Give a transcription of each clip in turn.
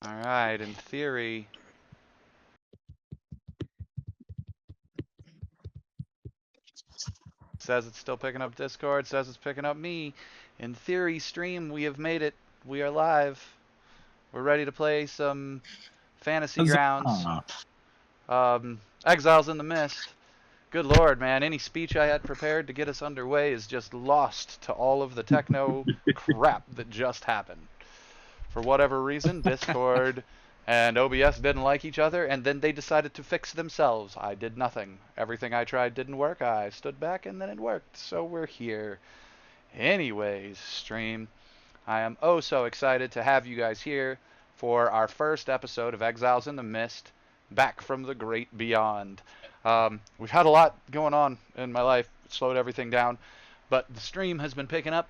Alright, in theory... Says it's still picking up Discord, says it's picking up me. In theory, stream, we have made it. We are live. We're ready to play some Fantasy Grounds. Huzzah. Exiles in the Mist. Good lord, man. Any speech I had prepared to get us underway is just lost to all of the techno crap that just happened. For whatever reason, Discord and OBS didn't like each other, and then they decided to fix themselves. I did nothing. Everything I tried didn't work. I stood back, and then it worked. So we're here. Anyways, stream, I am oh so excited to have you guys here for our first episode of Exiles in the Mist, back from the great beyond. We've had a lot going on in my life, slowed everything down, but the stream has been picking up.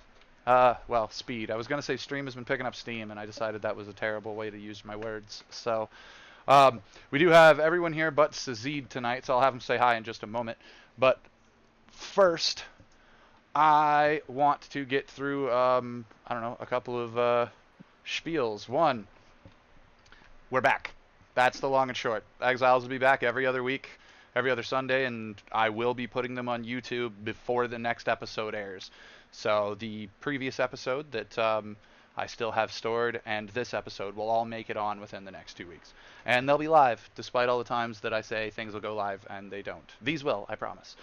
Well, speed. I was going to say stream has been picking up steam, and I decided that was a terrible way to use my words. So, we do have everyone here but Sazid tonight, so I'll have him say hi in just a moment. But first, I want to get through, I don't know, a couple of spiels. One, we're back. That's the long and short. Exiles will be back every other week, every other Sunday, and I will be putting them on YouTube before the next episode airs. So the previous episode that I still have stored and this episode will all make it on within the next 2 weeks. And they'll be live, despite all the times that I say things will go live and they don't. These will, I promise.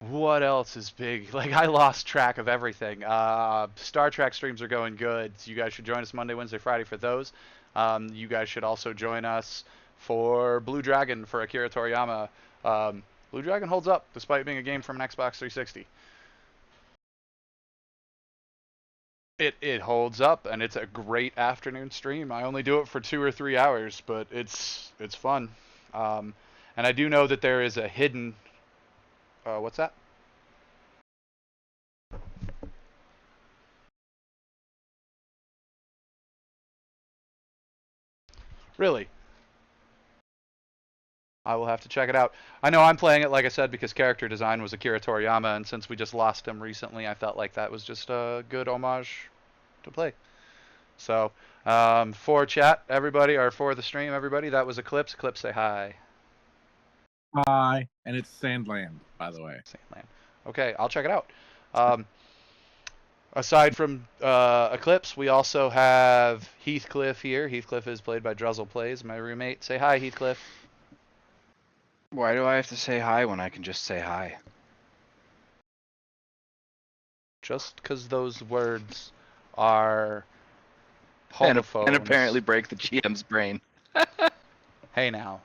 What else is big? Like, I lost track of everything. Star Trek streams are going good. So you guys should join us Monday, Wednesday, Friday for those. You guys should also join us for Blue Dragon for Akira Toriyama. Blue Dragon holds up, despite being a game from an Xbox 360. It holds up, and it's a great afternoon stream. I only do it for 2 or 3 hours, but it's fun. And I do know that there is a hidden... what's that? Really? I will have to check it out. I know I'm playing it, like I said, because character design was Akira Toriyama, and since we just lost him recently, I felt like that was just a good homage to play. So, for chat, everybody, or for the stream, everybody, that was Eclipse. Eclipse, say hi. Hi. And it's Sandland, by the way. Sandland. Okay, I'll check it out. Aside from Eclipse, we also have Heathcliff here. Heathcliff is played by Druzzlplays, my roommate. Say hi, Heathcliff. Why do I have to say hi when I can just say hi? Just because those words are homophones. And apparently break the GM's brain. Hey now.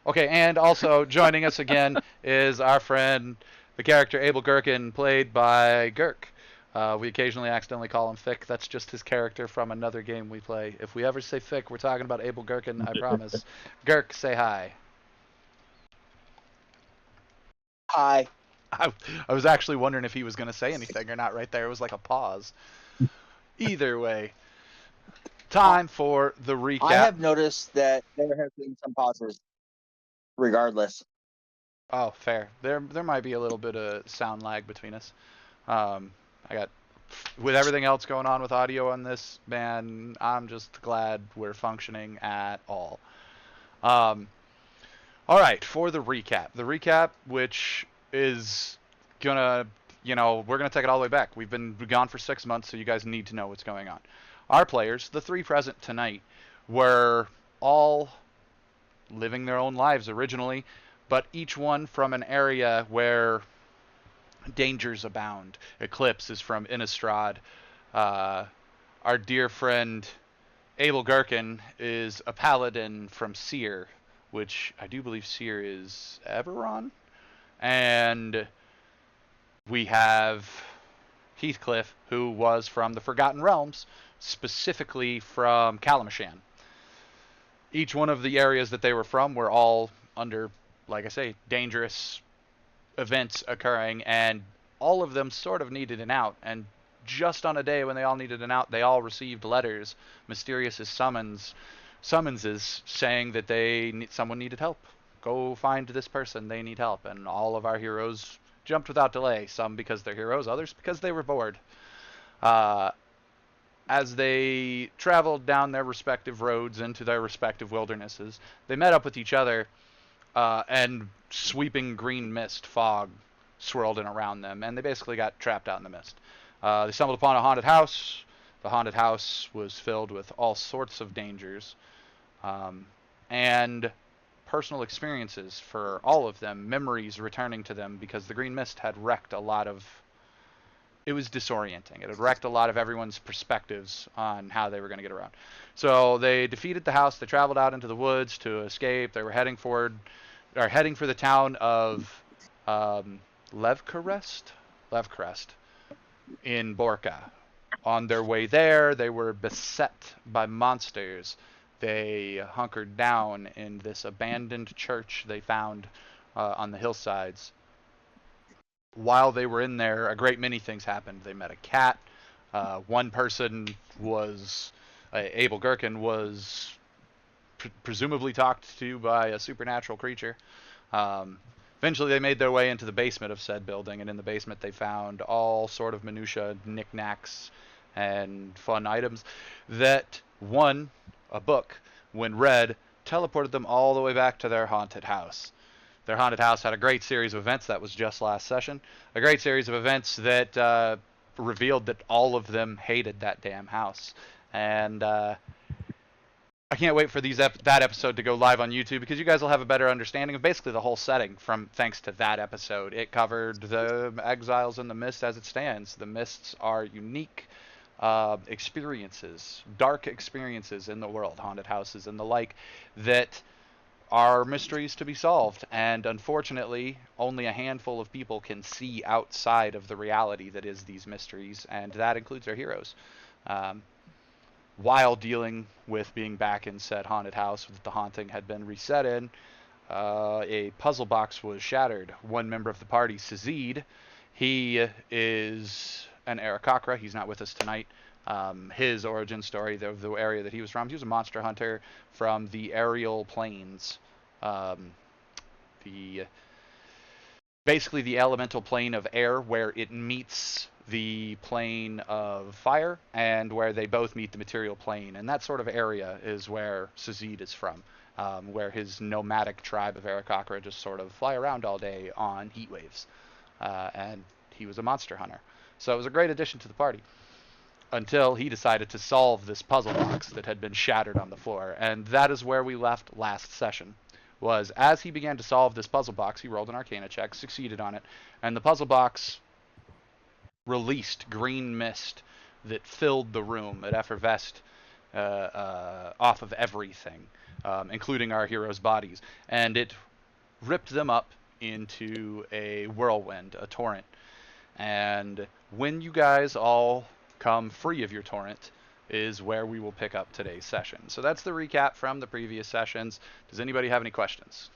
Okay, and also joining us again is our friend, the character Abel Gherkin, played by Gurk. We occasionally accidentally call him Fick. That's just his character from another game we play. If we ever say Fick, we're talking about Abel Gherkin, I promise. Gurk, say hi. Hi. I was actually wondering if he was going to say anything or not right there. It was like a pause. Either way, time for the recap. I have noticed that there have been some pauses, regardless. Oh, fair. There might be a little bit of sound lag between us. With everything else going on with audio on this, man, I'm just glad we're functioning at all. All right, for the recap. The recap, which is gonna, we're gonna take it all the way back. We've been gone for 6 months, so you guys need to know what's going on. Our players, the 3 present tonight, were all living their own lives originally, but each one from an area where dangers abound. Eclipse is from Innistrad. Our dear friend Abel Gherkin is a paladin from Seer, which I do believe Seer is Eberron. And we have Heathcliff, who was from the Forgotten Realms, specifically from Kalamashan. Each one of the areas that they were from were all under, like I say, dangerous events occurring, and all of them sort of needed an out. And just on a day when they all needed an out, they all received letters, mysterious as summonses, saying that someone needed help. Go find this person, they need help. And all of our heroes jumped without delay, some because they're heroes, others because they were bored. as they traveled down their respective roads into their respective wildernesses, they met up with each other, and sweeping green mist, fog, swirled in around them, and they basically got trapped out in the mist. They stumbled upon a haunted house. The haunted house was filled with all sorts of dangers, and personal experiences for all of them, memories returning to them because the green mist had wrecked a lot of. It was disorienting. It had wrecked a lot of everyone's perspectives on how they were going to get around. So they defeated the house. They traveled out into the woods to escape. They were heading for the town of Levcrest in Borca. On their way there, they were beset by monsters. They hunkered down in this abandoned church they found on the hillsides. While they were in there, a great many things happened. They met a cat. One person was, Abel Gherkin, was presumably talked to by a supernatural creature. Eventually, they made their way into the basement of said building, and in the basement, they found all sort of minutia, knickknacks, and fun items that, one, a book, when read, teleported them all the way back to their haunted house. Their haunted house had a great series of events. That was just last session. A great series of events that revealed that all of them hated that damn house. And I can't wait for that episode to go live on YouTube, because you guys will have a better understanding of basically the whole setting thanks to that episode. It covered the Exiles and the Mist as it stands. The Mists are unique experiences, dark experiences in the world, haunted houses and the like, that are mysteries to be solved, and unfortunately only a handful of people can see outside of the reality that is these mysteries, and that includes our heroes. While dealing with being back in said haunted house that the haunting had been reset in, a puzzle box was shattered. One member of the party, Sazid, he is an Aarakocra. He's not with us tonight. His origin story, the area that he was from, he was a monster hunter from the aerial planes. Basically the elemental plane of air, where it meets the plane of fire, and where they both meet the material plane. And that sort of area is where Sazid is from, where his nomadic tribe of Aarakocra just sort of fly around all day on heat waves. And he was a monster hunter. So it was a great addition to the party, until he decided to solve this puzzle box that had been shattered on the floor. And that is where we left last session, was as he began to solve this puzzle box, he rolled an Arcana check, succeeded on it, and the puzzle box released green mist that filled the room. It effervesced off of everything, including our heroes' bodies, and it ripped them up into a whirlwind, a torrent. And when you guys all come free of your torrent is where we will pick up today's session. So that's the recap from the previous sessions. Does anybody have any questions?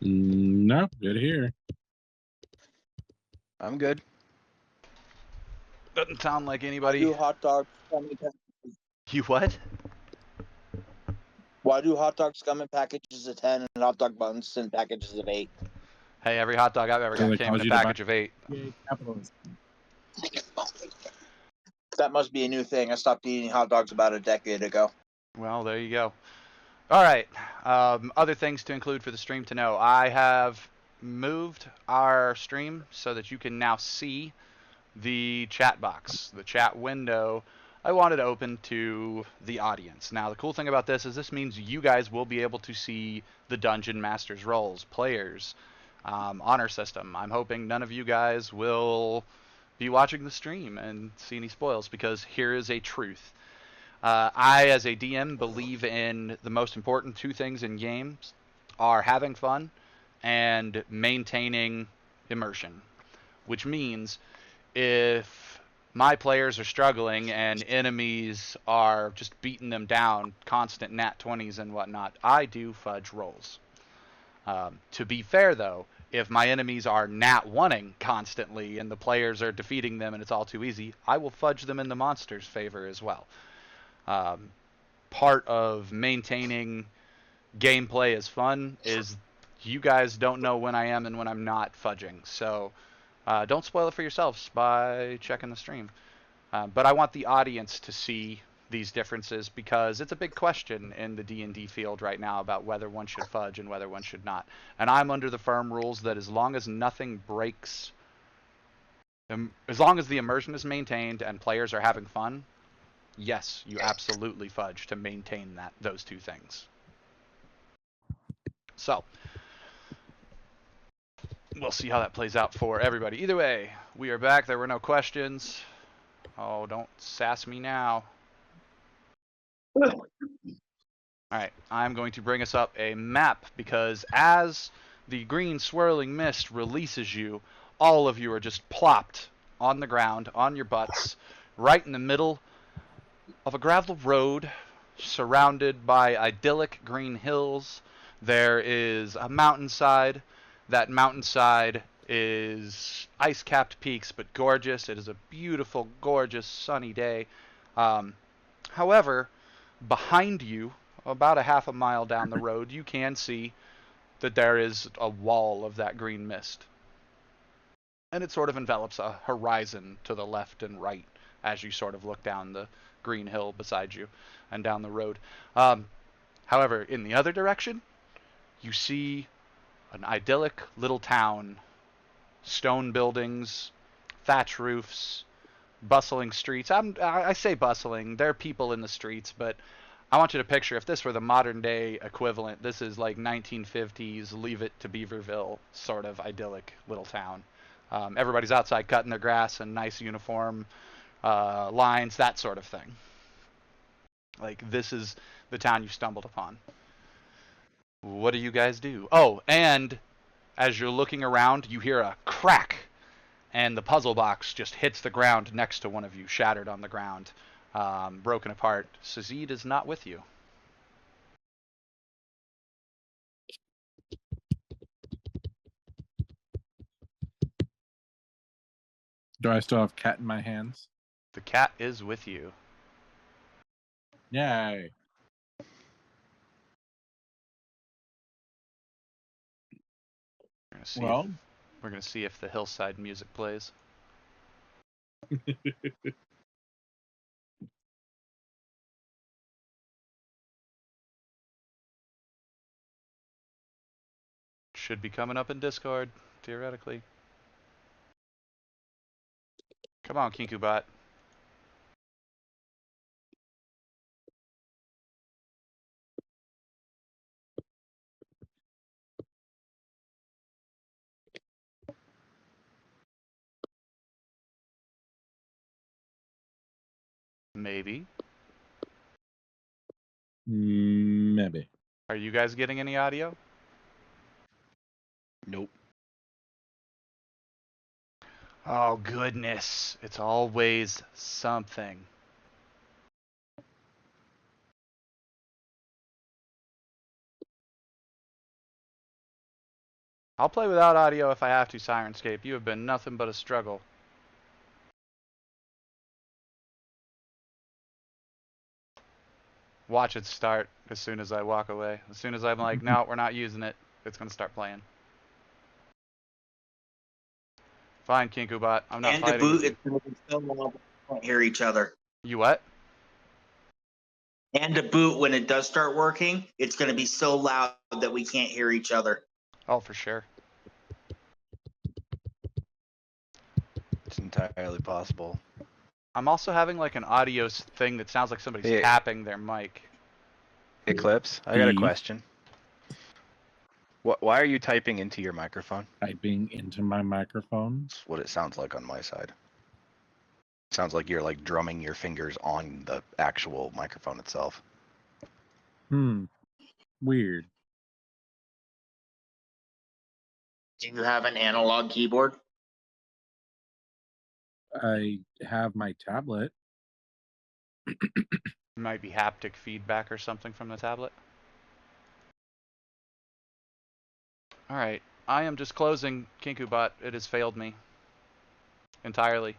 No, good here. I'm good. Doesn't sound like Why anybody. do hot dogs come in packages? You what? Why do hot dogs come in packages of 10 and hot dog buns in packages of 8? Hey, every hot dog I've ever So got they came in cause a you to buy- package of 8. Yay, capitalism. That must be a new thing. I stopped eating hot dogs about a decade ago. Well, there you go. All right. Other things to include for the stream to know. I have moved our stream so that you can now see the chat box, the chat window. I wanted open to the audience. Now, the cool thing about this means you guys will be able to see the Dungeon Master's roles, players, honor system. I'm hoping none of you guys will be watching the stream and see any spoils, because here is a truth. I, as a DM, believe in the most important two things in games are having fun and maintaining immersion, which means if my players are struggling and enemies are just beating them down, constant nat 20s and whatnot, I do fudge rolls. To be fair, though, if my enemies are nat 1ing constantly and the players are defeating them and it's all too easy, I will fudge them in the monster's favor as well. Part of maintaining gameplay as fun is you guys don't know when I am and when I'm not fudging. So Don't spoil it for yourselves by checking the stream. But I want the audience to see these differences because it's a big question in the D&D field right now about whether one should fudge and whether one should not. And I'm under the firm rules that as long as nothing breaks, as long as the immersion is maintained and players are having fun, yes, you absolutely fudge to maintain those two things. So, we'll see how that plays out for everybody. Either way, we are back. There were no questions. Oh, don't sass me now. Alright, I'm going to bring us up a map because as the green swirling mist releases you, all of you are just plopped on the ground, on your butts, right in the middle of a gravel road surrounded by idyllic green hills. There is a mountainside. That mountainside is ice-capped peaks, but gorgeous. It is a beautiful, gorgeous, sunny day. However, behind you, about a half a mile down the road, you can see that there is a wall of that green mist. And it sort of envelops a horizon to the left and right as you sort of look down the green hill beside you and down the road. However, in the other direction, you see an idyllic little town, stone buildings, thatch roofs, bustling streets. I say bustling. There are people in the streets, but I want you to picture if this were the modern day equivalent. This is like 1950s Leave It to Beaverville sort of idyllic little town. Everybody's outside cutting their grass and nice uniform lines, that sort of thing. Like, this is the town you stumbled upon. What do you guys do? Oh, and as you're looking around, you hear a crack, and the puzzle box just hits the ground next to one of you, shattered on the ground, broken apart. Sazid is not with you. Do I still have cat in my hands? The cat is with you. Yay. We're gonna see if the hillside music plays. Should be coming up in Discord, theoretically. Come on, Kinkubot. Maybe. Maybe. Are you guys getting any audio? Nope. Oh, goodness. It's always something. I'll play without audio if I have to, Sirenscape. You have been nothing but a struggle. Watch it start as soon as I walk away. As soon as I'm like, no, we're not using it, it's going to start playing. Fine, Kinkubot. I'm not And fighting to boot, with you. it's going to be so loud we can't hear each other. You what? And to boot, when it does start working, it's going to be so loud that we can't hear each other. Oh, for sure. It's entirely possible. I'm also having like an audio thing that sounds like somebody's Yeah. tapping their mic. Eclipse, I got a question. Why are you typing into your microphone? Typing into my microphone. That's what it sounds like on my side. It sounds like you're like drumming your fingers on the actual microphone itself. Weird. Do you have an analog keyboard? I have my tablet. Might be haptic feedback or something from the tablet. Alright, I am just closing Kinkubot. It has failed me. Entirely.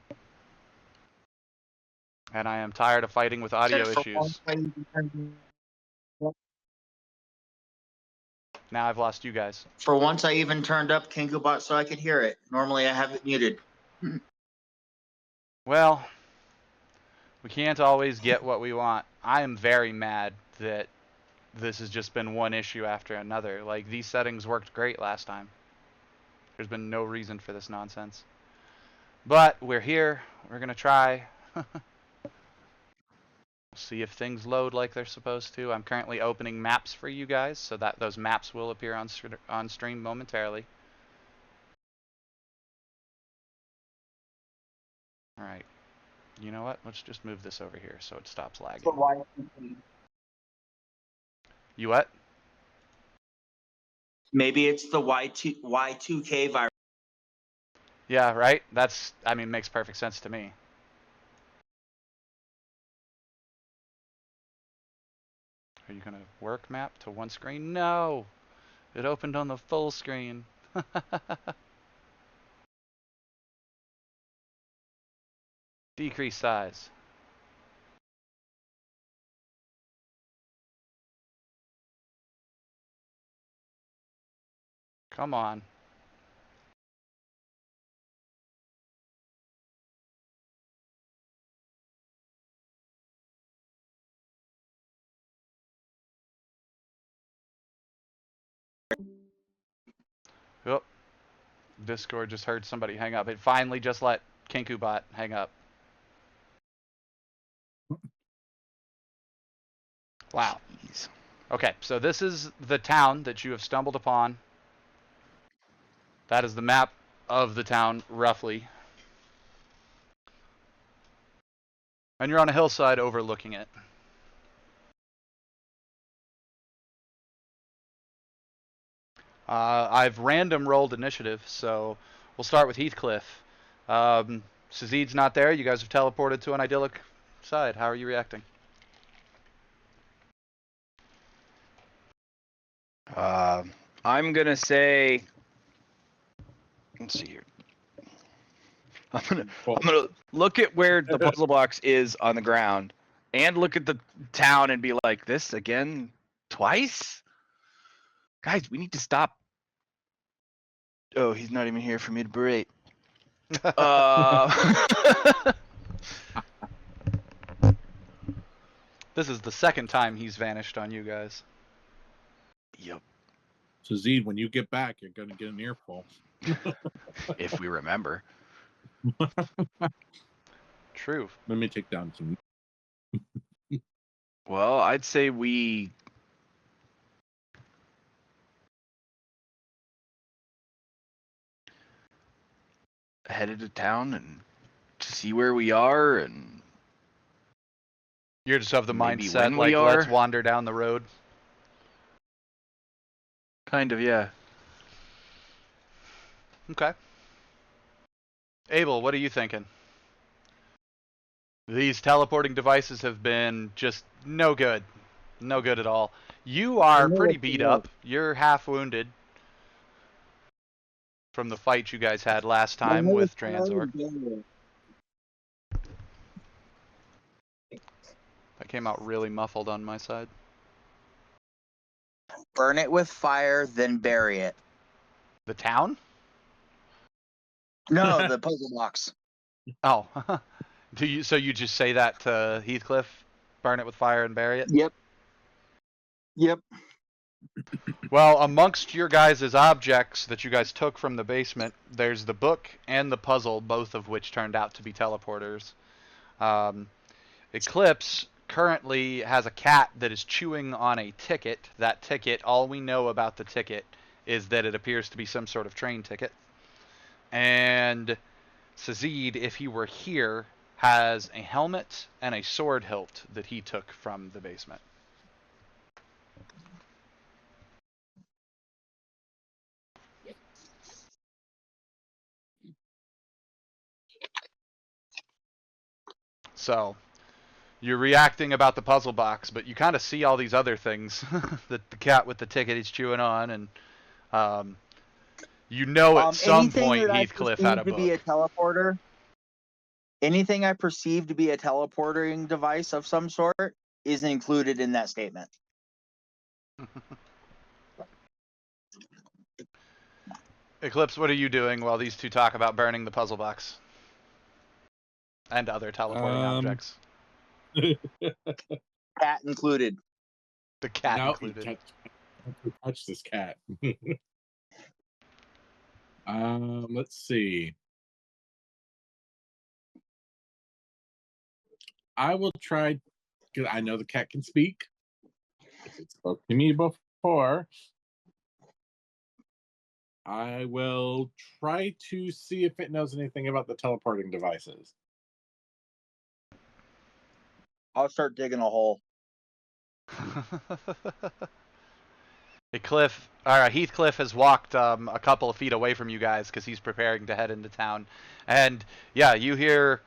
And I am tired of fighting with audio issues. Now I've lost you guys. For once, I even turned up KinkuBot so I could hear it. Normally, I have it muted. Well, we can't always get what we want. I am very mad that this has just been one issue after another. Like, these settings worked great last time. There's been no reason for this nonsense. But we're here. We're going to try. See if things load like they're supposed to. I'm currently opening maps for you guys, so that those maps will appear on stream momentarily. All right. You know what? Let's just move this over here so it stops lagging. You what? Maybe it's the Y2K virus. Yeah, right? That's, I mean, makes perfect sense to me. Are you going to work map to one screen? No! It opened on the full screen. Decrease size. Come on. Oh, Discord just heard somebody hang up. It finally just let KinkuBot hang up. Wow. Jeez. Okay, so this is the town that you have stumbled upon. That is the map of the town, roughly. And you're on a hillside overlooking it. I've random rolled initiative, so we'll start with Heathcliff. Sazid's not there. You guys have teleported to an idyllic side. How are you reacting? I'm gonna say. Let's see here. I'm gonna look at where the puzzle box is on the ground, and look at the town and be like, "This again, twice, guys. We need to stop." Oh, he's not even here for me to berate. This is the second time he's vanished on you guys. Yep. So Zed, when you get back, you're gonna get an earful. If we remember. True. Let me take down some. Well, I'd say we headed to town and to see where we are, and You're just of the maybe mindset, when like, we let's are. wander down the road. Kind of, yeah. Okay. Abel, what are you thinking? These teleporting devices have been just no good. No good at all. You are pretty beat up. You're half wounded from the fight you guys had last time with Tranzor. That came out really muffled on my side. Burn it with fire, then bury it. The town? No, the puzzle box. Oh. So you just say that to Heathcliff? Burn it with fire and bury it? Yep. Well, amongst your guys' objects that you guys took from the basement, there's the book and the puzzle, both of which turned out to be teleporters. Eclipse currently has a cat that is chewing on a ticket. That ticket, all we know about the ticket is that it appears to be some sort of train ticket. And Sazid, if he were here, has a helmet and a sword hilt that he took from the basement. So, you're reacting about the puzzle box, but you kind of see all these other things that the cat with the ticket is chewing on, and you know at some point Heathcliff had a book. Be a teleporter. Anything I perceive to be a teleporting device of some sort is included in that statement. Eclipse, what are you doing while these two talk about burning the puzzle box? And other teleporting objects. Cat included. The cat No, included. you touch this cat. Let's see. I will try, because I know the cat can speak. It spoke to me before. I will try to see if it knows anything about the teleporting devices. I'll start digging a hole. Heathcliff has walked a couple of feet away from you guys because he's preparing to head into town. And yeah, you hear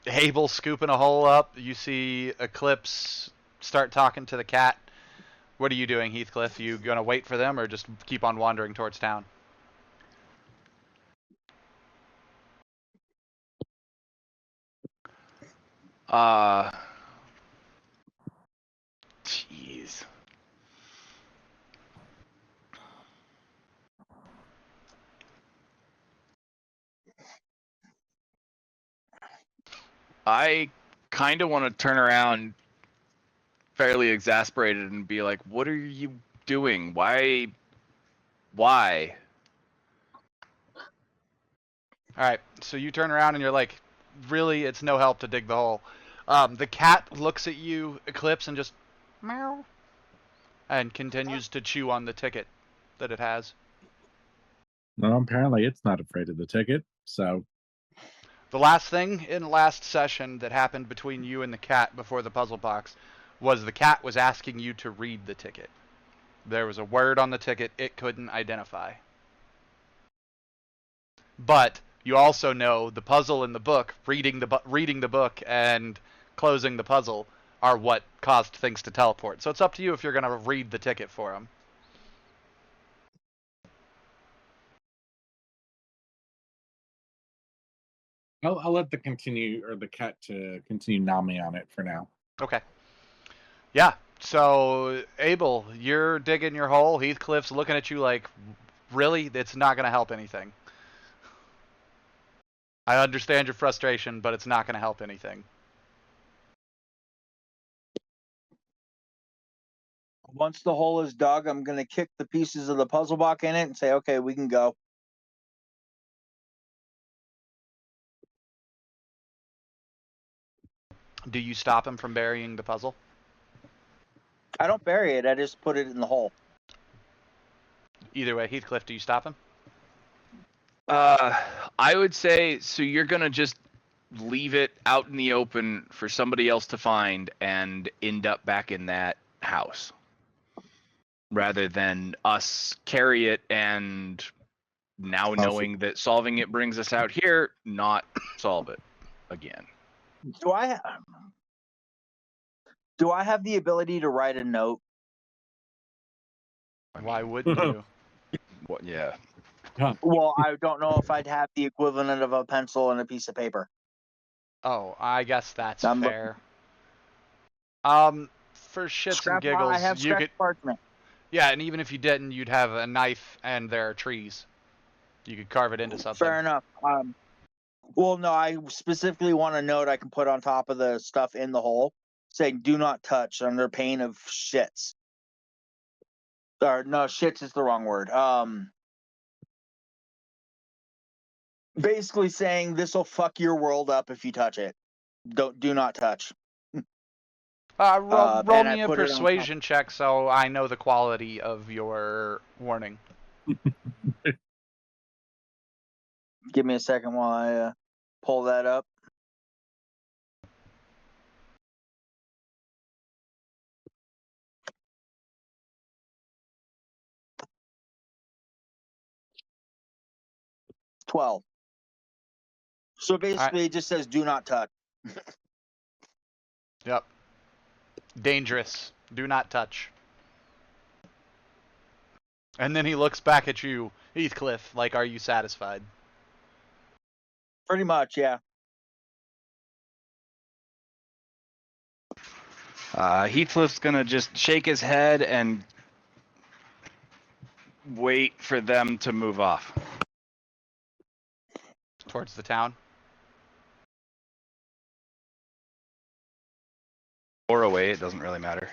Abel scooping a hole up. You see Eclipse start talking to the cat. What are you doing, Heathcliff? You gonna wait for them or just keep on wandering towards town? Jeez. I kind of want to turn around fairly exasperated and be like, what are you doing? Why? Alright, so you turn around and you're like, really, it's no help to dig the hole. The cat looks at you, Eclipse, and just meow, and continues to chew on the ticket that it has. No, apparently it's not afraid of the ticket, so... The last thing in last session that happened between you and the cat before the puzzle box was the cat was asking you to read the ticket. There was a word on the ticket it couldn't identify. But you also know the puzzle in the book, reading the book and closing the puzzle are what caused things to teleport. So it's up to you if you're going to read the ticket for him. I'll let the cat to continue nomming on it for now. Okay. Yeah. So Abel, you're digging your hole. Heathcliff's looking at you like, really? It's not going to help anything. I understand your frustration, but it's not going to help anything. Once the hole is dug, I'm going to kick the pieces of the puzzle box in it and say, okay, we can go. Do you stop him from burying the puzzle? I don't bury it. I just put it in the hole. Either way, Heathcliff, do you stop him? I would say, so you're going to just leave it out in the open for somebody else to find and end up back in that house, rather than us carry it and now knowing that solving it brings us out here, not solve it again. Do I have the ability to write a note? Why wouldn't you? What? Yeah. Well, I don't know if I'd have the equivalent of a pencil and a piece of paper. Oh, I guess that's I'm fair. For shits and giggles, I have you scratch could. parchment. Yeah, and even if you didn't, you'd have a knife and there are trees. You could carve it into something. Fair enough. Well, no, I specifically want a note I can put on top of the stuff in the hole saying "Do not touch" under pain of shits. Or no, shits is the wrong word. Basically saying this will fuck your world up if you touch it. Do not touch. Roll and I me a put it on top. persuasion check so I know the quality of your warning. Give me a second while I pull that up. $12. So basically, it just says "Do not touch." Yep. Dangerous. Do not touch. And then he looks back at you, Heathcliff, like, are you satisfied? Pretty much, yeah. Heathcliff's gonna just shake his head and wait for them to move off. towards the town? Or away, it doesn't really matter.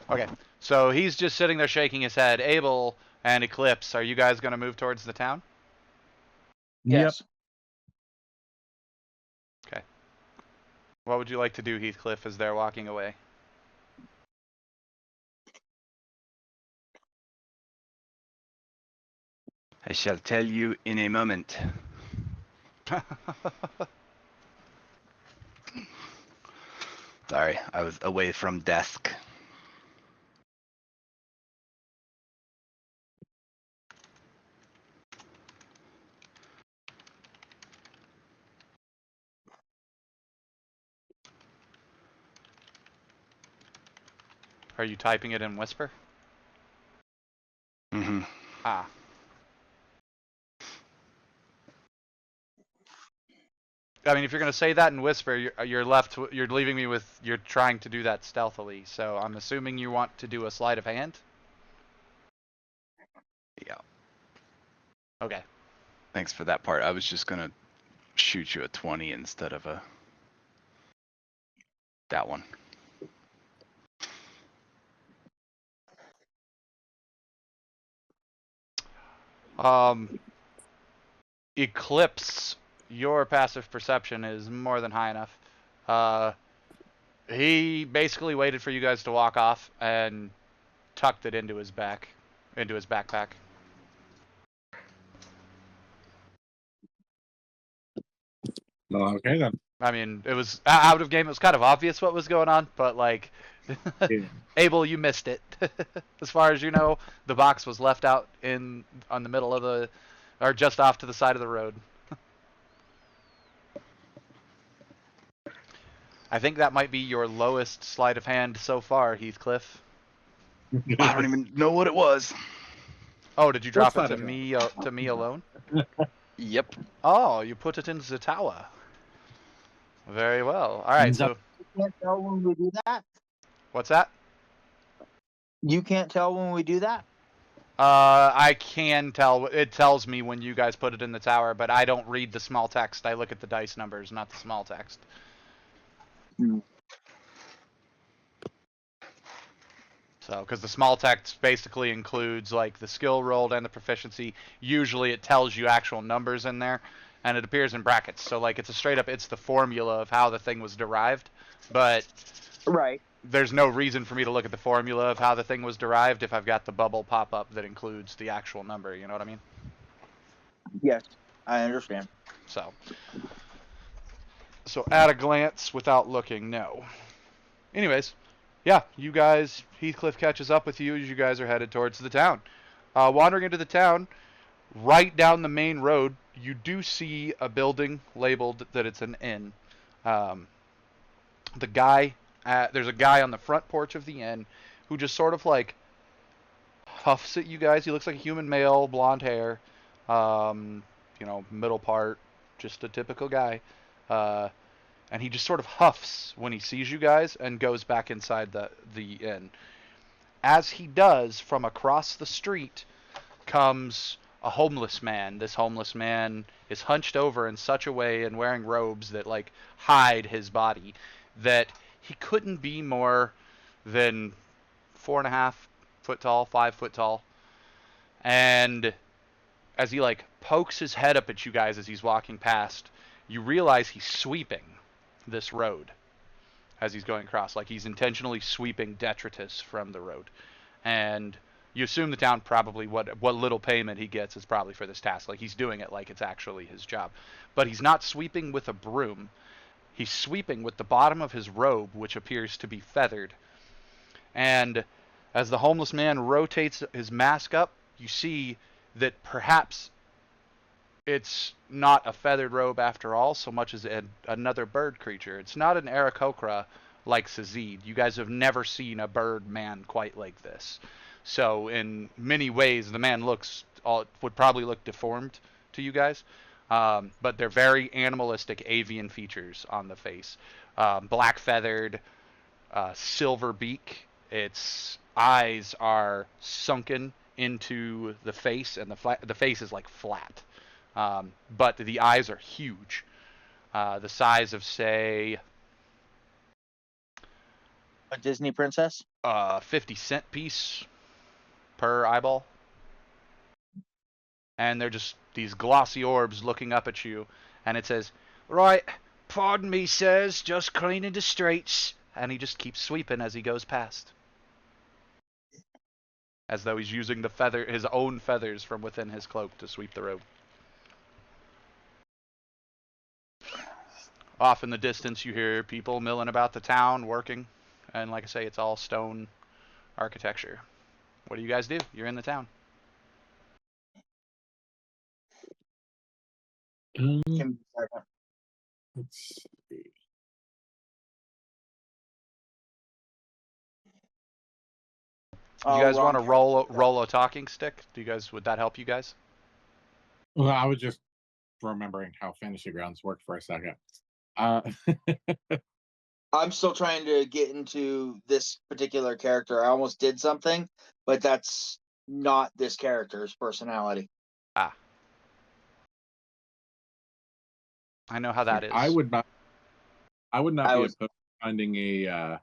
Okay, so he's just sitting there shaking his head. Abel and Eclipse, are you guys going to move towards the town? Yes. Okay. What would you like to do, Heathcliff, as they're walking away? I shall tell you in a moment. Sorry, I was away from desk. Are you typing it in Whisper? Mm-hmm. Ah. I mean, if you're going to say that in Whisper, you're leaving me with, you're trying to do that stealthily. So I'm assuming you want to do a sleight of hand? Yeah. Okay. Thanks for that part. I was just gonna shoot you a 20 instead of that one. Eclipse, your passive perception is more than high enough. He basically waited for you guys to walk off and tucked it into his backpack. Okay then. I mean, it was out of game. It was kind of obvious what was going on, but like, Yeah. Abel, you missed it. As far as you know, the box was left out on the middle of or just off to the side of the road. I think that might be your lowest sleight of hand so far, Heathcliff. I don't even know what it was. Oh, did you drop it sleight to of hand? me alone? Yep. Oh, you put it into the tower. Very well. All right. So You can't tell when we do that. what's that? You can't tell when we do that. I can tell. It tells me when you guys put it in the tower, but I don't read the small text. I look at the dice numbers, not the small text. So, because the small text basically includes like the skill rolled and the proficiency. Usually, it tells you actual numbers in there, and it appears in brackets. So, like, it's a straight up, it's the formula of how the thing was derived. But Right. there's no reason for me to look at the formula of how the thing was derived if I've got the bubble pop up that includes the actual number. You know what I mean? Yes, I understand. So at a glance, without looking, no. Anyways, yeah, you guys, Heathcliff catches up with you as you guys are headed towards the town. Wandering into the town, right down the main road, you do see a building labeled that it's an inn. There's a guy on the front porch of the inn who just sort of like huffs at you guys. He looks like a human male, blonde hair, middle part, just a typical guy. And he just sort of huffs when he sees you guys and goes back inside the inn. As he does, from across the street comes a homeless man. This homeless man is hunched over in such a way and wearing robes that like hide his body that he couldn't be more than 4.5 foot tall, 5 foot tall. And as he like pokes his head up at you guys as he's walking past, you realize he's sweeping this road as he's going across. Like he's intentionally sweeping detritus from the road. And you assume the town probably what little payment he gets is probably for this task. Like he's doing it like it's actually his job. But he's not sweeping with a broom. He's sweeping with the bottom of his robe, which appears to be feathered. And as the homeless man rotates his mask up, you see that perhaps it's not a feathered robe after all, so much as another bird creature. It's not an Aarakocra like Sazid. You guys have never seen a bird man quite like this. So in many ways, the man would probably look deformed to you guys, but they're very animalistic avian features on the face. Black feathered, silver beak. Its eyes are sunken into the face, and the face is like flat. But the eyes are huge, the size of, say, A Disney princess? 50-cent piece per eyeball. And they're just these glossy orbs looking up at you, and it says, "Right, pardon me, sirs, just cleaning the streets." And he just keeps sweeping as he goes past, as though he's using his own feathers from within his cloak to sweep the road. Off in the distance, you hear people milling about the town, working, and like I say, it's all stone architecture. What do you guys do? You're in the town. Um, Give me a second. let's see. You guys wrong want to character. roll a talking stick? Would that help you guys? Well, I was just remembering how Fantasy Grounds worked for a second. Uh, I'm still trying to get into this particular character. I almost did something, but that's not this character's personality. Ah. I know how that is. I would not be was- opposed to finding a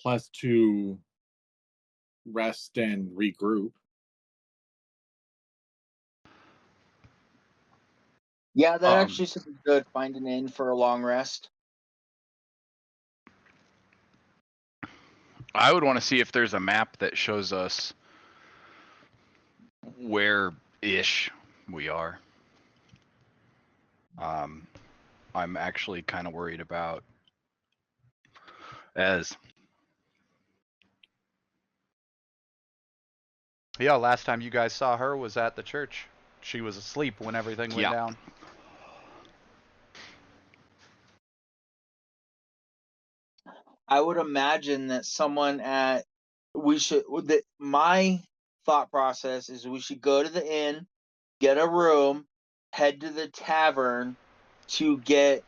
+2 rest and regroup. Yeah, that actually sounds good. Find an inn for a long rest. I would want to see if there's a map that shows us where-ish we are. I'm actually kind of worried about as Yeah, last time you guys saw her was at the church. She was asleep when everything went Yeah. down. I would imagine that my thought process is we should go to the inn, get a room, head to the tavern to get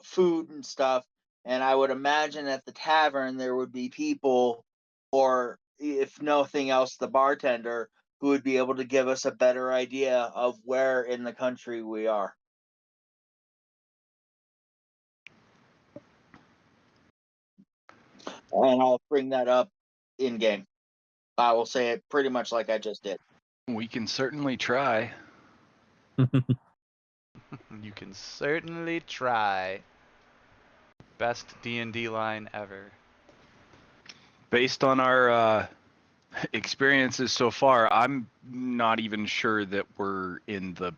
food and stuff. And I would imagine at the tavern there would be people, or if nothing else, the bartender, who would be able to give us a better idea of where in the country we are. And I'll bring that up in game. I will say it pretty much like I just did. we can certainly try. You can certainly try. Best D&D line ever. Based on our experiences so far, I'm not even sure that we're in the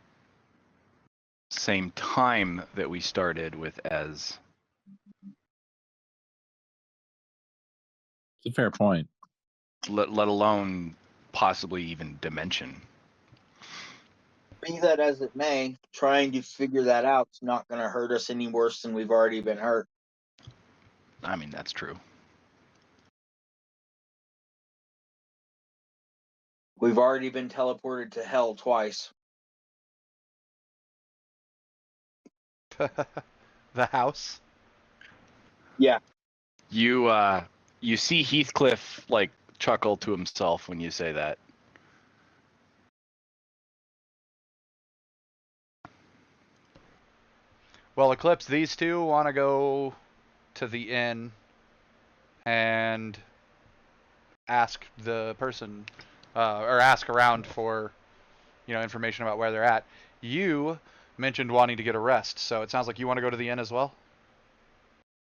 same time that we started with Ez. It's a fair point. Let alone possibly even dimension. Be that as it may, trying to figure that out is not going to hurt us any worse than we've already been hurt. I mean, that's true. We've already been teleported to hell twice. The house. Yeah. You see Heathcliff like chuckle to himself when you say that. Well, Eclipse, these two want to go to the inn and ask the person, or ask around for, information about where they're at. You mentioned wanting to get a rest, so it sounds like you want to go to the inn as well.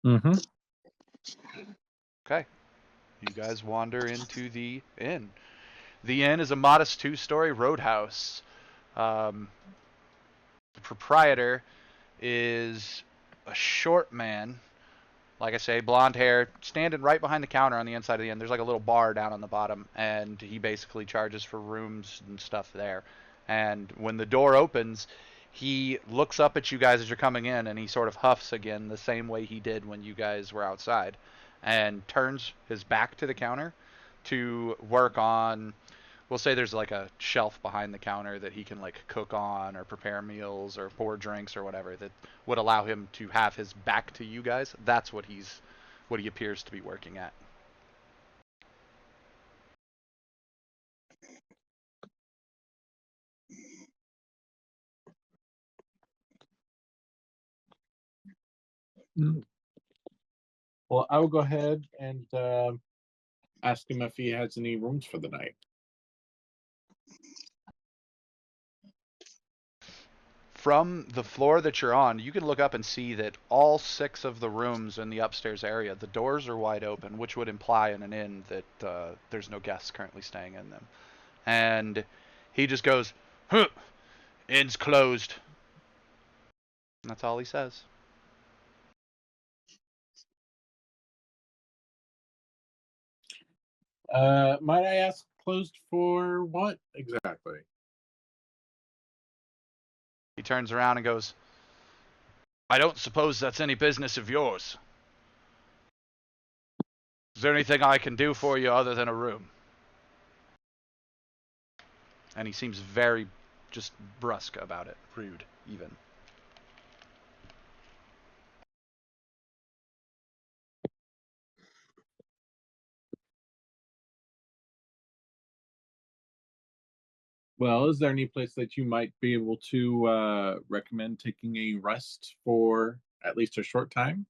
Mm-hmm. Okay. You guys wander into the inn. The inn is a modest 2-story roadhouse. The proprietor is a short man, like I say, blonde hair, standing right behind the counter on the inside of the inn. There's like a little bar down on the bottom, and he basically charges for rooms and stuff there. And when the door opens, he looks up at you guys as you're coming in, and he sort of huffs again the same way he did when you guys were outside, and turns his back to the counter to work on, we'll say there's like a shelf behind the counter that he can like cook on or prepare meals or pour drinks or whatever that would allow him to have his back to you guys. That's what he appears to be working at. Well, I will go ahead and ask him if he has any rooms for the night. From the floor that you're on, you can look up and see that all 6 of the rooms in the upstairs area, the doors are wide open, which would imply in an inn that there's no guests currently staying in them. And he just goes, huh, inn's closed. And that's all he says. Might I ask, closed for what exactly? He turns around and goes, I don't suppose that's any business of yours. Is there anything I can do for you other than a room? And he seems very just brusque about it. Rude, even. Well, is there any place that you might be able to recommend taking a rest for at least a short time?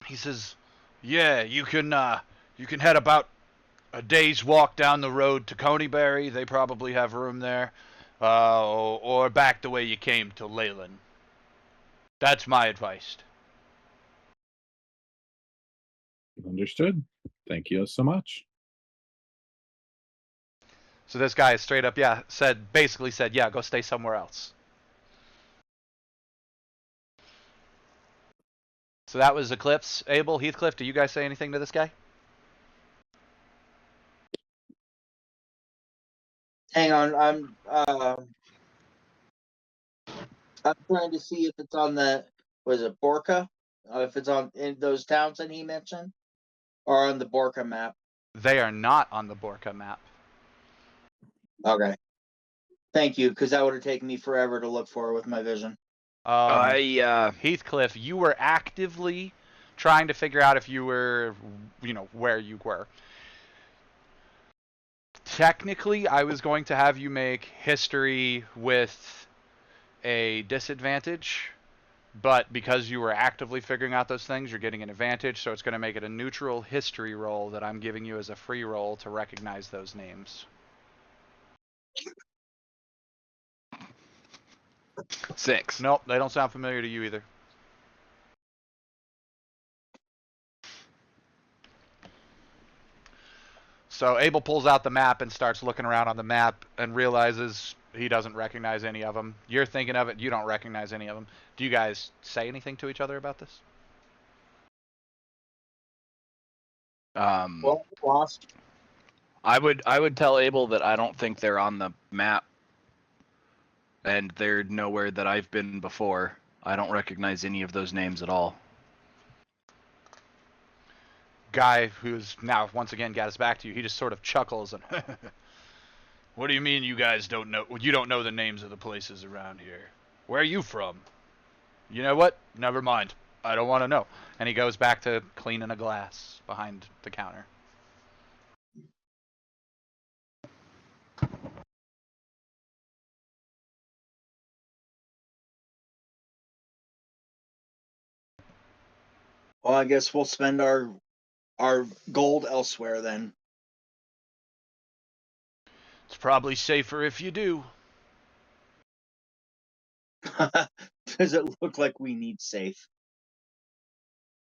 He says, yeah, you can head about a day's walk down the road to Coneybury. They probably have room there. Or back the way you came to Leyland. That's my advice. Understood. Thank you so much. So this guy straight up, basically said, yeah, go stay somewhere else. So that was Eclipse. Abel, Heathcliff, do you guys say anything to this guy? Hang on, I'm trying to see if it's on the Borka? If it's on in those towns that he mentioned, or on the Borka map. They are not on the Borka map. Okay. Thank you, because that would have taken me forever to look for with my vision. Heathcliff, you were actively trying to figure out if you were, where you were. Technically, I was going to have you make history with a disadvantage, but because you were actively figuring out those things, you're getting an advantage, so it's going to make it a neutral history roll that I'm giving you as a free roll to recognize those names. 6. Nope, they don't sound familiar to you either. So Abel pulls out the map and starts looking around on the map and realizes he doesn't recognize any of them. You're thinking of it, you don't recognize any of them. Do you guys say anything to each other about this? Well, lost. I would tell Abel that I don't think they're on the map, and they're nowhere that I've been before. I don't recognize any of those names at all. Guy who's now once again got his back to you, he just sort of chuckles and what do you mean you guys don't know? You don't know the names of the places around here? Where are you from? You know what? Never mind. I don't want to know. And he goes back to cleaning a glass behind the counter. Well, I guess we'll spend our gold elsewhere then. It's probably safer if you do. Does it look like we need safe?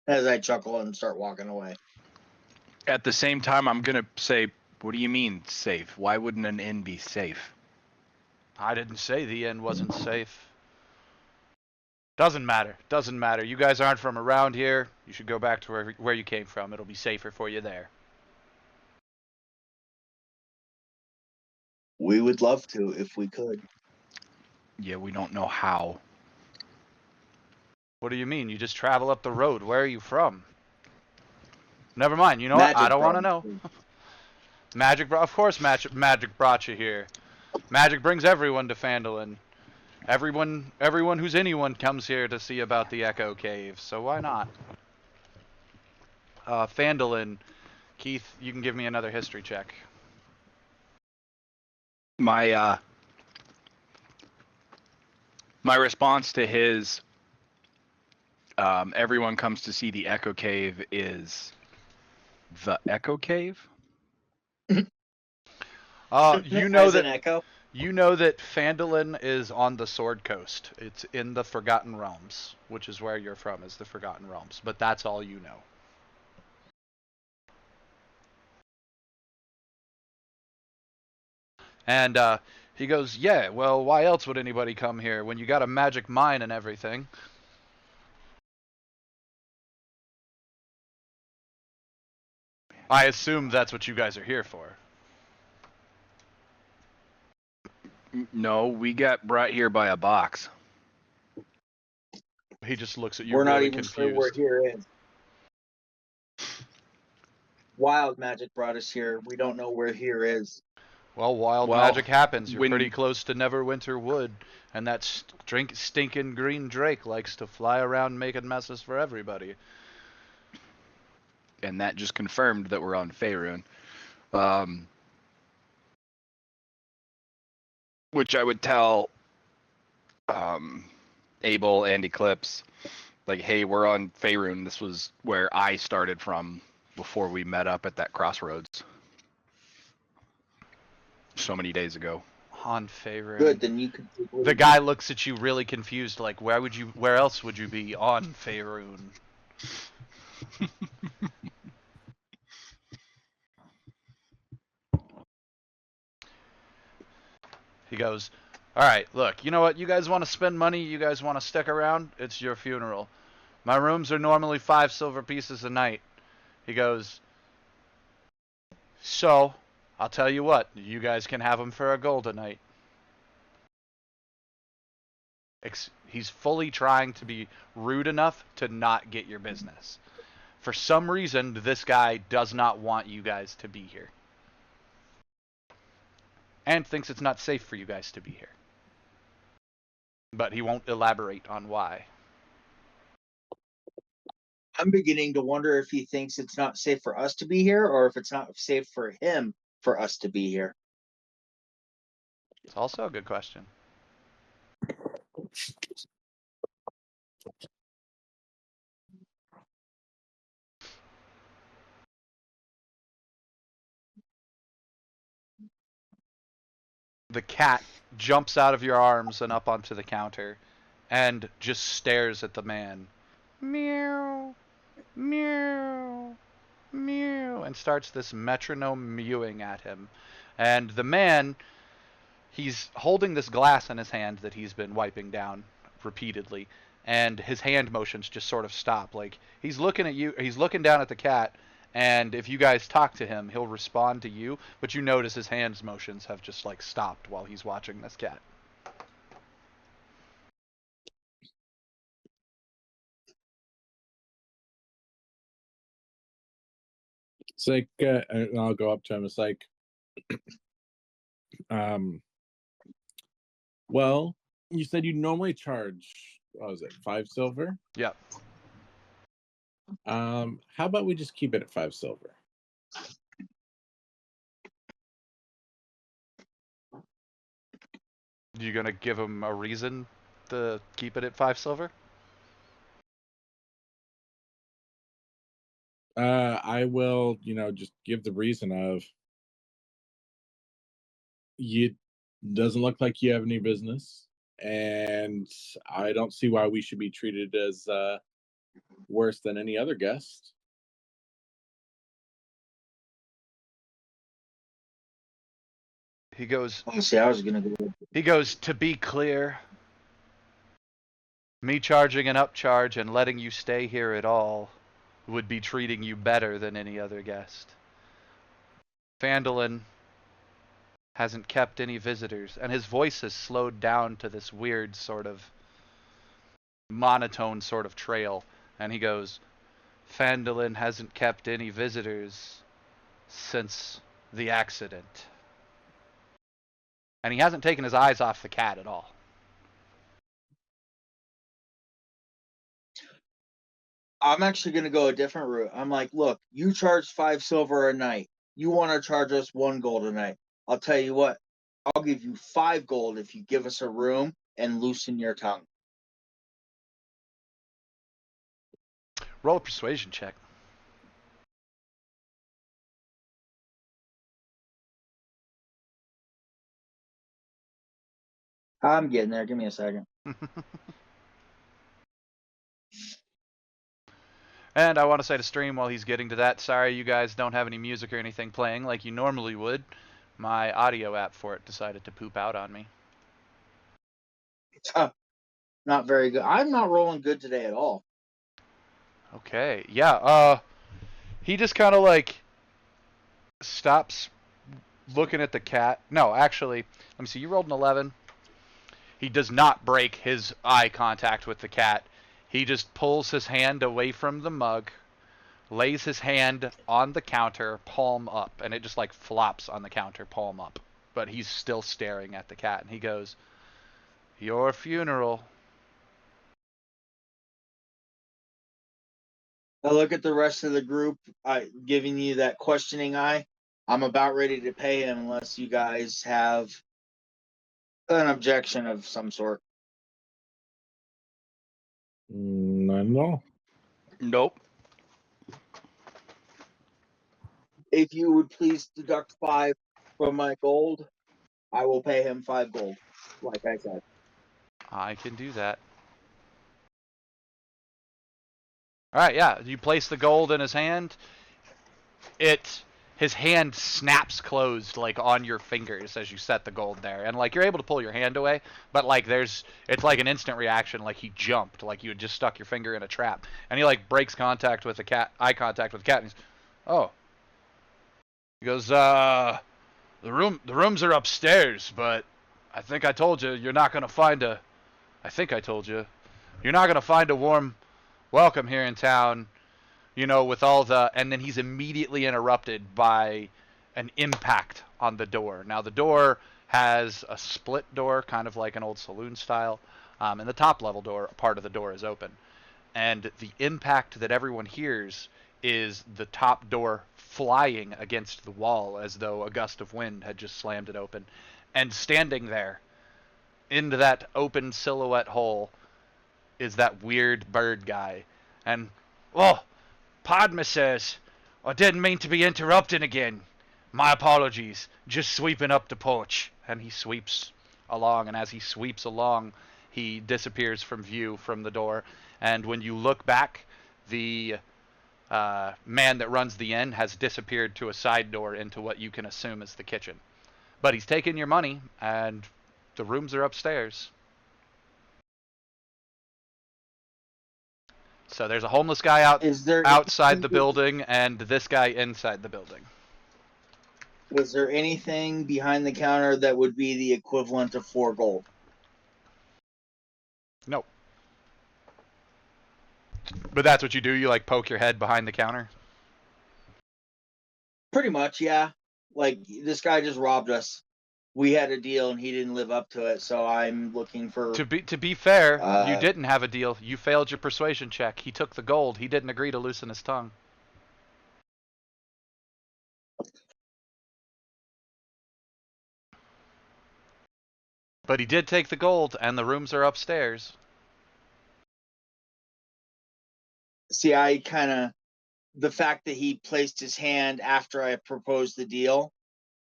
As I chuckle and start walking away. At the same time, I'm going to say, what do you mean safe? Why wouldn't an inn be safe? I didn't say the inn wasn't safe. Doesn't matter. Doesn't matter. You guys aren't from around here. You should go back to where you came from. It'll be safer for you there. We would love to if we could. Yeah, we don't know how. What do you mean? You just travel up the road. Where are you from? Never mind. You know what? I don't want to know. Of course magic brought you here. Magic brings everyone to Phandalin. Everyone who's anyone comes here to see about the Echo Cave, so why not? Phandalin, Keith, you can give me another history check. My response to his everyone comes to see the Echo Cave is the Echo Cave. You know As that an echo. you know that Phandalin is on the Sword Coast. It's in the Forgotten Realms, which is where you're from, is the Forgotten Realms. But that's all you know. And he goes, yeah, well, why else would anybody come here when you got a magic mine and everything? I assume that's what you guys are here for. No, we got brought here by a box. He just looks at you We're not really even confused. sure where here is. Wild magic brought us here. We don't know where here is. Well, wild Well, magic happens. You're when- pretty close to Neverwinter Wood, and that stinking green drake likes to fly around making messes for everybody. And that just confirmed that we're on Faerun. Which I would tell Abel and Eclipse, like, hey, we're on Faerun. This was where I started from before we met up at that crossroads so many days ago. On Faerun. Good, then you could. The guy looks at you really confused, like, where else would you be on Faerun? He goes, alright, look, you know what? You guys want to spend money? You guys want to stick around? It's your funeral. My rooms are normally 5 silver pieces a night. He goes, so, I'll tell you what, you guys can have them for a gold a night. He's fully trying to be rude enough to not get your business. For some reason, this guy does not want you guys to be here. And thinks it's not safe for you guys to be here. But he won't elaborate on why. I'm beginning to wonder if he thinks it's not safe for us to be here, or if it's not safe for him for us to be here. It's also a good question. The cat jumps out of your arms and up onto the counter and just stares at the man. Meow, meow, meow, and starts this metronome mewing at him. And the man, he's holding this glass in his hand that he's been wiping down repeatedly, and his hand motions just sort of stop. Like, he's looking at you, he's looking down at the cat, and if you guys talk to him, he'll respond to you, but you notice his hands motions have just, like, stopped while he's watching this cat. It's like, and I'll go up to him. It's like, well, you said you normally charge, what was it, 5 silver? Yep. How about we just keep it at 5 silver? You gonna give him a reason to keep it at 5 silver? I will, just give the reason of you doesn't look like you have any business, and I don't see why we should be treated as worse than any other guest. He goes, Honestly, I was gonna go. he goes, to be clear, me charging an upcharge and letting you stay here at all would be treating you better than any other guest. Phandalin hasn't kept any visitors, and his voice has slowed down to this weird sort of monotone sort of trail, and he goes, Phandalin hasn't kept any visitors since the accident. And he hasn't taken his eyes off the cat at all. I'm actually gonna go a different route. I'm like, look, you charge 5 silver a night. You want to charge us 1 gold a night. I'll tell you what, I'll give you 5 gold if you give us a room and loosen your tongue. Roll a persuasion check. I'm getting there. Give me a second. And I want to say to stream while he's getting to that, sorry you guys don't have any music or anything playing like you normally would. My audio app for it decided to poop out on me. Not very good. I'm not rolling good today at all. Okay, yeah, he just kind of like stops looking at the cat. No, actually, let me see, you rolled an 11. He does not break his eye contact with the cat. He just pulls his hand away from the mug, lays his hand on the counter, palm up, and it just like flops on the counter, palm up. But he's still staring at the cat, and he goes, "Your funeral." I look at the rest of the group, giving you that questioning eye. I'm about ready to pay him unless you guys have an objection of some sort. None at all. Nope. If you would please deduct 5 from my gold, I will pay him 5 gold, like I said. I can do that. Alright, yeah, you place the gold in his hand. His hand snaps closed like on your fingers as you set the gold there, and like you're able to pull your hand away, but like it's like an instant reaction, like he jumped, like you had just stuck your finger in a trap, and he like breaks contact with the cat, eye contact with the cat, and he's, oh, he goes, the rooms are upstairs, but I think I told you you're not gonna find a, I think I told you you're not gonna find a warm welcome here in town. You know, with all the, and then he's immediately interrupted by an impact on the door. Now the door has a split door, kind of like an old saloon style, and the top level door, part of the door is open. And the impact that everyone hears is the top door flying against the wall as though a gust of wind had just slammed it open. And standing there, into that open silhouette hole, is that weird bird guy. And, oh, pardon me, sirs. I didn't mean to be interrupting again. My apologies. Just sweeping up the porch. And he sweeps along, and as he sweeps along, he disappears from view from the door. And when you look back, the man that runs the inn has disappeared to a side door into what you can assume is the kitchen. But he's taken your money, and the rooms are upstairs. So there's a homeless guy outside the building, and this guy inside the building. Was there anything behind the counter that would be the equivalent of 4 gold? No. But that's what you do? You like poke your head behind the counter? Pretty much, yeah. Like, this guy just robbed us. We had a deal and he didn't live up to it, so I'm looking for... To be fair, you didn't have a deal. You failed your persuasion check. He took the gold. He didn't agree to loosen his tongue. But he did take the gold, and the rooms are upstairs. See, I kind of... The fact that he placed his hand after I proposed the deal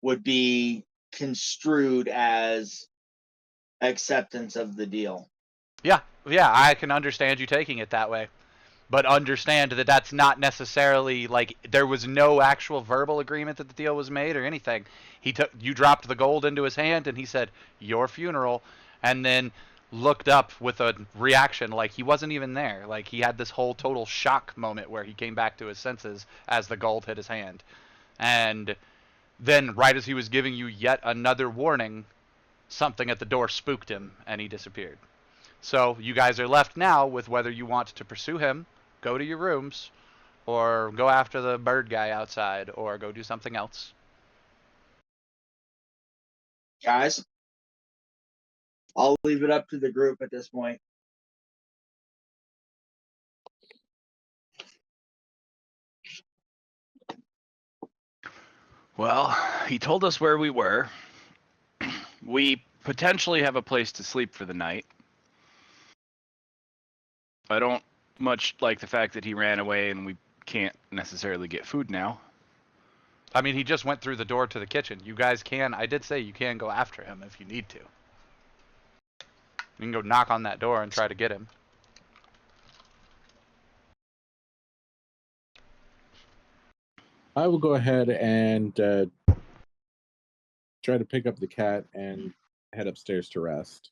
would be construed as acceptance of the deal. Yeah, I can understand you taking it that way. But understand that that's not necessarily, like, there was no actual verbal agreement that the deal was made or anything. You dropped the gold into his hand, and he said, "Your funeral," and then looked up with a reaction like he wasn't even there. Like, he had this whole total shock moment where he came back to his senses as the gold hit his hand. And then, right as he was giving you yet another warning, something at the door spooked him, and he disappeared. So you guys are left now with whether you want to pursue him, go to your rooms, or go after the bird guy outside, or go do something else. Guys, I'll leave it up to the group at this point. Well, he told us where we were. We potentially have a place to sleep for the night. I don't much like the fact that he ran away and we can't necessarily get food now. I mean, he just went through the door to the kitchen. You guys can, I did say you can go after him if you need to. You can go knock on that door and try to get him. I will go ahead and try to pick up the cat and head upstairs to rest.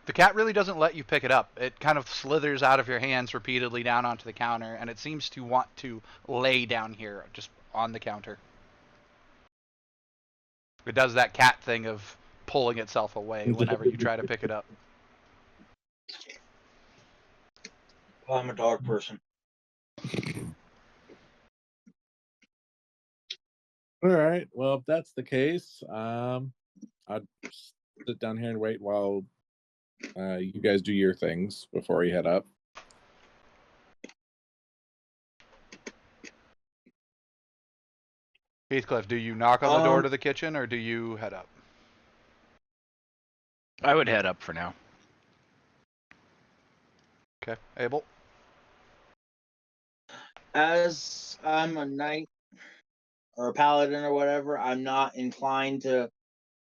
The cat really doesn't let you pick it up. It kind of slithers out of your hands repeatedly down onto the counter, and it seems to want to lay down here, just on the counter. It does that cat thing of pulling itself away whenever you try to pick it up. Well, I'm a dog person. All right. Well, if that's the case, I'd sit down here and wait while you guys do your things before you head up. Heathcliff, do you knock on the door to the kitchen, or do you head up? I would head up for now. Okay, Abel? As I'm a knight or a paladin or whatever, I'm not inclined to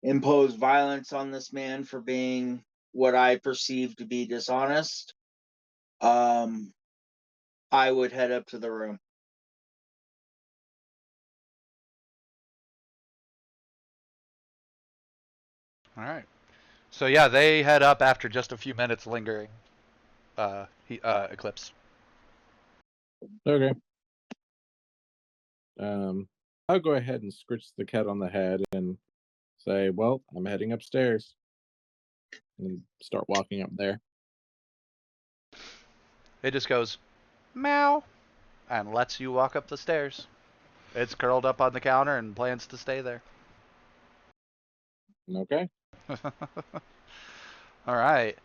impose violence on this man for being what I perceive to be dishonest. I would head up to the room. All right. So yeah, they head up after just a few minutes lingering. Eclipse. Okay. I'll go ahead and scritch the cat on the head and say, well, I'm heading upstairs. And start walking up there. It just goes, meow, and lets you walk up the stairs. It's curled up on the counter and plans to stay there. Okay. All right.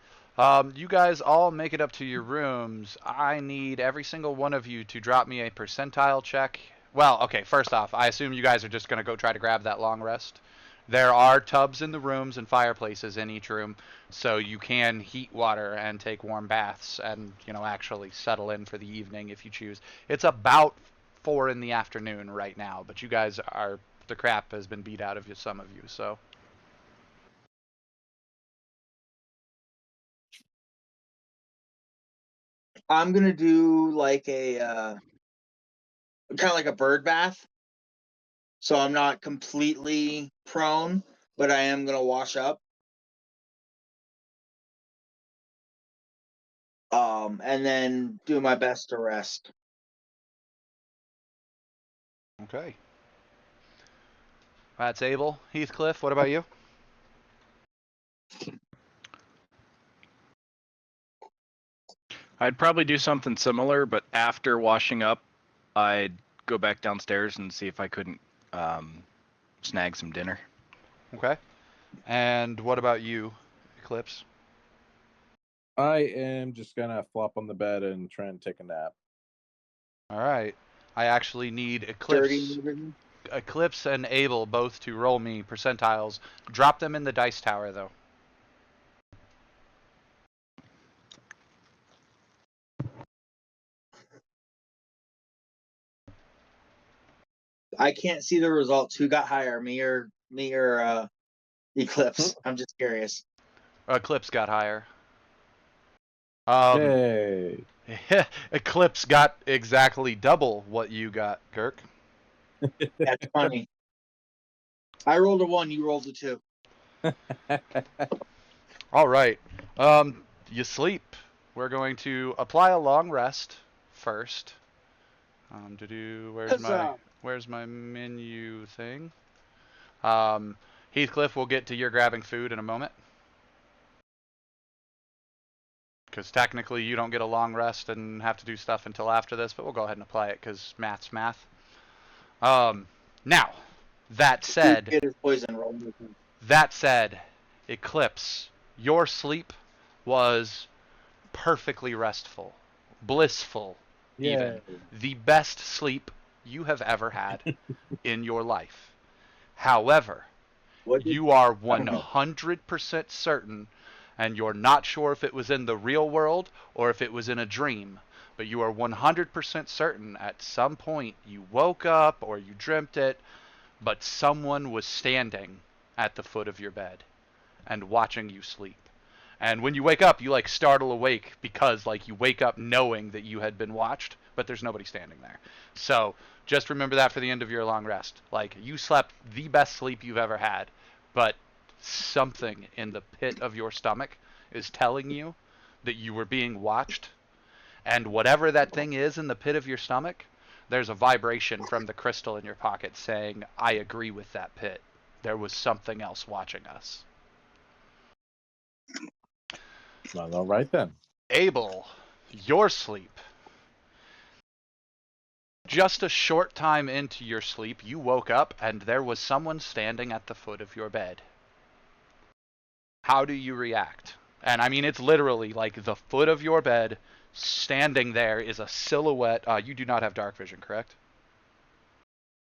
You guys all make it up to your rooms. I need every single one of you to drop me a percentile check. Well, okay, first off, I assume you guys are just going to go try to grab that long rest. There are tubs in the rooms and fireplaces in each room, so you can heat water and take warm baths and, actually settle in for the evening if you choose. It's about 4 in the afternoon right now, but you guys the crap has been beat out of some of you, so. I'm gonna do like a kind of like a bird bath. So I'm not completely prone, but I am gonna wash up. And then do my best to rest. Okay. That's Abel. Heathcliff, what about you? I'd probably do something similar, but after washing up, I'd go back downstairs and see if I couldn't snag some dinner. Okay. And what about you, Eclipse? I am just gonna flop on the bed and try and take a nap. All right. I actually need Dirty. Eclipse and Abel both to roll me percentiles. Drop them in the dice tower, though. I can't see the results. Who got higher, me or Eclipse? I'm just curious. Eclipse got higher. Yay! Eclipse got exactly double what you got, Kirk. That's funny. I rolled a 1. You rolled a 2. All right. You sleep. We're going to apply a long rest first. Where's my menu thing? Heathcliff, we'll get to your grabbing food in a moment. Because technically you don't get a long rest and have to do stuff until after this, but we'll go ahead and apply it because math's math. Now, that said, Eclipse, your sleep was perfectly restful, blissful, even. The best sleep you have ever had in your life. However, you are 100% certain and you're not sure if it was in the real world or if it was in a dream, but you are 100% certain at some point you woke up or you dreamt it, but someone was standing at the foot of your bed and watching you sleep. And when you wake up, you like startle awake because like you wake up knowing that you had been watched, but there's nobody standing there. So just remember that for the end of your long rest. Like you slept the best sleep you've ever had, but something in the pit of your stomach is telling you that you were being watched. And whatever that thing is in the pit of your stomach, there's a vibration from the crystal in your pocket saying, I agree with that pit. There was something else watching us. Well, all right then. Abel, your sleep. Just a short time into your sleep, you woke up and there was someone standing at the foot of your bed. How do you react? And I mean, it's literally like the foot of your bed, standing there is a silhouette. You do not have dark vision, correct?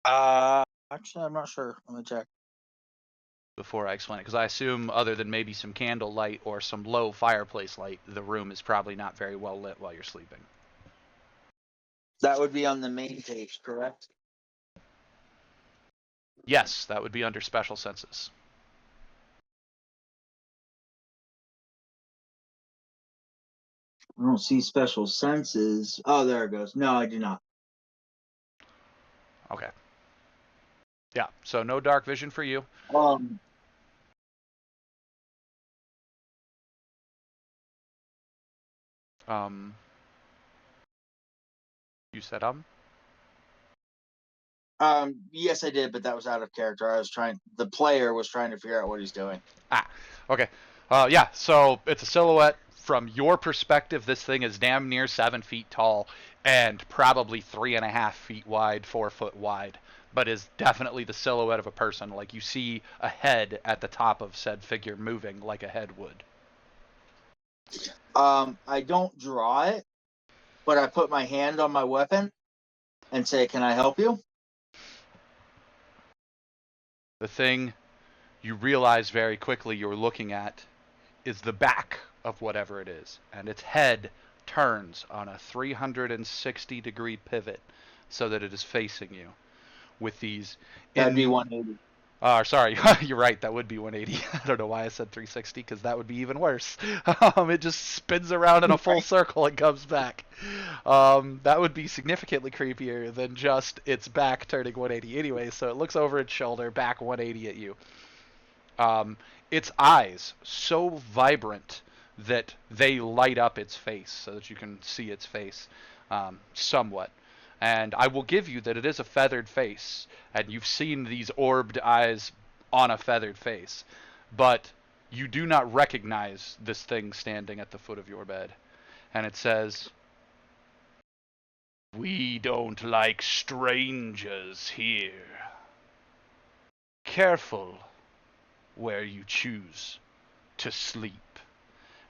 Actually, I'm not sure. Let me check. Before I explain it, because I assume other than maybe some candle light or some low fireplace light, the room is probably not very well lit while you're sleeping. That would be on the main page, correct? Yes, that would be under special senses. I don't see special senses. Oh, there it goes. No, I do not. Okay. Yeah, so no dark vision for you. You said Yes, I did, but that was out of character. The player was trying to figure out what he's doing. Okay. Yeah, so it's a silhouette. From your perspective, this thing is damn near 7 feet tall and probably 3.5 feet wide, 4 foot wide, but is definitely the silhouette of a person. Like you see a head at the top of said figure moving like a head would. I don't draw it, but I put my hand on my weapon and say, "Can I help you?" The thing you realize very quickly you're looking at is the back of whatever it is, and its head turns on a 360-degree pivot so that it is facing you with these... That'd be 180. Sorry, you're right, that would be 180. I don't know why I said 360, because that would be even worse. It just spins around in a full circle and comes back. That would be significantly creepier than just its back turning 180 anyway, so it looks over its shoulder, back 180 at you. Its eyes so vibrant that they light up its face so that you can see its face somewhat. And I will give you that it is a feathered face, and you've seen these orbed eyes on a feathered face, but you do not recognize this thing standing at the foot of your bed. And it says, "We don't like strangers here. Careful where you choose to sleep."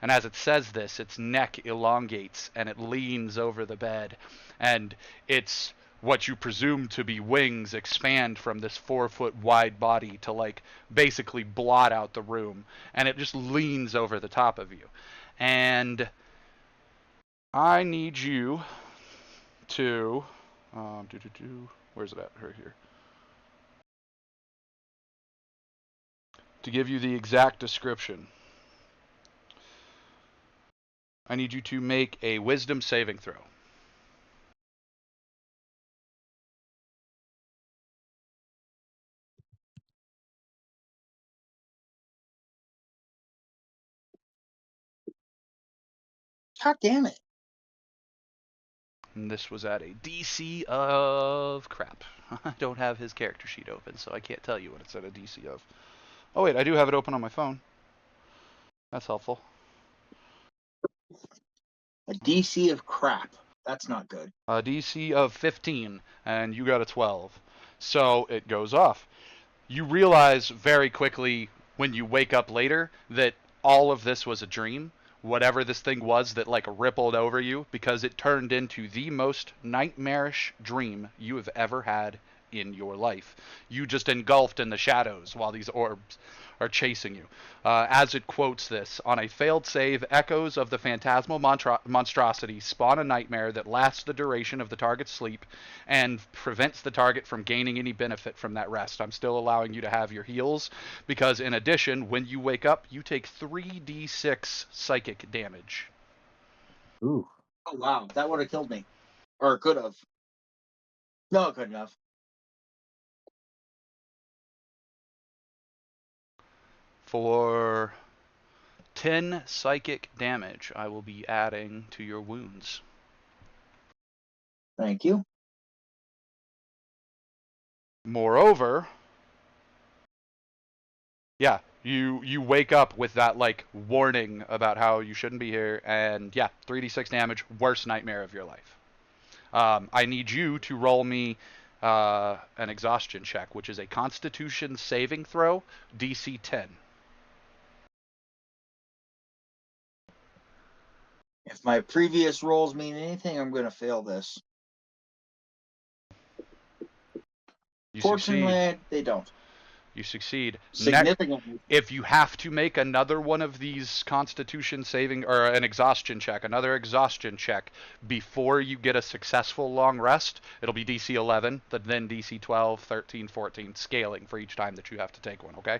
And as it says this, its neck elongates and it leans over the bed, and its what you presume to be wings expand from this 4 foot wide body to like basically blot out the room, and it just leans over the top of you. And I need you to where's it at? Right here. To give you the exact description, I need you to make a wisdom saving throw. God damn it. And this was at a DC of... crap. I don't have his character sheet open, so I can't tell you what it's at a DC of. Oh wait, I do have it open on my phone. That's helpful. A DC of crap. That's not good. A DC of 15, and you got a 12. So it goes off. You realize very quickly when you wake up later that all of this was a dream. Whatever this thing was that like rippled over you, because it turned into the most nightmarish dream you have ever had in your life. You just engulfed in the shadows while these orbs are chasing you. As it quotes this, on a failed save, echoes of the phantasmal monstrosity spawn a nightmare that lasts the duration of the target's sleep and prevents the target from gaining any benefit from that rest. I'm still allowing you to have your heals, because in addition, when you wake up, you take 3d6 psychic damage. Ooh. Oh wow, that would have killed me, or could have. No, it couldn't have. For 10 psychic damage, I will be adding to your wounds. Thank you. Moreover, yeah, you wake up with that like warning about how you shouldn't be here, and yeah, 3d6 damage, worst nightmare of your life. I need you to roll me an exhaustion check, which is a Constitution saving throw, DC 10. If my previous rolls mean anything, I'm going to fail this. You Fortunately, succeed. they don't. You succeed. Significantly. If you have to make another one of these Constitution saving or an exhaustion check, another exhaustion check before you get a successful long rest, it'll be DC 11, then DC 12, 13, 14, scaling for each time that you have to take one, okay?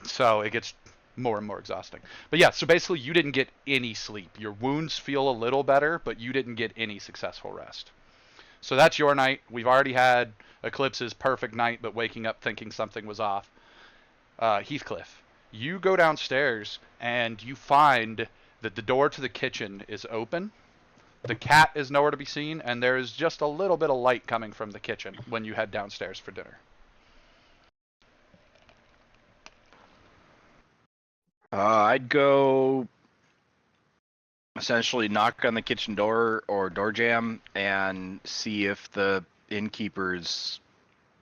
So it gets more and more exhausting. But yeah, so basically you didn't get any sleep. Your wounds feel a little better, but you didn't get any successful rest. So that's your night. We've already had Eclipse's perfect night, but waking up thinking something was off. Heathcliff, you go downstairs and you find that the door to the kitchen is open. The cat is nowhere to be seen, and there is just a little bit of light coming from the kitchen when you head downstairs for dinner. I'd go essentially knock on the kitchen door or door jam and see if the innkeeper's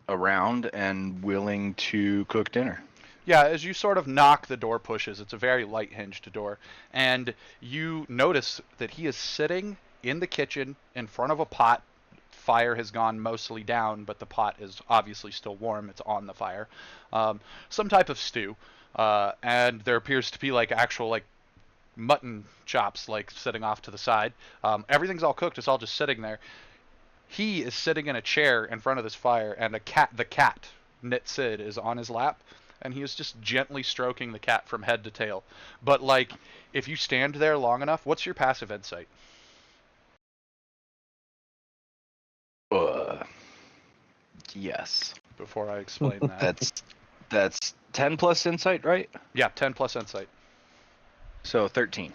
around and willing to cook dinner. Yeah, as you sort of knock, the door pushes. It's a very light hinged door, and you notice that he is sitting in the kitchen in front of a pot. Fire has gone mostly down, but the pot is obviously still warm. It's on the fire. Some type of stew, and there appears to be like actual like mutton chops like sitting off to the side. Everything's all cooked. It's all just sitting there. He is sitting in a chair in front of this fire, and the cat, Knit Sid, is on his lap, and he is just gently stroking the cat from head to tail. But like, if you stand there long enough, what's your passive insight? Yes. Before I explain that. That's 10 plus insight, right? Yeah, 10 plus insight. So 13.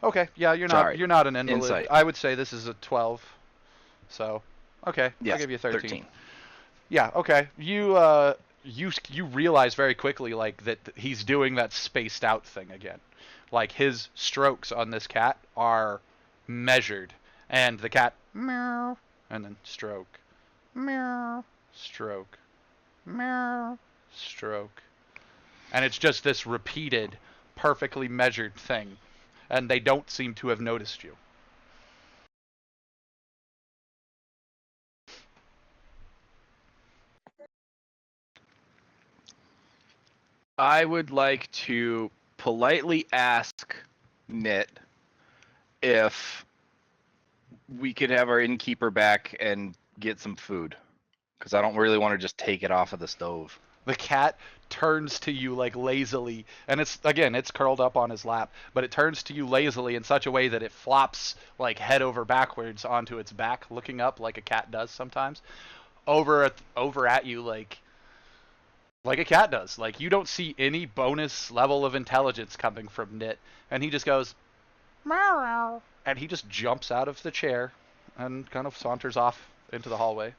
Okay, yeah, you're not an invalid. Insight. I would say this is a 12. So, okay, Yes, I'll give you 13. 13. Yeah, okay. You realize very quickly like that he's doing that spaced out thing again. Like his strokes on this cat are measured, and the cat meow and then stroke, meow, stroke, meow, stroke. And it's just this repeated, perfectly measured thing. And they don't seem to have noticed you. I would like to politely ask Knit if we could have our innkeeper back and get some food, because I don't really want to just take it off of the stove. The cat turns to you like lazily, and it's curled up on his lap, but it turns to you lazily in such a way that it flops like head over backwards onto its back, looking up like a cat does sometimes, over at you like a cat does. Like you don't see any bonus level of intelligence coming from Knit, and he just goes meow, and he just jumps out of the chair and kind of saunters off into the hallway.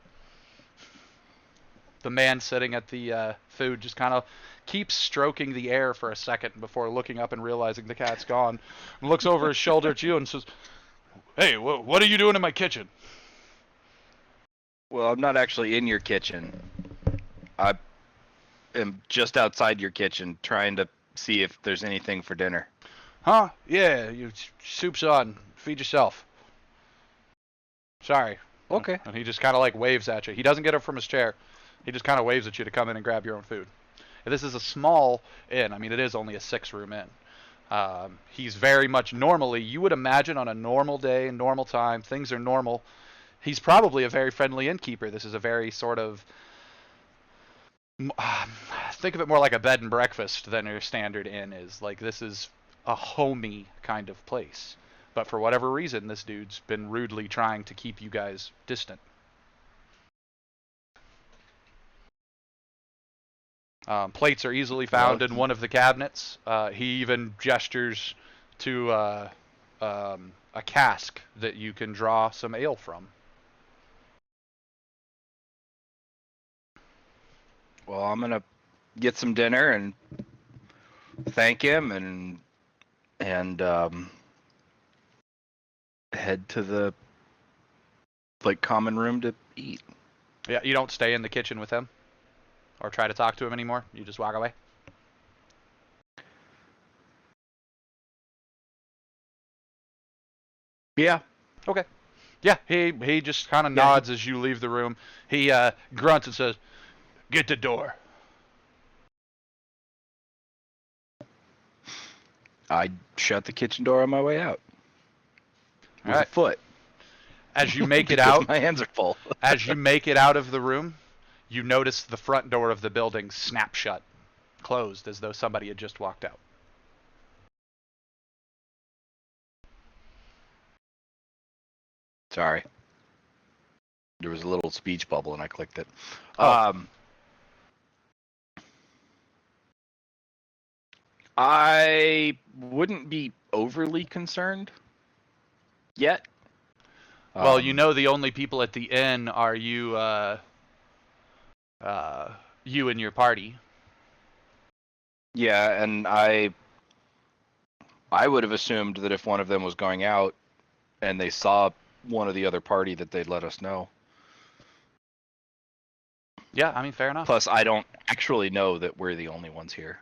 The man sitting at the food just kind of keeps stroking the air for a second before looking up and realizing the cat's gone, and looks over his shoulder at you and says, "Hey, what are you doing in my kitchen?" Well, I'm not actually in your kitchen. I am just outside your kitchen trying to see if there's anything for dinner. Huh? Yeah, soup's on. Feed yourself. Sorry. Okay. And he just kind of like waves at you. He doesn't get up from his chair. He just kind of waves at you to come in and grab your own food. And this is a small inn. I mean, it is only a 6-room inn. He's very much normally, you would imagine on a normal day, normal time, things are normal. He's probably a very friendly innkeeper. This is a very sort of, think of it more like a bed and breakfast than your standard inn is. Like, this is a homey kind of place. But for whatever reason, this dude's been rudely trying to keep you guys distant. Plates are easily found in one of the cabinets. He even gestures to a cask that you can draw some ale from. Well, I'm gonna get some dinner and thank him and head to the common room to eat. Yeah, you don't stay in the kitchen with him or try to talk to him anymore. You just walk away. Yeah. Okay. Yeah, he just kind of nods as you leave the room. He grunts and says, "Get the door." I shut the kitchen door on my way out. With a foot. As you make it Because out, my hands are full. as you make it out of the room, you notice the front door of the building snap shut, closed as though somebody had just walked out. Sorry. There was a little speech bubble and I clicked it. Oh. I wouldn't be overly concerned yet. Well, you know the only people at the inn are you and your party. Yeah, and I would have assumed that if one of them was going out and they saw one of the other party that they'd let us know. Yeah, I mean, fair enough. Plus, I don't actually know that we're the only ones here.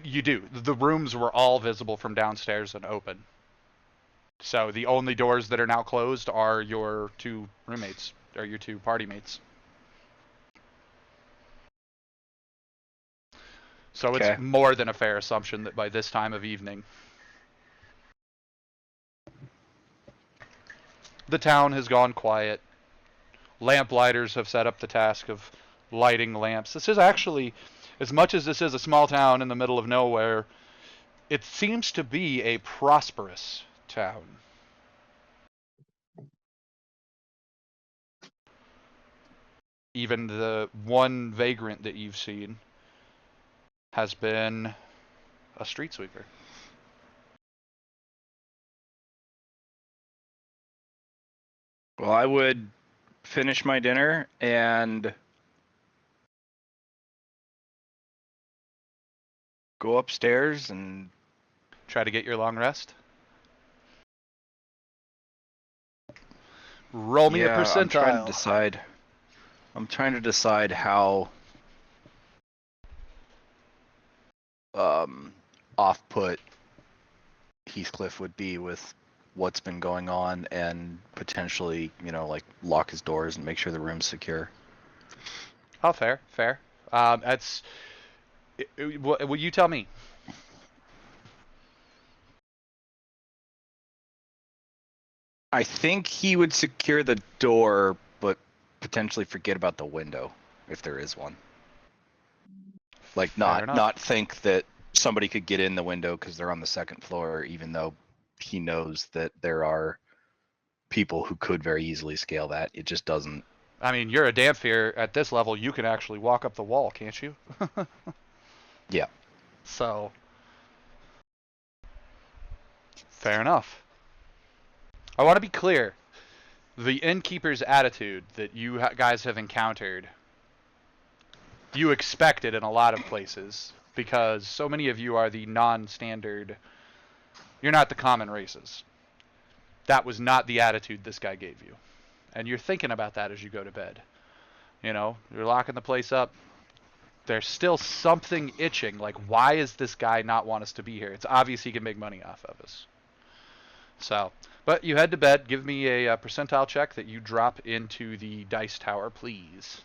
You do. The rooms were all visible from downstairs and open. So the only doors that are now closed are your 2 roommates, or your 2 party mates. So Okay. it's more than a fair assumption that by this time of evening, the town has gone quiet. Lamplighters have set up the task of lighting lamps. This is actually, as much as this is a small town in the middle of nowhere, it seems to be a prosperous town. Even the one vagrant that you've seen has been a street sweeper. Well, I would finish my dinner and go upstairs and try to get your long rest. Roll me a percentile. I'm trying to decide how off-put Heathcliff would be with what's been going on and potentially, lock his doors and make sure the room's secure. Oh, fair. That's. Will you tell me? I think he would secure the door, but potentially forget about the window, if there is one. Like, not think that somebody could get in the window because they're on the 2nd floor, even though he knows that there are people who could very easily scale that. It just doesn't. I mean, you're a Damphir at this level. You can actually walk up the wall, can't you? Yeah. So, fair enough. I want to be clear. The innkeeper's attitude that you guys have encountered, you expect it in a lot of places because so many of you are the non-standard. You're not the common races. That was not the attitude this guy gave you. And you're thinking about that as you go to bed. You're locking the place up. There's still something itching. Like, why is this guy not want us to be here? It's obvious he can make money off of us. So, but you head to bed. Give me a percentile check that you drop into the dice tower, please.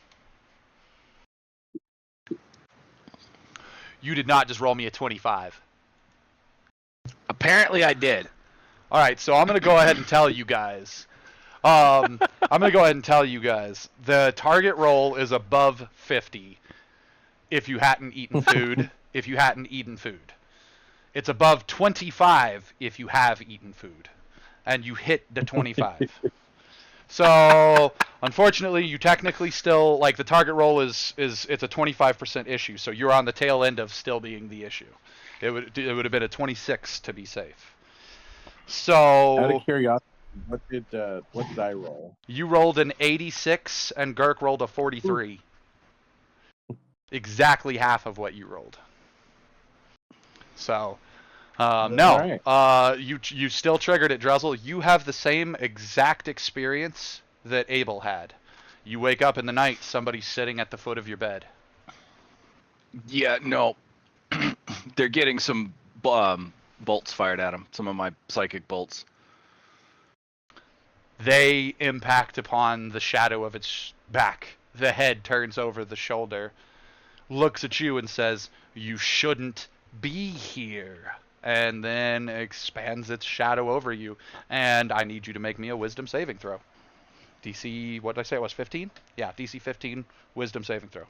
You did not just roll me a 25. Apparently, I did. All right, so I'm going to go ahead and tell you guys. I'm going to go ahead and tell you guys. The target roll is above 50 if you hadn't eaten food. If you hadn't eaten food. It's above 25 if you have eaten food. And you hit the 25. So, unfortunately, you technically still, like, the target roll it's a 25% issue, so you're on the tail end of still being the issue. It would have been a 26 to be safe. So, Out of curiosity, what did I roll? you rolled an 86 and Girk rolled a 43. Exactly half of what you rolled. So, no, right. you still triggered it, Druzzl. You have the same exact experience that Abel had. You wake up in the night, somebody's sitting at the foot of your bed. Yeah, no. They're getting some bolts fired at them. Some of my psychic bolts. They impact upon the shadow of its back. The head turns over the shoulder, looks at you and says, "You shouldn't be here." And then expands its shadow over you. And I need you to make me a wisdom saving throw. DC, what did I say it was, 15? Yeah, DC 15, wisdom saving throw.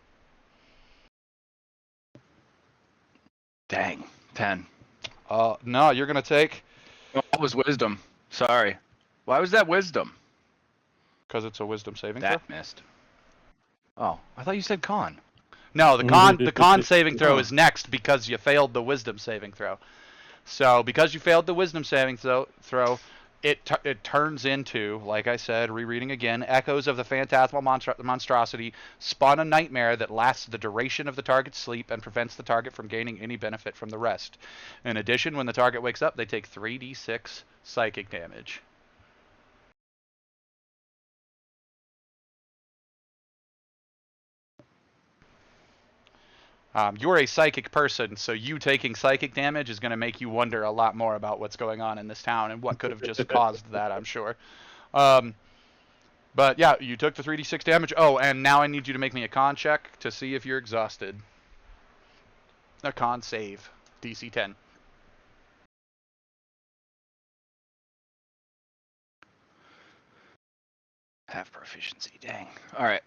Dang, 10. No, you're going to take... Oh, that was wisdom. Sorry. Why was that wisdom? Because it's a wisdom saving That throw. missed. Oh, I thought you said con. No, the con saving throw is next because you failed the wisdom saving throw. So because you failed the wisdom saving throw, it turns into, like I said, rereading again, echoes of the phantasmal monstrosity spawn a nightmare that lasts the duration of the target's sleep and prevents the target from gaining any benefit from the rest. In addition, when the target wakes up, they take 3d6 psychic damage. You're a psychic person, so you taking psychic damage is going to make you wonder a lot more about what's going on in this town and what could have just caused that, I'm sure. But yeah, you took the 3d6 damage. Oh, and now I need you to make me a con check to see if you're exhausted. A con save. DC 10. Half proficiency, dang. Alright.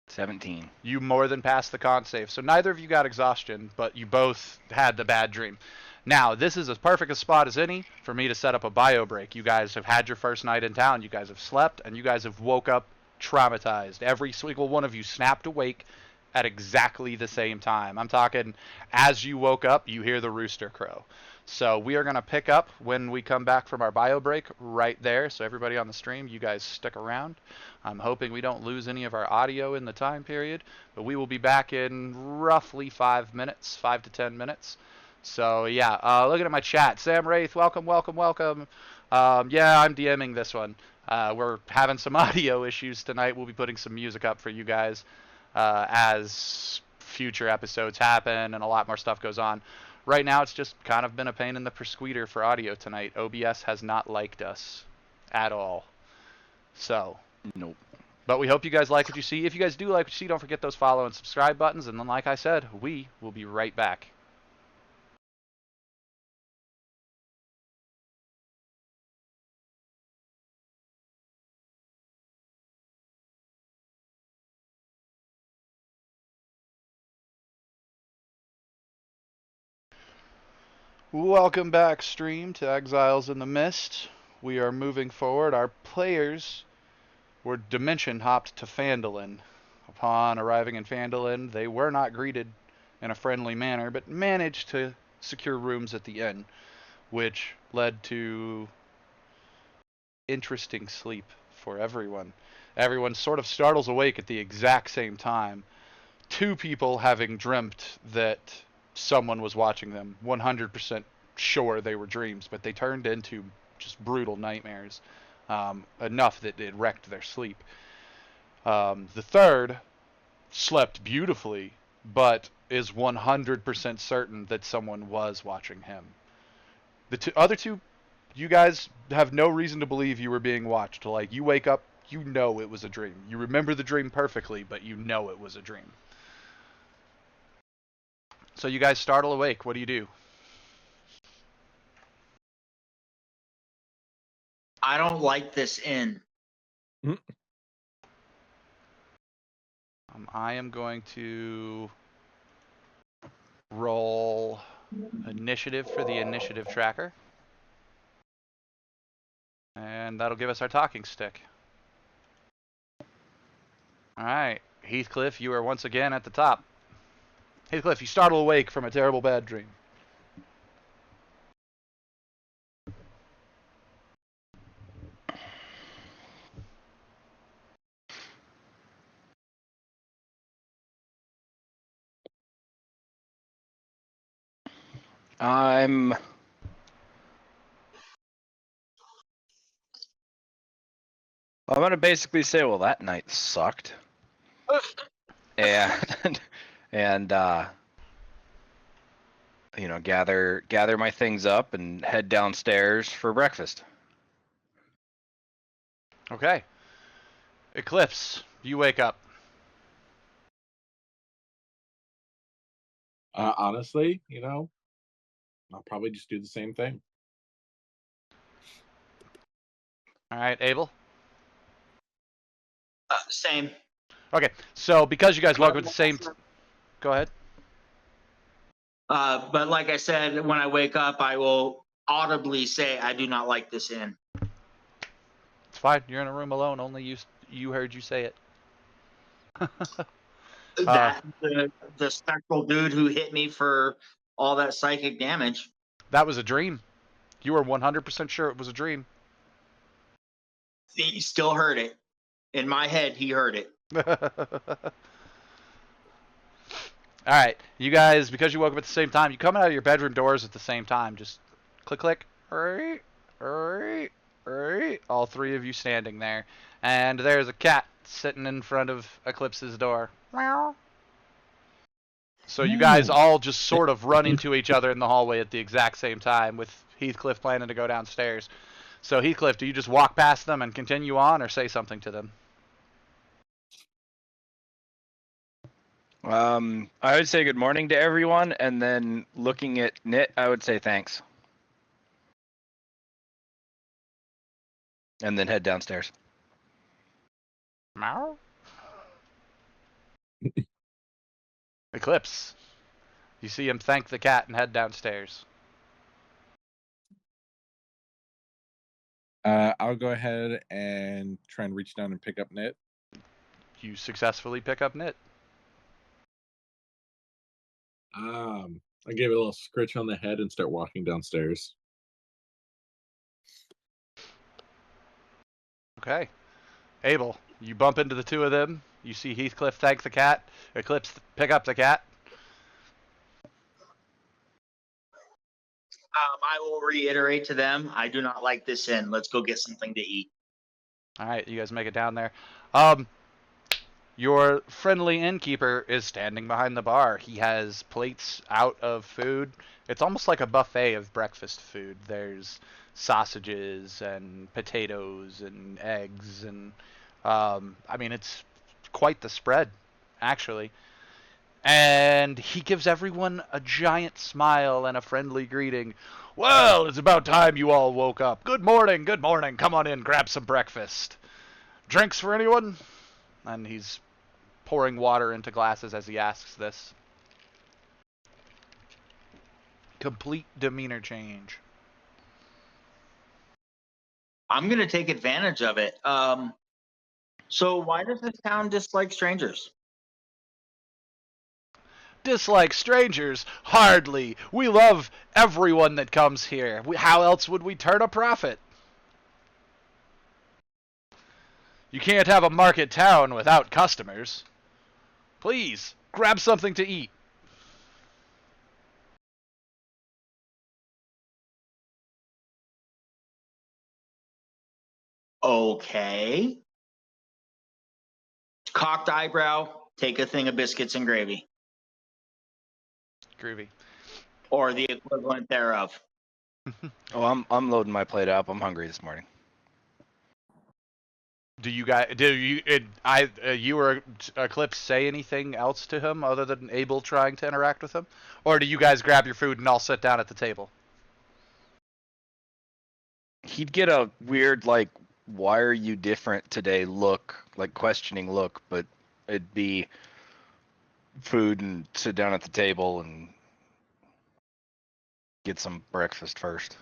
$17. You more than passed the con save. So neither of you got exhaustion, but you both had the bad dream. Now, this is as perfect a spot as any for me to set up a bio break. You guys have had your first night in town. You guys have slept, and you guys have woke up traumatized. Every single one of you snapped awake at exactly the same time. I'm talking, as you woke up, you hear the rooster crow. So we are going to pick up when we come back from our bio break right there. So everybody on the stream, you guys stick around. I'm hoping we don't lose any of our audio in the time period, but we will be back in roughly 5 minutes, 5 to 10 minutes. So yeah, looking at my chat, Sam Wraith, welcome. Yeah, I'm DMing this one. We're having some audio issues tonight. We'll be putting some music up for you guys as future episodes happen and a lot more stuff goes on. Right now, it's just kind of been a pain in the persqueeter for audio tonight. OBS has not liked us at all. So, Nope. but we hope you guys like what you see. If you guys do like what you see, don't forget those follow and subscribe buttons. And then, like I said, we will be right back. Welcome back, stream, to Exiles in the Mist. We are moving forward. Our players were dimension hopped to Phandalin. Upon arriving in Phandalin, they were not greeted in a friendly manner, but managed to secure rooms at the inn, which led to interesting sleep for everyone. Everyone sort of startles awake at the exact same time. Two people having dreamt that someone was watching them, 100% sure they were dreams, but they turned into just brutal nightmares, enough that it wrecked their sleep. The third slept beautifully but is 100% certain that someone was watching him. The other two, you guys have no reason to believe you were being watched. Like, you wake up, you know it was a dream. You remember the dream perfectly, but you know it was a dream. So you guys startle awake. What do you do? I don't like this inn. I am going to roll initiative for the initiative tracker. And that'll give us our talking stick. Alright, Heathcliff, you are once again at the top. Heathcliff, you startle awake from a terrible bad dream. I'm gonna basically say, well, that night sucked, and and gather my things up and head downstairs for breakfast. Okay. Eclipse, you wake up. Honestly, I'll probably just do the same thing. Alright, Abel? Same. Okay, so because you guys woke up at the same... Go ahead. But like I said, when I wake up, I will audibly say, I do not like this inn. It's fine. You're in a room alone. Only you heard you say it. The spectral dude who hit me for all that psychic damage. That was a dream. You were 100% sure it was a dream. He still heard it. In my head, he heard it. Alright, you guys, because you woke up at the same time, you come out of your bedroom doors at the same time. Just click, click. Hurry, hurry, hurry. All three of you standing there. And there's a cat sitting in front of Eclipse's door. Meow. So you guys all just sort of run into each other in the hallway at the exact same time, with Heathcliff planning to go downstairs. So Heathcliff, do you just walk past them and continue on, or say something to them? I would say good morning to everyone, and then looking at Knit, I would say thanks. And then head downstairs. Meow. Eclipse. You see him thank the cat and head downstairs. I'll go ahead and try and reach down and pick up Knit. You successfully pick up Knit. I give it a little scritch on the head and start walking downstairs. Okay. Abel, you bump into the two of them. You see Heathcliff thank the cat. Eclipse pick up the cat. I will reiterate to them, I do not like this inn. Let's go get something to eat. All right, you guys make it down there. Your friendly innkeeper is standing behind the bar. He has plates out of food. It's almost like a buffet of breakfast food. There's sausages and potatoes and eggs and I mean, it's quite the spread, actually. And he gives everyone a giant smile and a friendly greeting. Well, it's about time you all woke up. Good morning, good morning. Come on in, grab some breakfast. Drinks for anyone? And he's pouring water into glasses as he asks this. Complete demeanor change. I'm going to take advantage of it. So why does this town dislike strangers? Dislike strangers? Hardly. We love everyone that comes here. How else would we turn a profit? You can't have a market town without customers. Please, grab something to eat. Okay. Cocked eyebrow, take a thing of biscuits and gravy. Groovy. or the equivalent thereof. Oh, I'm loading my plate up. I'm hungry this morning. Do you or Eclipse say anything else to him other than Abel trying to interact with him? Or do you guys grab your food and all sit down at the table? He'd get a weird, like, why are you different today look, like questioning look, but it'd be food and sit down at the table and get some breakfast first.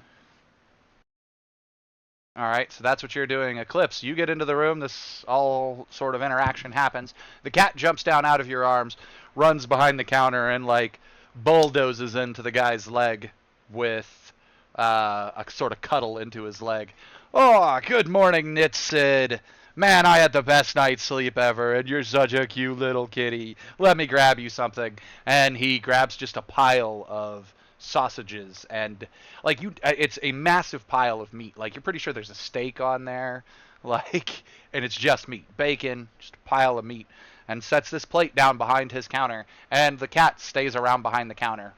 All right, so that's what you're doing. Eclipse, you get into the room. This all sort of interaction happens. The cat jumps down out of your arms, runs behind the counter, and like bulldozes into the guy's leg with a sort of cuddle into his leg. Oh, good morning, Nitsid. Man, I had the best night's sleep ever, and you're such a cute little kitty. Let me grab you something. And he grabs just a pile of sausages and like it's a massive pile of meat. Like you're pretty sure there's a steak on there, like, and it's just meat, bacon, just a pile of meat, and sets this plate down behind his counter. And the cat stays around behind the counter,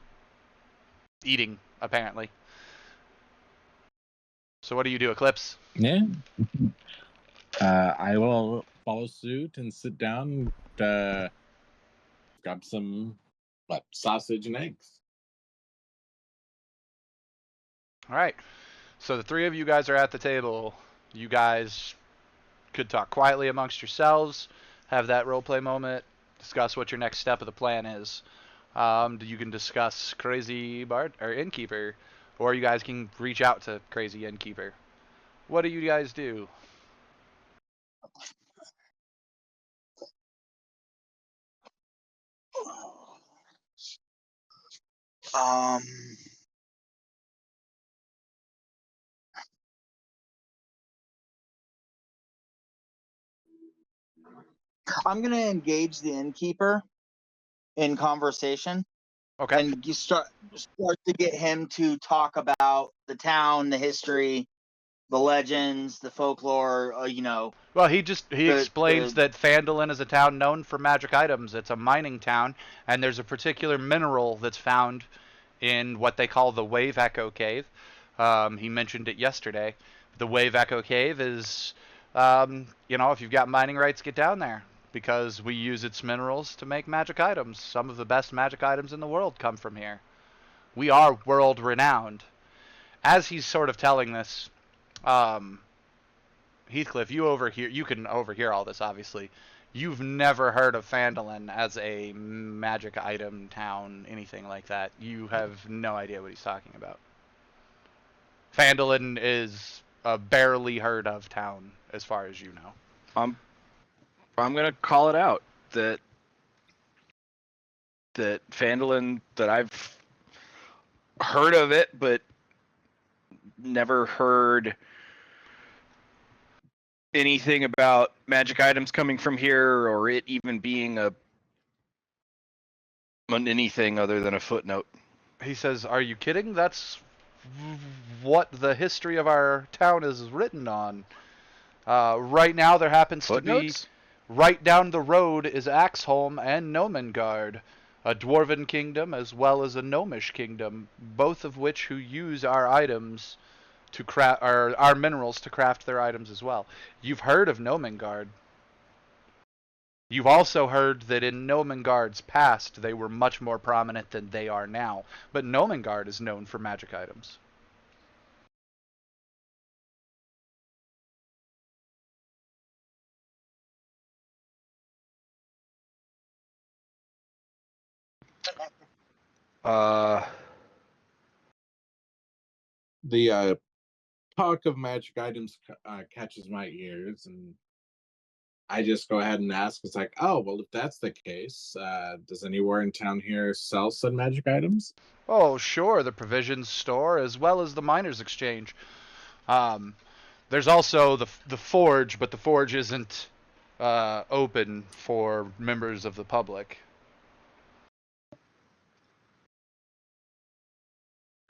eating apparently. So what do you do, Eclipse? Yeah. I will follow suit and sit down. Grab some sausage and eggs. All right. So the three of you guys are at the table. You guys could talk quietly amongst yourselves, have that roleplay moment, discuss what your next step of the plan is. You can discuss Crazy Bard or Innkeeper, or you guys can reach out to Crazy Innkeeper. What do you guys do? Um, I'm gonna engage the innkeeper in conversation, Okay. and you start to get him to talk about the town, the history, the legends, the folklore. Well, he explains the that Phandalin is a town known for magic items. It's a mining town, and there's a particular mineral that's found in what they call the Wave Echo Cave. He mentioned it yesterday. The Wave Echo Cave is, if you've got mining rights, get down there because we use its minerals to make magic items. Some of the best magic items in the world come from here. We are world renowned. As he's sort of telling this, um, Heathcliff, you can overhear all this, obviously. You've never heard of Phandalin as a magic item town, anything like that. You have no idea what he's talking about. Phandalin is a barely heard of town, as far as you know. I'm gonna call it out that Phandalin, that I've heard of it, but never heard anything about magic items coming from here, or it even being anything other than a footnote. He says, "Are you kidding? That's what the history of our town is written on. Right now, there happens Footnotes? to be right down the road is Axholm and Nomengard, a dwarven kingdom as well as a gnomish kingdom, both of which who use our items to craft our minerals to craft their items as well. You've heard of Nomengard. You've also heard that in Nomengard's past they were much more prominent than they are now, but Nomengard is known for magic items." Uh, The talk of magic items catches my ears, and I just go ahead and ask. It's like, oh, well, if that's the case, does anywhere in town here sell some magic items? Oh, sure, the provisions store as well as the miners' exchange. Um, there's also the forge, but the forge isn't open for members of the public.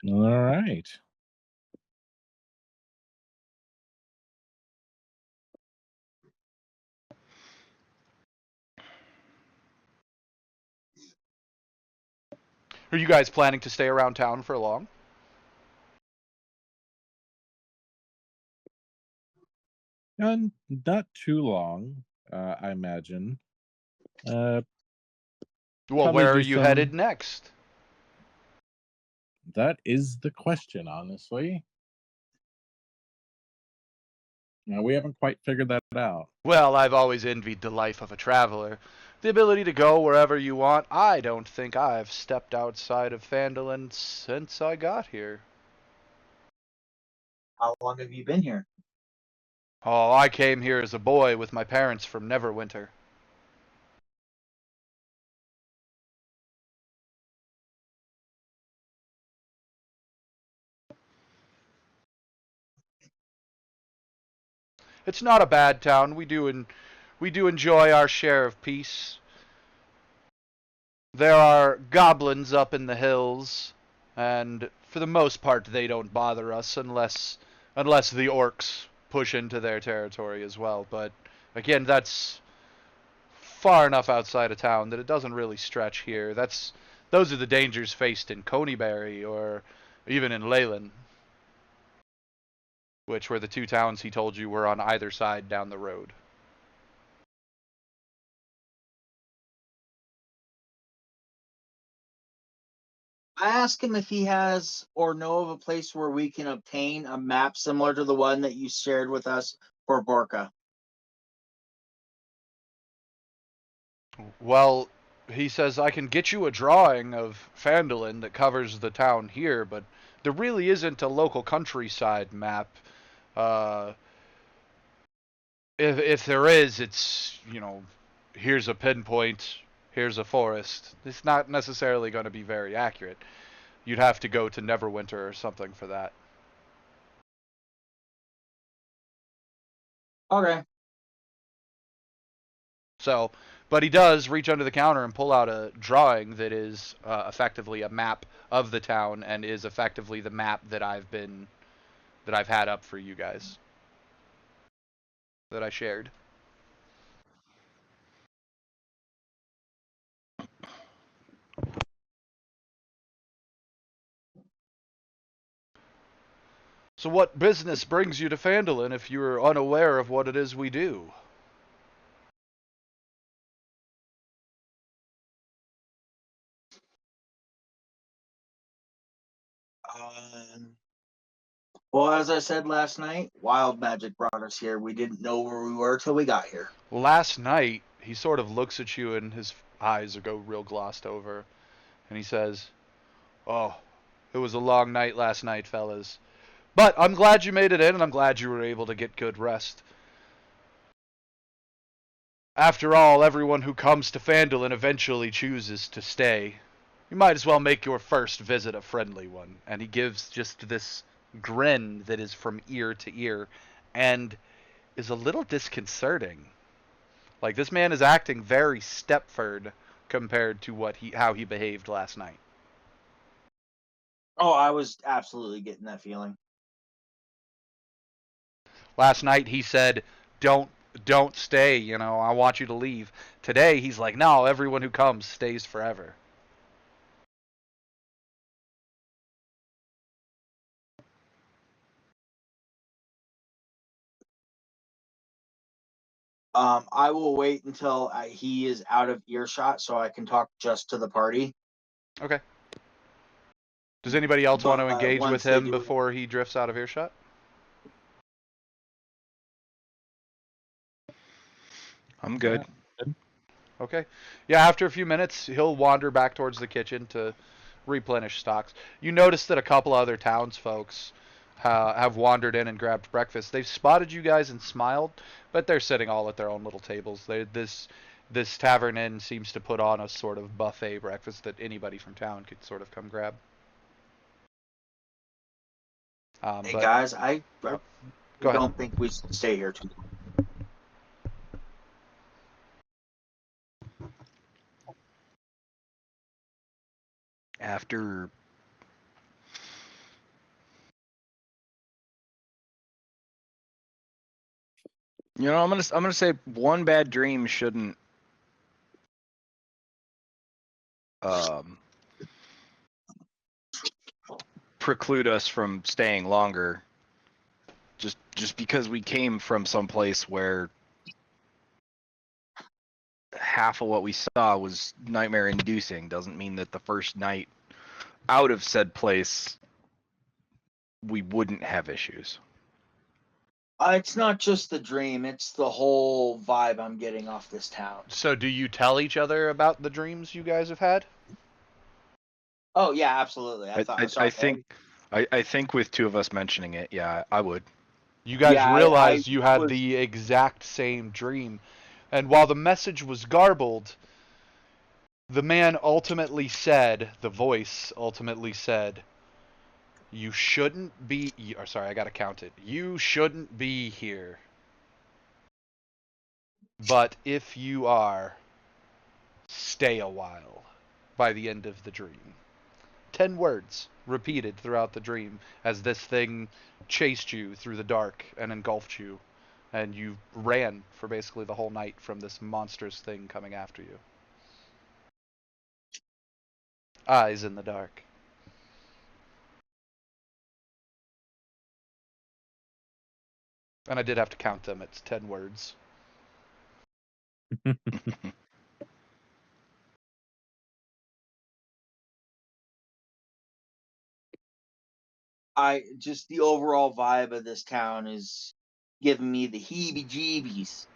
All right. Are you guys planning to stay around town for long? Not too long, I imagine. Well, Probably where are do you some. headed next? That is the question, honestly. No, we haven't quite figured that out. Well, I've always envied the life of a traveler. The ability to go wherever you want. I don't think I've stepped outside of Phandalin since I got here. How long have you been here? Oh, I came here as a boy with my parents from Neverwinter. It's not a bad town. We do enjoy our share of peace. There are goblins up in the hills, and for the most part they don't bother us unless the orcs push into their territory as well. But again, that's far enough outside of town that it doesn't really stretch here. Those are the dangers faced in Coneybury or even in Leyland, which were the two towns he told you were on either side down the road. I asked him if he has or know of a place where we can obtain a map similar to the one that you shared with us for Borka. Well, he says, I can get you a drawing of Phandalin that covers the town here, but there really isn't a local countryside map. Uh, if there is, it's, here's a pinpoint, here's a forest. It's not necessarily going to be very accurate. You'd have to go to Neverwinter or something for that. Okay. So, but he does reach under the counter and pull out a drawing that is effectively a map of the town and is effectively the map that I've had up for you guys that I shared. So what business brings you to Phandalin if you're unaware of what it is we do? Well, as I said last night, wild magic brought us here. We didn't know where we were till we got here. Last night, he sort of looks at you and his eyes go real glossed over. And he says, "Oh, it was a long night last night, fellas. But I'm glad you made it in and I'm glad you were able to get good rest. After all, everyone who comes to Phandalin eventually chooses to stay. You might as well make your first visit a friendly one." And he gives just this grin that is from ear to ear and is a little disconcerting. Like, this man is acting very Stepford compared to how he behaved last night. Oh, I was absolutely getting that feeling. Last night he said, don't stay, I want you to leave. Today he's like, no, everyone who comes stays forever. I will wait until he is out of earshot so I can talk just to the party. Okay. Does anybody else want to engage with him do... before he drifts out of earshot? I'm good. Okay. Yeah, after a few minutes, he'll wander back towards the kitchen to replenish stocks. You notice that a couple other townsfolks have wandered in and grabbed breakfast. They've spotted you guys and smiled, but they're sitting all at their own little tables. This tavern inn seems to put on a sort of buffet breakfast that anybody from town could sort of come grab. Hey guys, I Go don't ahead. think we should stay here too long. After I'm gonna say one bad dream shouldn't preclude us from staying longer. Just because we came from someplace where half of what we saw was nightmare inducing doesn't mean that the first night out of said place we wouldn't have issues. It's not just the dream; it's the whole vibe I'm getting off this town. So do you tell each other about the dreams you guys have had? Oh yeah, absolutely. I think with two of us mentioning it, yeah, I would. You guys Yeah, realized I you had was- the exact same dream. And while the message was garbled, the man ultimately said, the voice ultimately said, you shouldn't be, or sorry, I gotta count it. You shouldn't be here. But if you are, stay a while by the end of the dream. 10 words repeated throughout the dream as this thing chased you through the dark and engulfed you, and you ran for basically the whole night from this monstrous thing coming after you. Eyes in the dark. And I did have to count them. It's 10 words. just the overall vibe of this town is giving me the heebie-jeebies.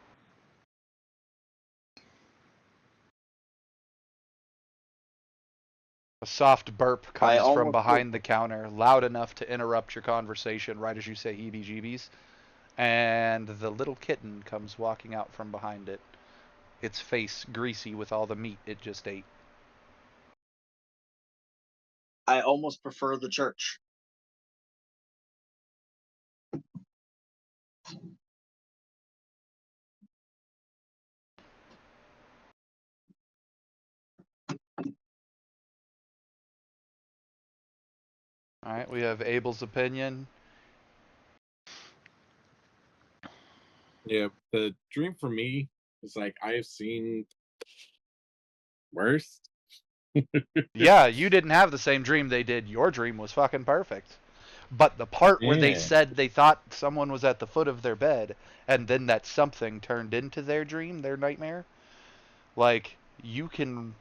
A soft burp comes from almost behind the counter, loud enough to interrupt your conversation right as you say heebie-jeebies. And the little kitten comes walking out from behind it, its face greasy with all the meat it just ate. I almost prefer the church. Alright, we have Abel's opinion. Yeah, the dream for me is like I have seen worse. Yeah, you didn't have the same dream they did. Your dream was fucking perfect. But the part where they Yeah. said they thought someone was at the foot of their bed, and then that something turned into their dream, their nightmare, like, you can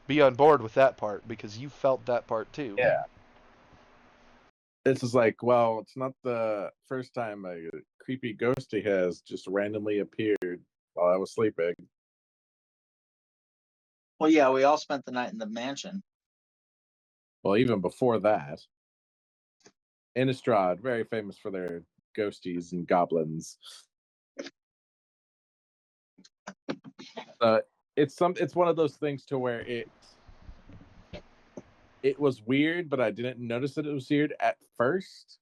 be on board with that part because you felt that part too. Yeah. This is like, well, it's not the first time a creepy ghosty has just randomly appeared while I was sleeping. Well, yeah, we all spent the night in the mansion. Well, even before that, Innistrad, very famous for their ghosties and goblins. It's one of those things to where it was weird, but I didn't notice that it was weird at first.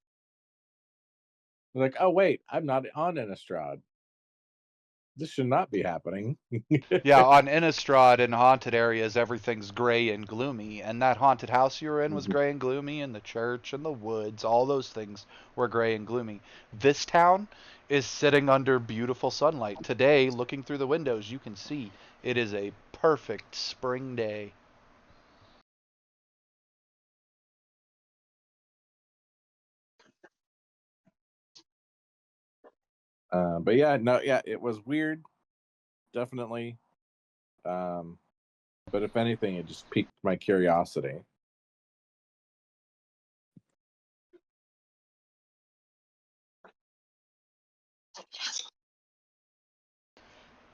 Like, oh wait, I'm not on Innistrad. This should not be happening. Yeah, on Innistrad in haunted areas, everything's gray and gloomy, and that haunted house you were in was gray and gloomy, and the church and the woods, all those things were gray and gloomy. This town is sitting under beautiful sunlight. Today, looking through the windows, you can see it is a perfect spring day. But yeah, no, yeah, it was weird, definitely. But if anything, it just piqued my curiosity.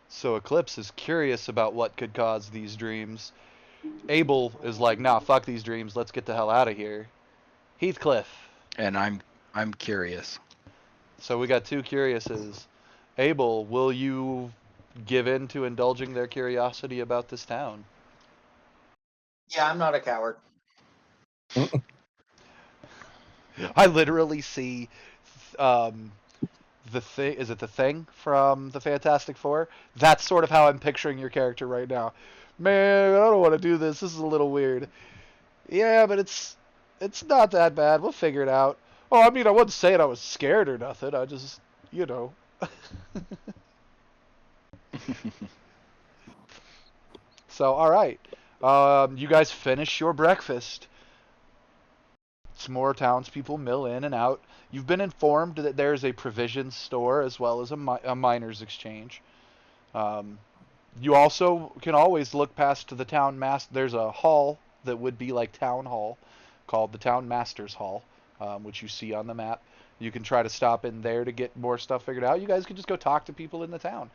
So Eclipse is curious about what could cause these dreams. Abel is like, nah, fuck these dreams, let's get the hell out of here. Heathcliff. And I'm curious. So we got two curiouses. Abel, will you give in to indulging their curiosity about this town? Yeah, I'm not a coward. I literally see the thing. Is it the Thing from the Fantastic Four? That's sort of how I'm picturing your character right now. Man, I don't want to do this. This is a little weird. Yeah, but it's not that bad. We'll figure it out. Oh, I mean, I wasn't saying I was scared or nothing. I just, you know. So, all right. You guys finish your breakfast. some more townspeople mill in and out. You've been informed that there's a provisions store as well as a miners' exchange. You also can always look past to the town There's a hall that would be like town hall, called the town master's hall, which you see on the map. You can try to stop in there to get more stuff figured out. You guys can just go talk to people in the town.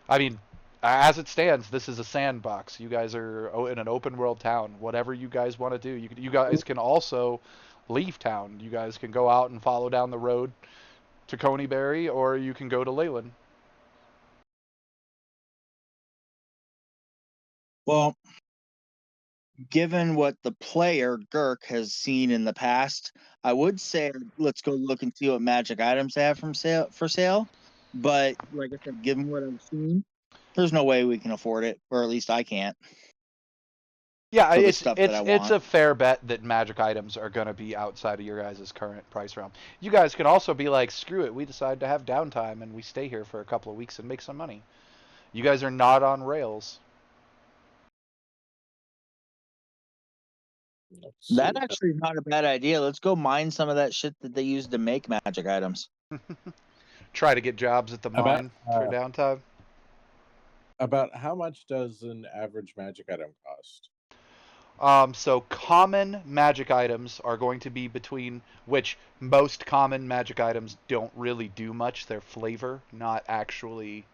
I mean, as it stands, this is a sandbox. You guys are in an open world town. Whatever you guys want to do, you guys can also leave town. You guys can go out and follow down the road to Coneyberry, or you can go to Leyland. Well, given what the player Girk has seen in the past, I would say let's go look and see what magic items they have for sale. But like I said, given what I've seen, there's no way we can afford it, or at least I can't. Yeah, for the it's stuff that I it's want. a fair bet that magic items are going to be outside of your guys' current price realm. You guys can also be like, screw it, we decide to have downtime and we stay here for a couple of weeks and make some money. You guys are not on rails. That actually is not a bad idea. Let's go mine some of that shit that they use to make magic items. Try to get jobs at the mine for downtime. About how much does an average magic item cost? So common magic items are going to be between, which most common magic items don't really do much. They're flavor, not actually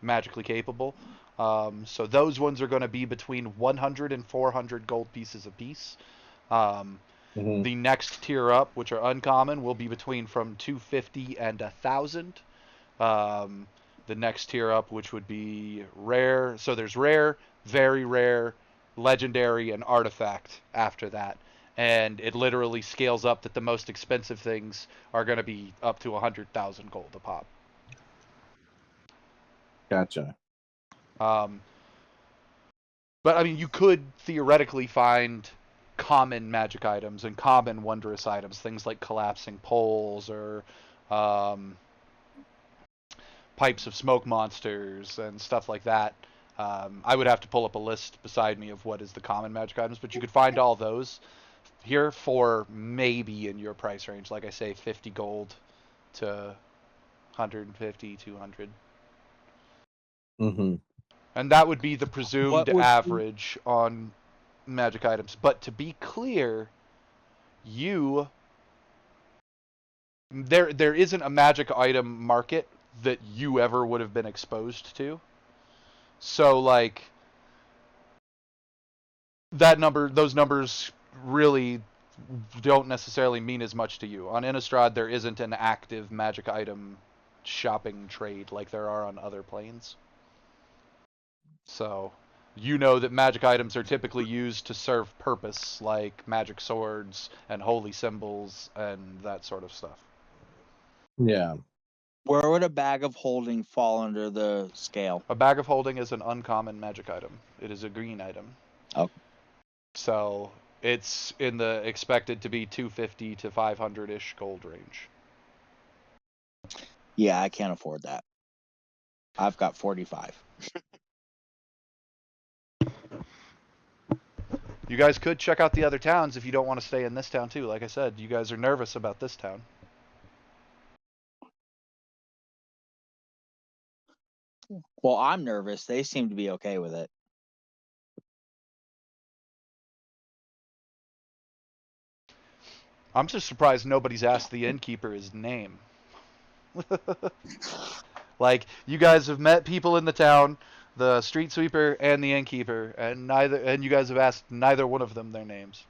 magically capable. So those ones are going to be between 100 and 400 gold pieces apiece. The next tier up, which are uncommon, will be between from 250 and 1,000. The next tier up, which would be rare. So there's rare, very rare, legendary, and artifact after that. And it literally scales up that the most expensive things are going to be up to 100,000 gold a pop. Gotcha. But I mean, you could theoretically find common magic items and common wondrous items, things like collapsing poles or pipes of smoke monsters and stuff like that. I would have to pull up a list beside me of what is the common magic items, but you could find all those here for maybe in your price range. Like I say, 50 gold to 150, 200. And that would be the presumed average on magic items. But to be clear, there isn't a magic item market that you ever would have been exposed to. So like those numbers really don't necessarily mean as much to you. On Innistrad, there isn't an active magic item shopping trade like there are on other planes. So you know that magic items are typically used to serve purpose, like magic swords and holy symbols and that sort of stuff. Yeah. Where would a bag of holding fall under the scale? A bag of holding is an uncommon magic item. It is a green item. Oh. So it's in the expected to be 250 to 500-ish gold range. Yeah, I can't afford that. I've got 45. You guys could check out the other towns if you don't want to stay in this town too. Like I said, you guys are nervous about this town. Well, I'm nervous. They seem to be okay with it. I'm just surprised nobody's asked the innkeeper his name. Like, you guys have met people in the town, the street sweeper and the innkeeper, and you guys have asked neither one of them their names.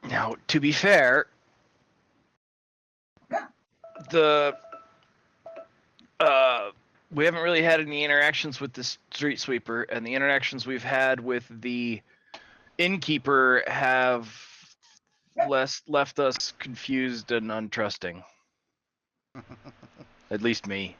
Now, to be fair, we haven't really had any interactions with the street sweeper, and the interactions we've had with the innkeeper have left us confused and untrusting. At least me.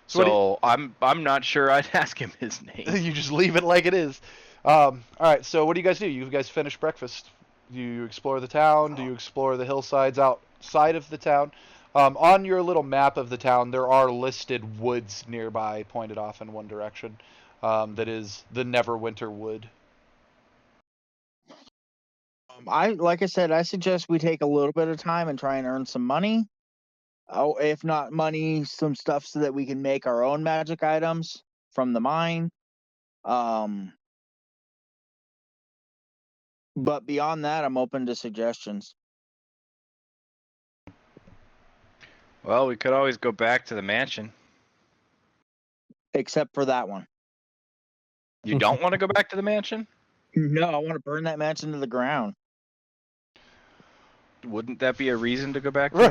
So I'm not sure I'd ask him his name. You just leave it like it is. All right, so what do you guys do? You guys finish breakfast. Do you explore the town? Do you explore the hillsides outside of the town? On your little map of the town, there are listed woods nearby, pointed off in one direction. that is the Neverwinter Wood. Like I said, I suggest we take a little bit of time and try and earn some money. Oh, if not money, some stuff so that we can make our own magic items from the mine. But beyond that, I'm open to suggestions. Well, we could always go back to the mansion. Except for that one. You don't want to go back to the mansion? No, I want to burn that mansion to the ground. Wouldn't that be a reason to go back to the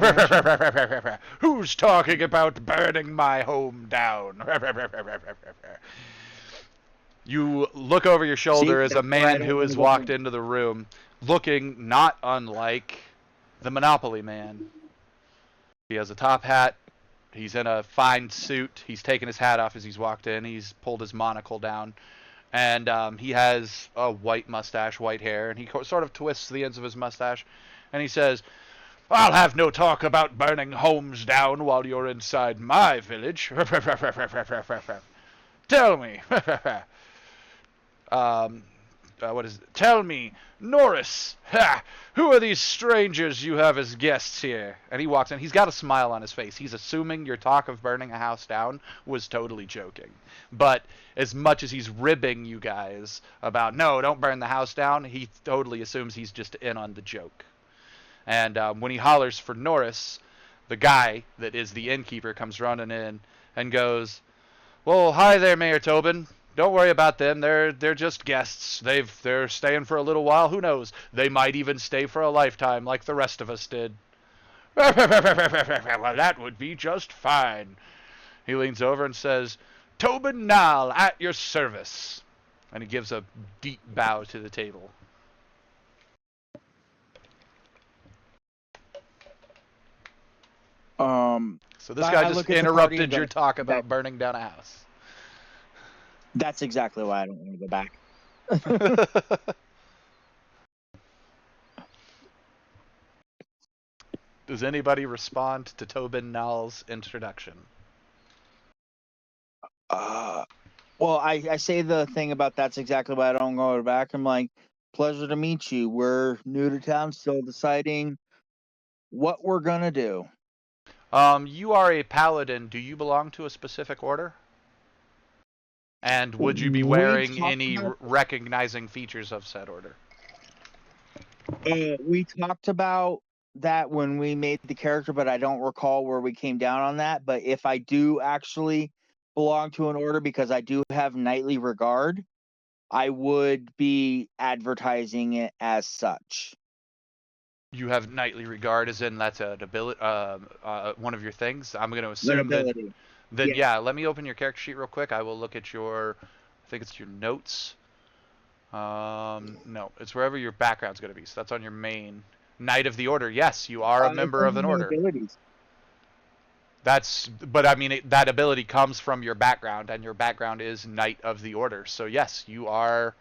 mansion? Who's talking about burning my home down? You look over your shoulder as a man who has walked into the room, looking not unlike the Monopoly Man. He has a top hat. He's in a fine suit. He's taken his hat off as he's walked in. He's pulled his monocle down. And he has a white mustache, white hair, and he sort of twists the ends of his mustache. And he says, "I'll have no talk about burning homes down while you're inside my village. Tell me, what is it? Tell me, Norris, who are these strangers you have as guests here?" And he walks in. He's got a smile on his face. He's assuming your talk of burning a house down was totally joking. But as much as he's ribbing you guys about, no, don't burn the house down, he totally assumes he's just in on the joke. And when he hollers for Norris, the guy that is the innkeeper comes running in and goes, "Well, hi there, Mayor Tobin. Don't worry about them. They're just guests. They're staying for a little while. Who knows? They might even stay for a lifetime like the rest of us did." "Well, that would be just fine." He leans over and says, "Tobin Nall, at your service." And he gives a deep bow to the table. So this guy just interrupted your talk about burning down a house. That's exactly why I don't want to go back. Does anybody respond to Tobin Nall's introduction? Well, I say the thing about that's exactly why I don't go back. I'm like, pleasure to meet you. We're new to town, still deciding what we're gonna do. You are a paladin. Do you belong to a specific order? And would you be wearing any recognizing features of said order? We talked about that when we made the character, but I don't recall where we came down on that. But if I do actually belong to an order, because I do have knightly regard, I would be advertising it as such. You have knightly regard, as in that's an ability, one of your things. I'm going to assume that yeah. Let me open your character sheet real quick. I will look at your, I think it's your notes. No, it's wherever your background's going to be. So that's on your main. Knight of the Order. Yes, you are a member of an order. But I mean, that ability comes from your background, and your background is Knight of the Order. So yes, you are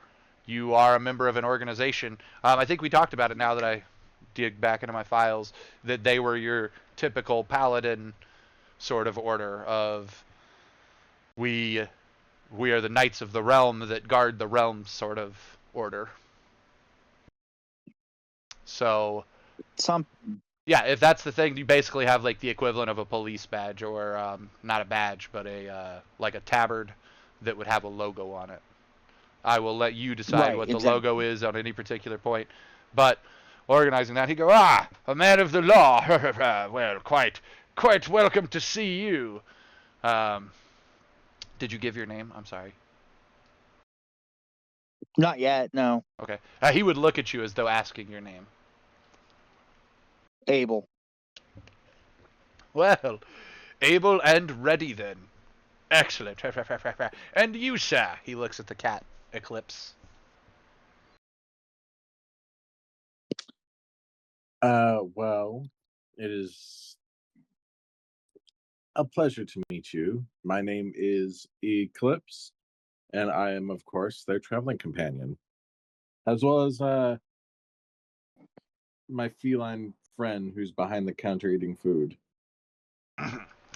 a member of an organization. I think we talked about it now that I dig back into my files, that they were your typical paladin sort of order of we are the Knights of the Realm that guard the realm sort of order. So yeah, if that's the thing, you basically have like the equivalent of a police badge, or not a badge, but a like a tabard that would have a logo on it. I will let you decide what the logo is on any particular point. But organizing that, he go, "Ah, a man of the law. Well, quite welcome to see you." Did you give your name? I'm sorry. Not yet, no. Okay. He would look at you as though asking your name. Abel. Well, able and ready then. Excellent. And you, sir? He looks at the cat, Eclipse. Well, it is a pleasure to meet you. My name is Eclipse, and I am, of course, their traveling companion, as well as my feline friend who's behind the counter eating food.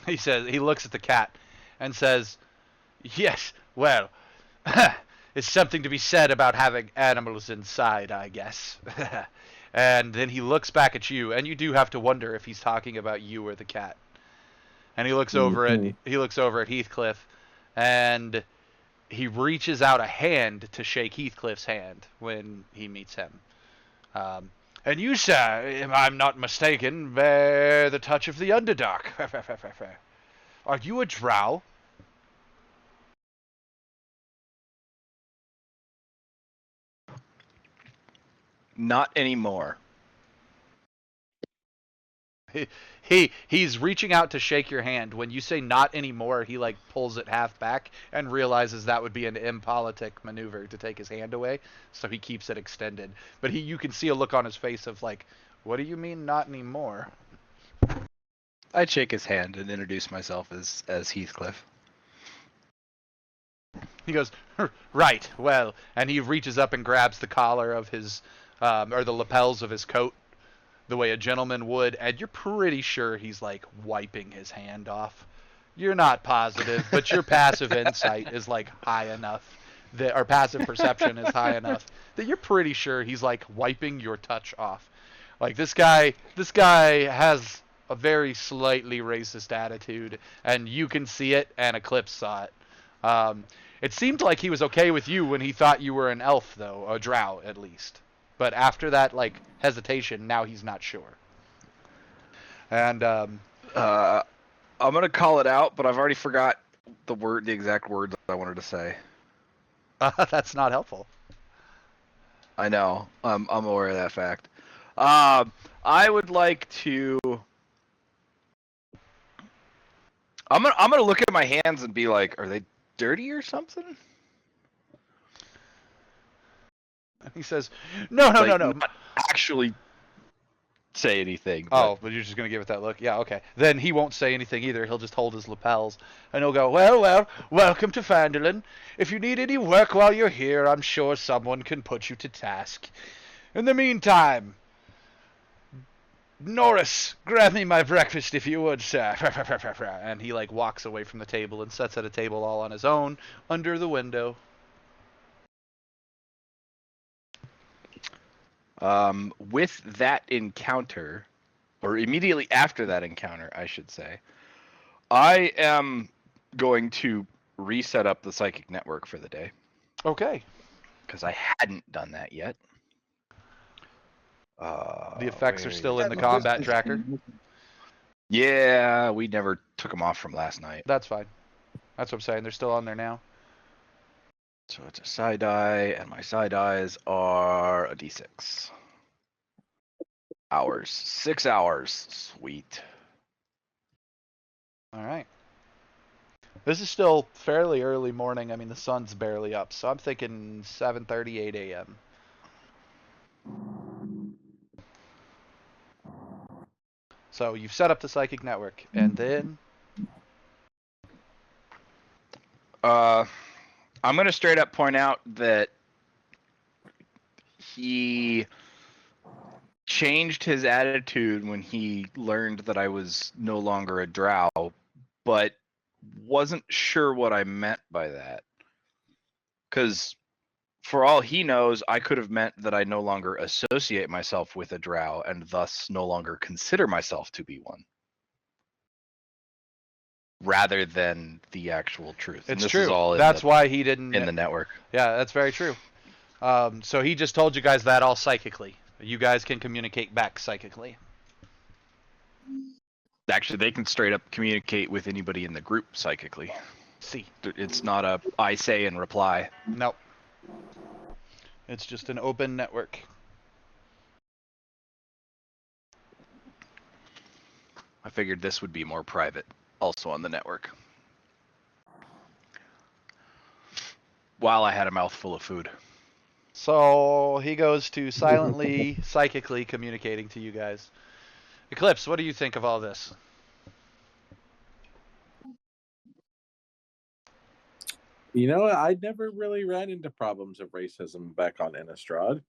He looks at the cat and says, "Yes, well, It's something to be said about having animals inside, I guess. And then he looks back at you, and you do have to wonder if he's talking about you or the cat. And he looks over Mhm. at Heathcliff, and he reaches out a hand to shake Heathcliff's hand when he meets him. And you, sir, if I'm not mistaken, bear the touch of the Underdark. Are you a drow? Not anymore. He's reaching out to shake your hand. When you say not anymore, he like pulls it half back and realizes that would be an impolitic maneuver to take his hand away, so he keeps it extended. But you can see a look on his face of like, what do you mean not anymore? I'd shake his hand and introduce myself as Heathcliff. He goes, right, well, and he reaches up and grabs the collar of his, or the lapels of his coat, the way a gentleman would, and you're pretty sure he's like wiping his hand off. You're not positive, but your passive insight is like high enough that, or passive perception is high enough that you're pretty sure he's like wiping your touch off. Like this guy has a very slightly racist attitude, and you can see it, and Eclipse saw it. It seemed like he was okay with you when he thought you were an elf, though, a drow at least. But after that, like, hesitation, now he's not sure. And I'm gonna call it out, but I've already forgot the exact words I wanted to say. that's not helpful. I know. I'm aware of that fact. I would like to. I'm gonna look at my hands and be like, are they dirty or something? He says, no. Not actually say anything. Oh, but you're just going to give it that look? Yeah, okay. Then he won't say anything either. He'll just hold his lapels. And he'll go, well, welcome to Phandalin. If you need any work while you're here, I'm sure someone can put you to task. In the meantime, Norris, grab me my breakfast if you would, sir. And he, like, walks away from the table and sits at a table all on his own under the window. With that encounter, or immediately after that encounter, I should say, I am going to reset up the psychic network for the day. Okay. Because I hadn't done that yet. The effects are still in the combat tracker. Yeah, we never took them off from last night. That's fine. That's what I'm saying. They're still on there now. So it's a side die, and my side dies are a d6. Hours. 6 hours. Sweet. All right. This is still fairly early morning. I mean, the sun's barely up, so I'm thinking 7:30, 8 a.m. So you've set up the psychic network, and then I'm gonna straight up point out that he changed his attitude when he learned that I was no longer a drow, but wasn't sure what I meant by that. Because for all he knows, I could have meant that I no longer associate myself with a drow and thus no longer consider myself to be one, rather than the actual truth. it's and this true. Is all That's why he didn't. in the network. Yeah, that's very true. So he just told you guys that all psychically. You guys can communicate back psychically. Actually, they can straight up communicate with anybody in the group psychically. See. It's not a I say and reply. Nope. It's just an open network. I figured this would be more private, also on the network. While I had a mouthful of food. So he goes to silently, psychically communicating to you guys. Eclipse, what do you think of all this? You know, I never really ran into problems of racism back on Innistrad.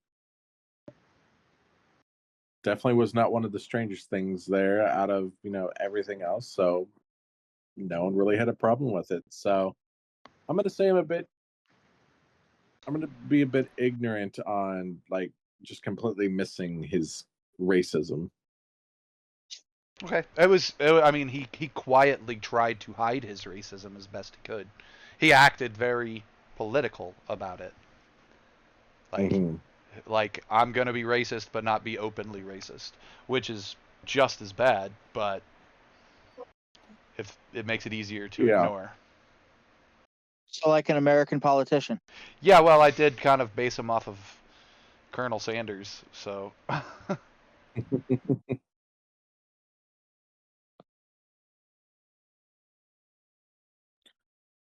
Definitely was not one of the strangest things there out of, everything else. So no one really had a problem with it. So I'm going to say I'm a bit I'm gonna be a bit ignorant on like just completely missing his racism. Okay. I mean, he quietly tried to hide his racism as best he could. He acted very political about it. Like, Mhm. like I'm gonna be racist, but not be openly racist, which is just as bad. But if it makes it easier to Yeah. ignore. So, like an American politician. Yeah. Well, I did kind of base him off of Colonel Sanders, so.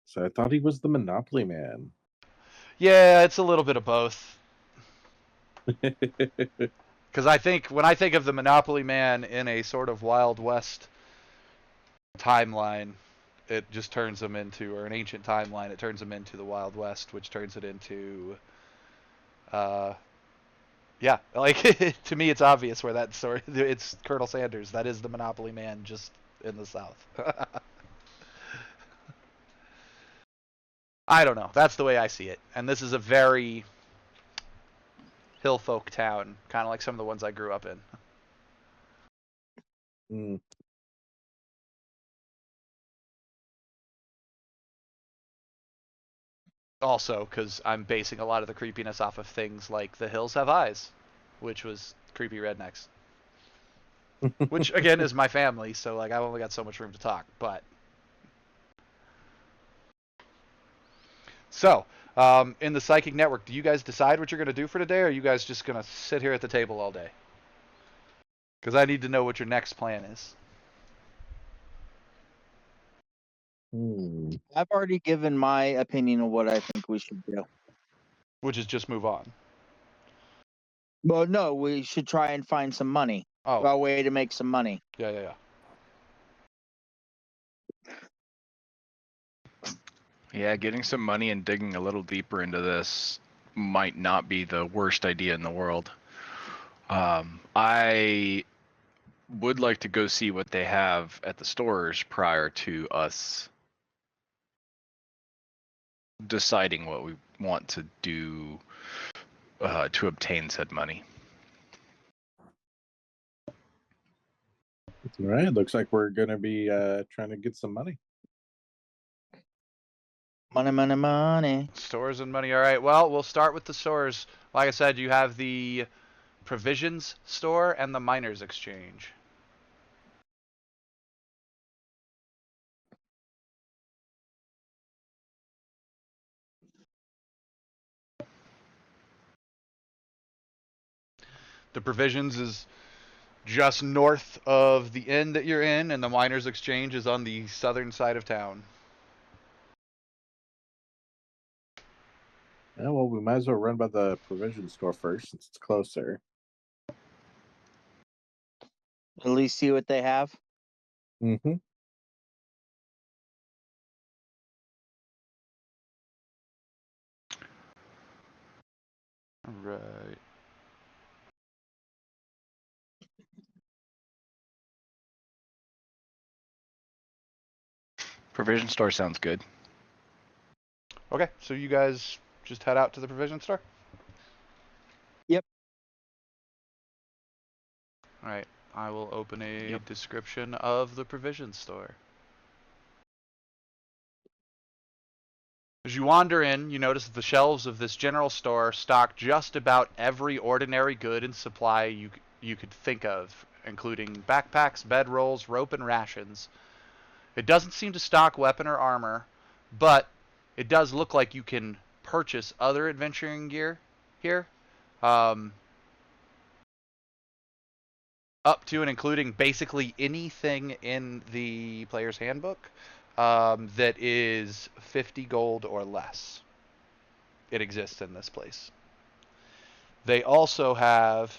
So I thought he was the Monopoly man. Yeah, it's a little bit of both. Because I think when I think of the Monopoly Man in a sort of Wild West timeline, it just turns them into, or an ancient timeline, it turns them into the Wild West, which turns it into, yeah, like to me, it's obvious where that story. It's Colonel Sanders. That is the Monopoly Man, just in the South. I don't know. That's the way I see it, and this is a very hill folk town, kind of like some of the ones I grew up in. Mm. Also, because I'm basing a lot of the creepiness off of things like The Hills Have Eyes, which was creepy rednecks. Which again is my family, so like I've only got so much room to talk. But so in the psychic network, do you guys decide what you're gonna do for today, or are you guys just gonna sit here at the table all day? Because I need to know what your next plan is. Hmm. I've already given my opinion of what I think we should do. Which is just move on. Well, no, we should try and find some money. Oh, A way to make some money. yeah. Yeah, getting some money and digging a little deeper into this might not be the worst idea in the world. I would like to go see what they have at the stores prior to us deciding what we want to do to obtain said money. All right. Looks like we're gonna be trying to get some money. Money. Stores and money. All right. Well, we'll start with the stores. Like I said, you have the provisions store and the miners exchange. The provisions is just north of the inn that you're in, and the miners exchange is on the southern side of town. Yeah, well, we might as well run by the provision store first since it's closer. At least see what they have. Mm-hmm. All right. Provision store sounds good. Okay, so you guys just head out to the provision store? Yep. All right. I will open a description of the provision store. As you wander in, you notice that the shelves of this general store stock just about every ordinary good and supply you could think of, including backpacks, bedrolls, rope, and rations. It doesn't seem to stock weapon or armor, but it does look like you can purchase other adventuring gear here. Up to and including basically anything in the player's handbook that is 50 gold or less. It exists in this place. They also have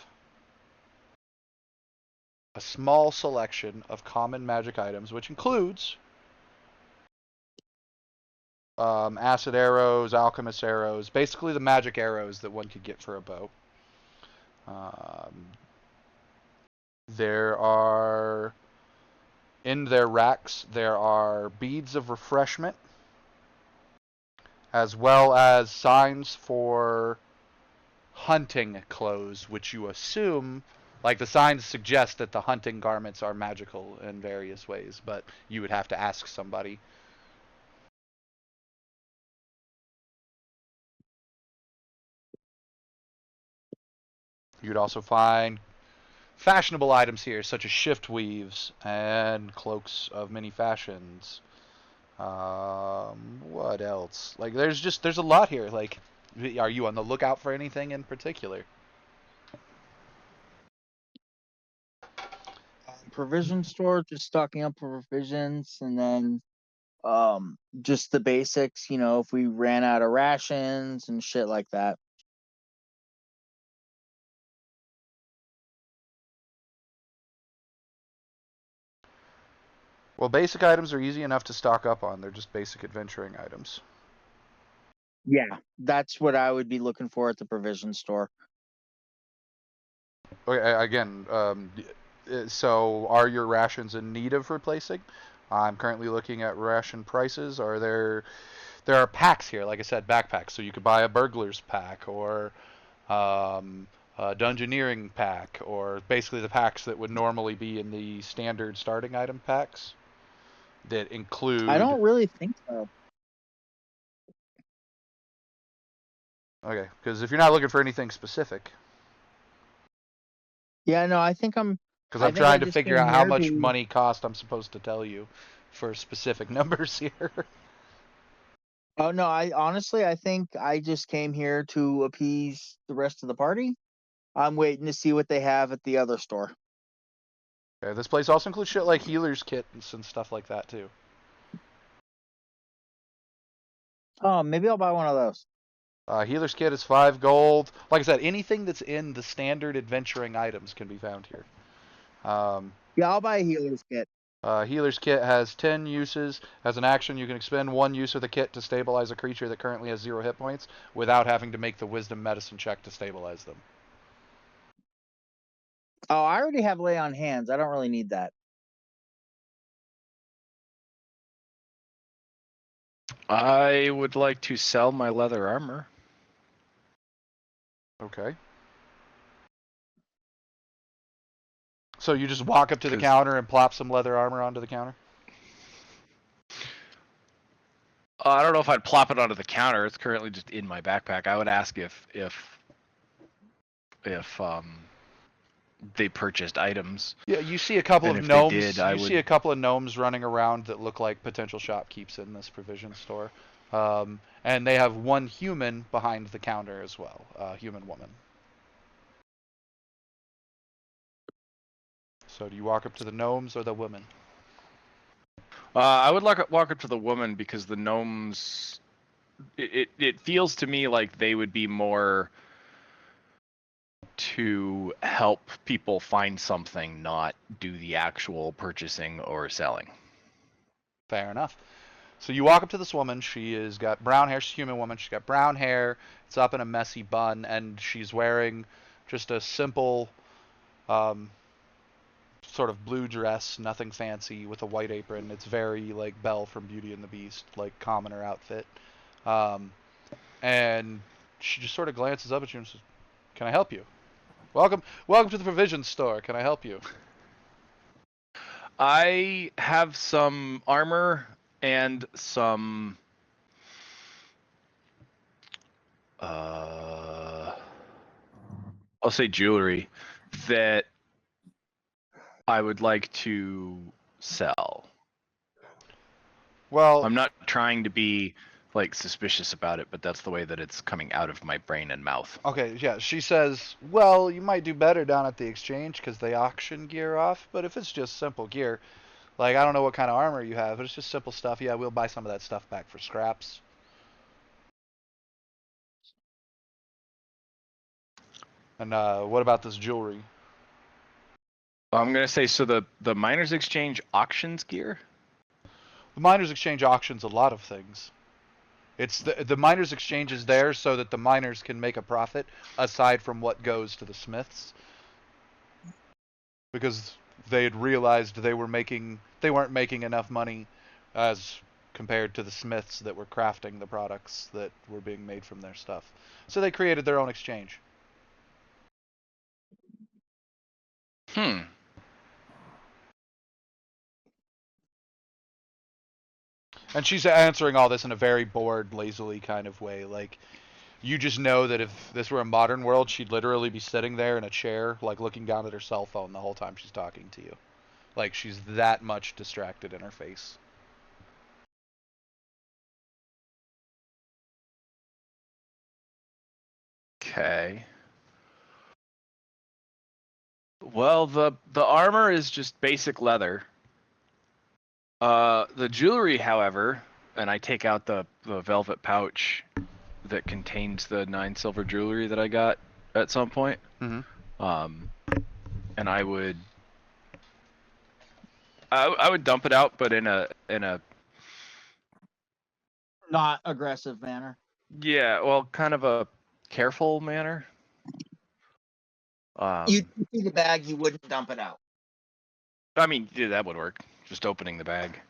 a small selection of common magic items, which includes acid arrows, alchemist arrows, basically the magic arrows that one could get for a bow. There are, in their racks, there are beads of refreshment, as well as signs for hunting clothes, which you assume, like the signs suggest that the hunting garments are magical in various ways, but you would have to ask somebody. You'd also find fashionable items here, such as shift weaves and cloaks of many fashions. What else? Like, there's a lot here. Like, are you on the lookout for anything in particular? Provision store, just stocking up for provisions, and then just the basics. You know, if we ran out of rations and shit like that. Well, basic items are easy enough to stock up on. They're just basic adventuring items. Yeah, that's what I would be looking for at the provision store. Okay, again, so are your rations in need of replacing? I'm currently looking at ration prices. There are packs here, like I said, backpacks. So you could buy a burglar's pack or a dungeoneering pack, or basically the packs that would normally be in the standard starting item packs that include. I don't really think so. Okay, because if you're not looking for anything specific. Yeah, no, I think I'm. Because I I'm think I trying to just figure came out how here much to- money cost I'm supposed to tell you for specific numbers here. Oh no, I think I just came here to appease the rest of the party. I'm waiting to see what they have at the other store. Okay, this place also includes shit like healer's kits and stuff like that too. Oh, maybe I'll buy one of those. Healer's kit is 5 gold. Like I said, anything that's in the standard adventuring items can be found here. Yeah, I'll buy a healer's kit. Healer's kit has 10 uses. As an action, you can expend 1 use of the kit to stabilize a creature that currently has 0 hit points without having to make the wisdom medicine check to stabilize them. Oh, I already have lay on hands. I don't really need that. I would like to sell my leather armor. Okay. So you just walk up to the counter and plop some leather armor onto the counter? I don't know if I'd plop it onto the counter. It's currently just in my backpack. I would ask if they purchased items. Yeah, you see a couple And of if they gnomes. did, I You see would- a couple of gnomes running around that look like potential shopkeepers in this provision store, and they have one human behind the counter as well, a human woman. So do you walk up to the gnomes or the women? I would walk up to the woman because the gnomes. It feels to me like they would be more to help people find something, not do the actual purchasing or selling. Fair enough. So you walk up to this woman. She has got brown hair. She's a human woman. She's got brown hair. It's up in a messy bun, and she's wearing just a simple, sort of blue dress, nothing fancy, with a white apron. It's very like Belle from Beauty and the Beast, like commoner outfit. And she just sort of glances up at you and says, "Can I help you? Welcome to the provision store. Can I help you?" I have some armor and some I'll say jewelry that I would like to sell. Well, I'm not trying to be like suspicious about it, but that's the way that it's coming out of my brain and mouth. okay, yeah. She says, "Well, you might do better down at the exchange because they auction gear off. But if it's just simple gear, like I don't know what kind of armor you have, but it's just simple stuff. Yeah, we'll buy some of that stuff back for scraps." And what about this jewelry? I'm gonna say so. The miners exchange auctions gear. The miners exchange auctions a lot of things. It's the miners exchange is there so that the miners can make a profit aside from what goes to the smiths, because they had realized they weren't making enough money as compared to the smiths that were crafting the products that were being made from their stuff. So they created their own exchange. Hmm. And she's answering all this in a very bored, lazily kind of way. Like, you just know that if this were a modern world, she'd literally be sitting there in a chair, like looking down at her cell phone the whole time she's talking to you. Like, she's that much distracted in her face. Okay. Well, the armor is just basic leather. The jewelry, however, and I take out the velvet pouch that contains the 9 silver jewelry that I got at some point. Mm-hmm. And I would dump it out, but in a Not aggressive manner. yeah, well, kind of a careful manner. You see the bag, you wouldn't dump it out. I mean, yeah, that would work. Just opening the bag.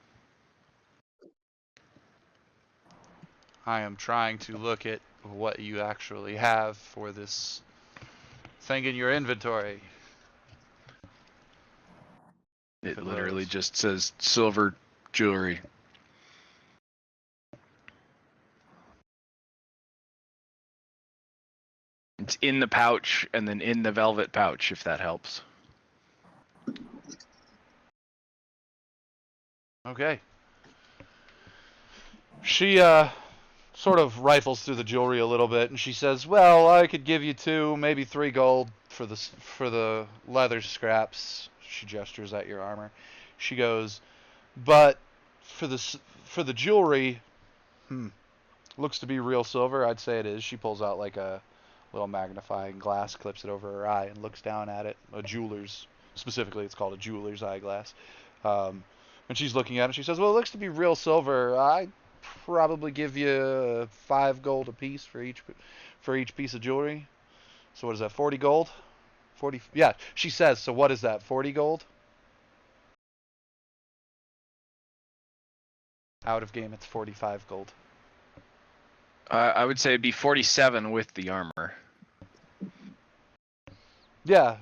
I am trying to look at what you actually have for this thing in your inventory. It It literally loads. just says silver jewelry. It's in the pouch and then in the velvet pouch, if that helps. Okay. She sort of rifles through the jewelry a little bit, and she says, "Well, I could give you 2, maybe 3 gold for the leather scraps." She gestures at your armor. She goes, "But for the jewelry, looks to be real silver. I'd say it is." She pulls out like a little magnifying glass, clips it over her eye, and looks down at it. A jeweler's, specifically, it's called a jeweler's eyeglass. And she's looking at it. She says, "Well, it looks to be real silver. I'd probably give you 5 gold apiece for each piece of jewelry. So what is that? 40 gold? 40. Yeah, she says. So what is that? 40 gold? Out of game, it's 45 gold. I would say it'd be 47 with the armor. Yeah.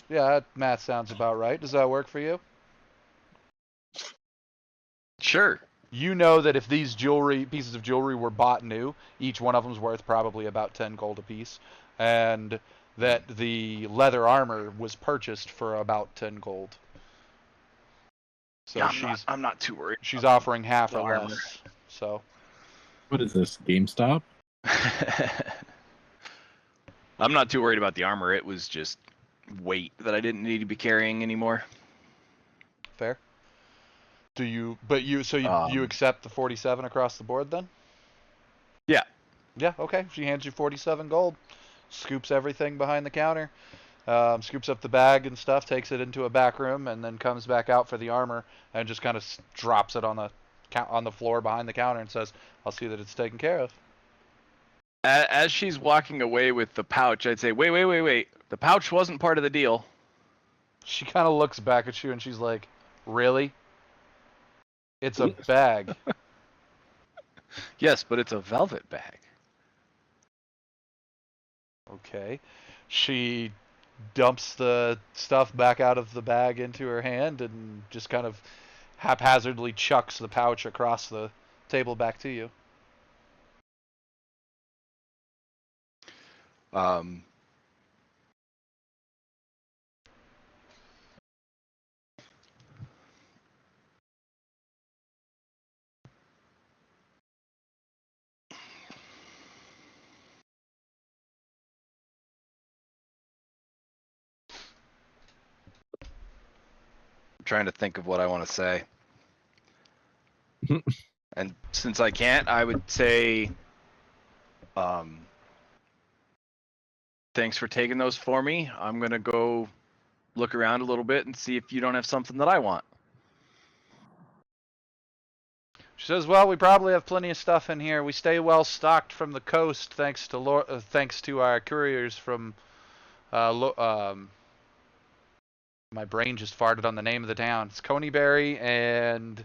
That math sounds about right. Does that work for you? Sure. You know that if these pieces of jewelry were bought new, each one of them's worth probably about 10 gold apiece, and that the leather armor was purchased for about 10 gold. So Yeah, I'm not too worried. she's offering half the or armor. less. So What is this, GameStop? I'm not too worried about the armor. It was just weight that I didn't need to be carrying anymore. fair. You accept the 47 across the board then? Yeah. Yeah, okay. She hands you 47 gold, scoops everything behind the counter, scoops up the bag and stuff, takes it into a back room, and then comes back out for the armor and just kind of drops it on the floor behind the counter and says, "I'll see that it's taken care of." As she's walking away with the pouch, I'd say, wait. The pouch wasn't part of the deal. She kind of looks back at you and she's like, "Really? It's a bag." Yes, but it's a velvet bag. Okay. She dumps the stuff back out of the bag into her hand and just kind of haphazardly chucks the pouch across the table back to you. I'm trying to think of what I want to say. And since I can't, I would say, thanks for taking those for me. I'm going to go look around a little bit and see if you don't have something that I want. She says, "Well, we probably have plenty of stuff in here. We stay well stocked from the coast, thanks to our couriers from. My brain just farted on the name of the town. It's Coneyberry and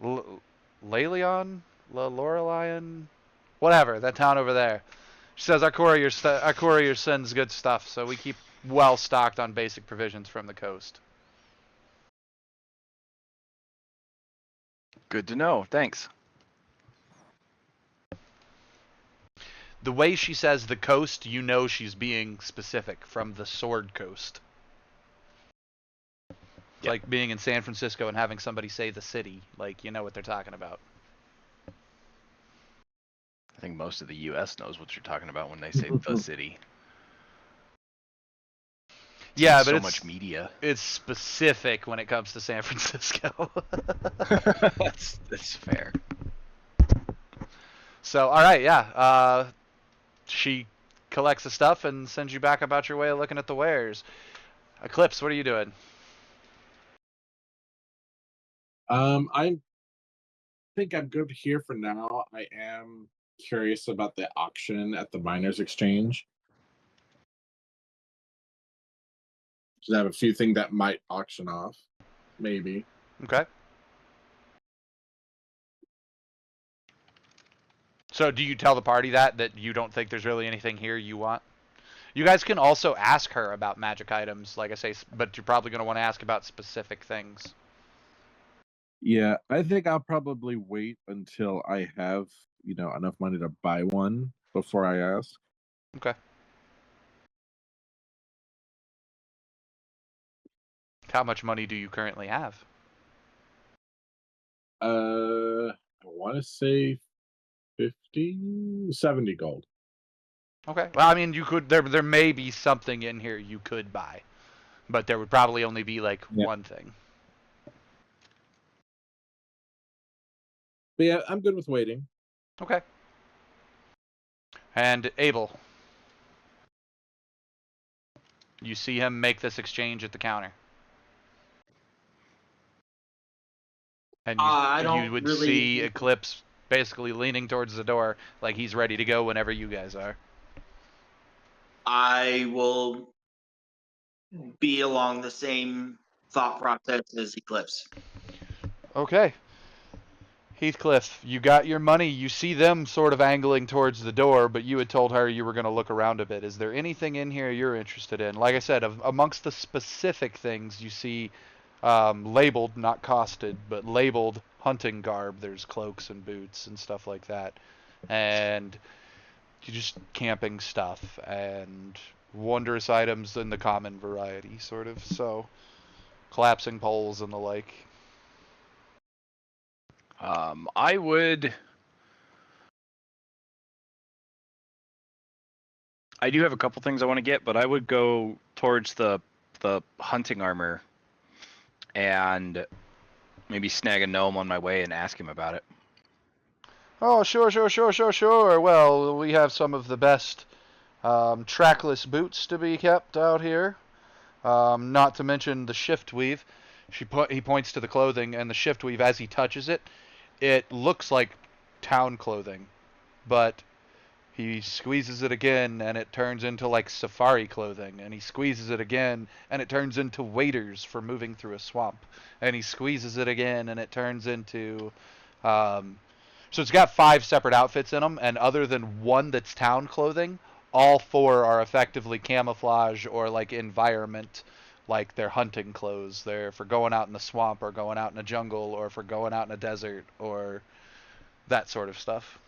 Laleon, Lorelion, whatever, that town over there. She says our courier sends good stuff, so we keep well stocked on basic provisions from the coast. Good to know. Thanks. The way she says the coast, you know she's being specific, from the Sword Coast. It's Yep. like being in San Francisco and having somebody say the city. Like, you know what they're talking about. I think most of the U.S. knows what you're talking about when they say the city. Yeah, So but much media. it's specific when it comes to San Francisco. That's fair. So, all right, yeah. She collects the stuff and sends you back about your way of looking at the wares. Eclipse, what are you doing? I think I'm good here for now. I am curious about the auction at the Miners Exchange. Because I have a few things that might auction off, maybe. Okay. So do you tell the party that you don't think there's really anything here you want? You guys can also ask her about magic items, like I say, but you're probably going to want to ask about specific things. Yeah, I think I'll probably wait until I have, enough money to buy one before I ask. Okay. How much money do you currently have? I want to say 70 gold. Okay. Well, I mean, you could. There may be something in here you could buy, but there would probably only be like one thing. But yeah, I'm good with waiting. Okay. And Abel, you see him make this exchange at the counter. And you would see Eclipse basically leaning towards the door like he's ready to go whenever you guys are. I will be along the same thought process as Eclipse. Okay. Heathcliff, you got your money. You see them sort of angling towards the door, but you had told her you were going to look around a bit. Is there anything in here you're interested in? Like I said, amongst the specific things you see labeled, not costed, but labeled hunting garb. There's cloaks and boots and stuff like that. And just camping stuff and wondrous items in the common variety, sort of. So, collapsing poles and the like. I would. I do have a couple things I want to get, but I would go towards the hunting armor and maybe snag a gnome on my way and ask him about it. Oh, sure. Well, we have some of the best trackless boots to be kept out here. Not to mention the shift weave. He points to the clothing, and the shift weave, as he touches it, it looks like town clothing, but he squeezes it again, and it turns into like safari clothing, and he squeezes it again, and it turns into waders for moving through a swamp, and he squeezes it again, and it turns into so it's got 5 separate outfits in them, and other than one that's town clothing, all 4 are effectively camouflage or like environment, like they're hunting clothes. They're for going out in the swamp or going out in a jungle or for going out in a desert or that sort of stuff.